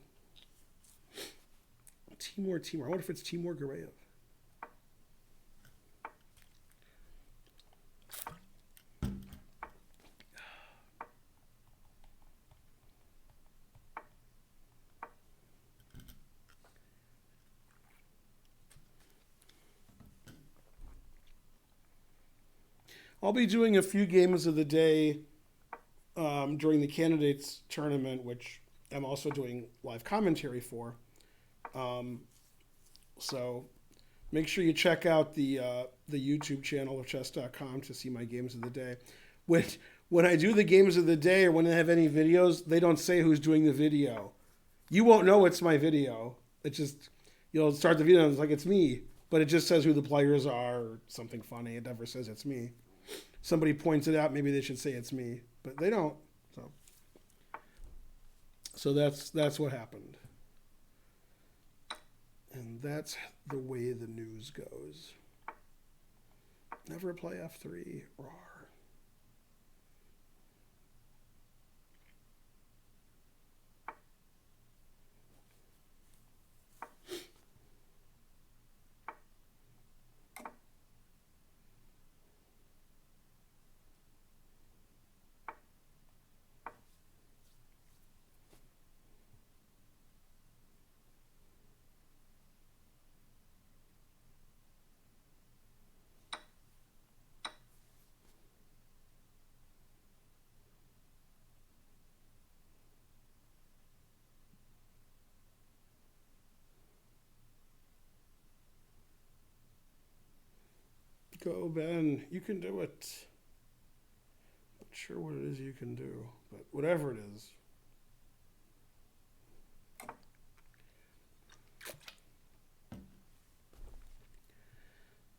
Timur. I wonder if it's Timur Gareev. I'll be doing a few games of the day during the candidates tournament, which I'm also doing live commentary for. So make sure you check out the YouTube channel of chess.com to see my games of the day. When I do the games of the day or when I have any videos, they don't say who's doing the video. You won't know it's my video. It just, you'll start the video and it's like it's me, but it just says who the players are or something funny. It never says it's me. Somebody points it out, maybe they should say it's me, but they don't. So that's what happened. And that's the way the news goes. Never play F3. Rawr. Go, Ben. You can do it. Not sure what it is you can do, but whatever it is.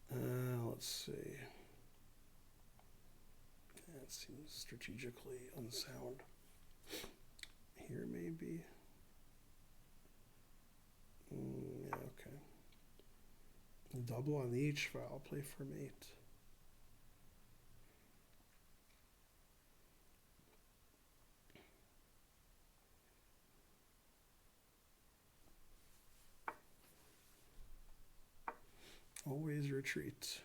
Let's see. That seems strategically unsound. Here, maybe. Yeah, okay. Double on the H file, play for mate. Always retreat.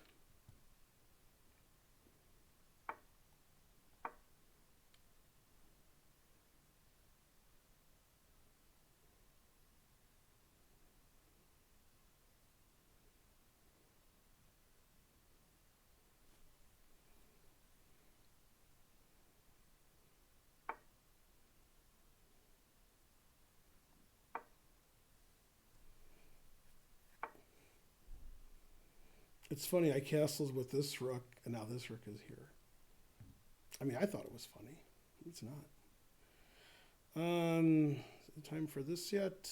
It's funny, I castled with this rook, and now this rook is here. I mean, I thought it was funny. It's not. Is it time for this yet?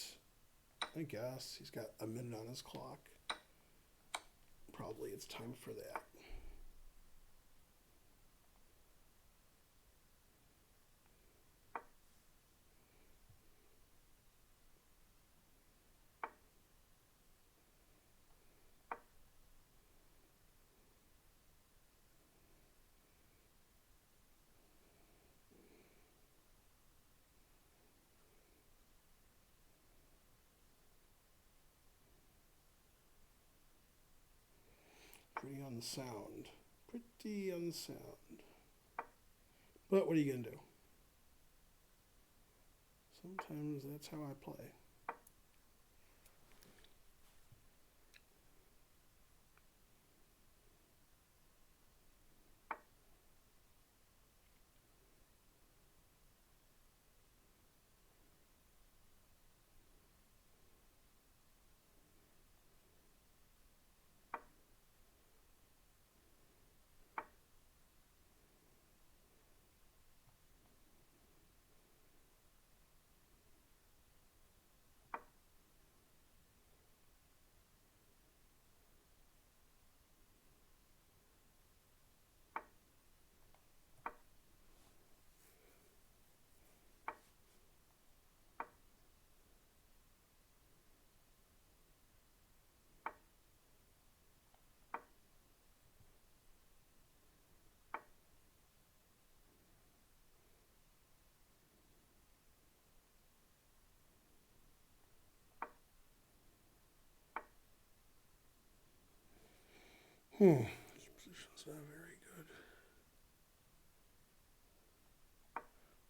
I guess. He's got a minute on his clock. Probably it's time for that. Pretty unsound. Pretty unsound. But what are you going to do? Sometimes that's how I play. This position's not very good.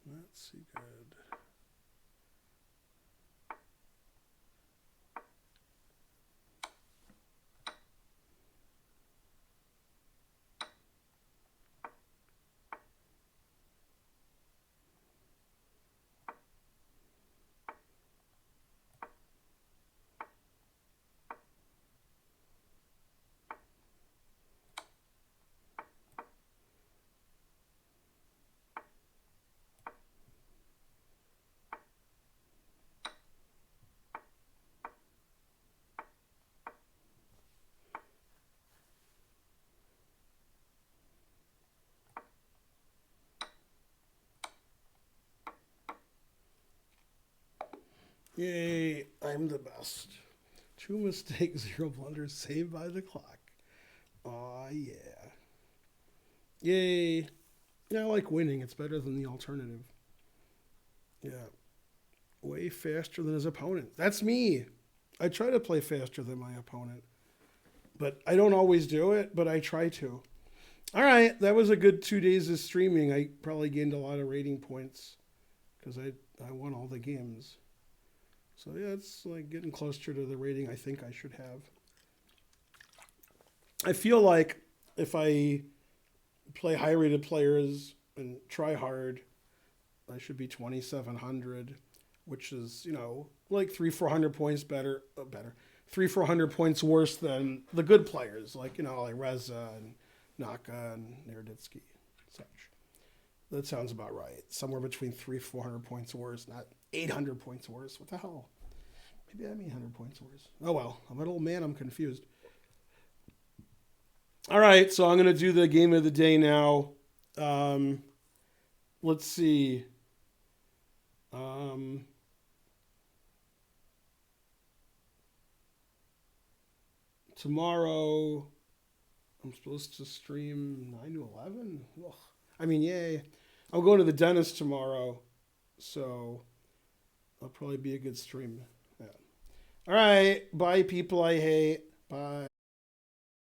Let's see good. Yay, I'm the best. 2 mistakes, 0 blunders, saved by the clock. Aw, yeah. Yay. Yeah, I like winning. It's better than the alternative. Yeah. Way faster than his opponent. That's me. I try to play faster than my opponent. But I don't always do it, but I try to. All right, that was a good 2 days of streaming. I probably gained a lot of rating points because I won all the games. So yeah, it's like getting closer to the rating I think I should have. I feel like if I play high rated players and try hard, I should be 2,700, which is, like 300-400 points better, 300-400 points worse than the good players, like, like Reza and Naka and Nerditsky, such. That sounds about right. Somewhere between 300-400 points worse, not 800 points worse. What the hell? Maybe I'm 800 points worse. Oh well, I'm an old man. I'm confused. All right, so I'm going to do the game of the day now. Let's see. Tomorrow, I'm supposed to stream 9 to 11. Ugh. I mean, yay. I'm going to the dentist tomorrow, so that'll probably be a good stream. Yeah. All right. Bye, people I hate. Bye.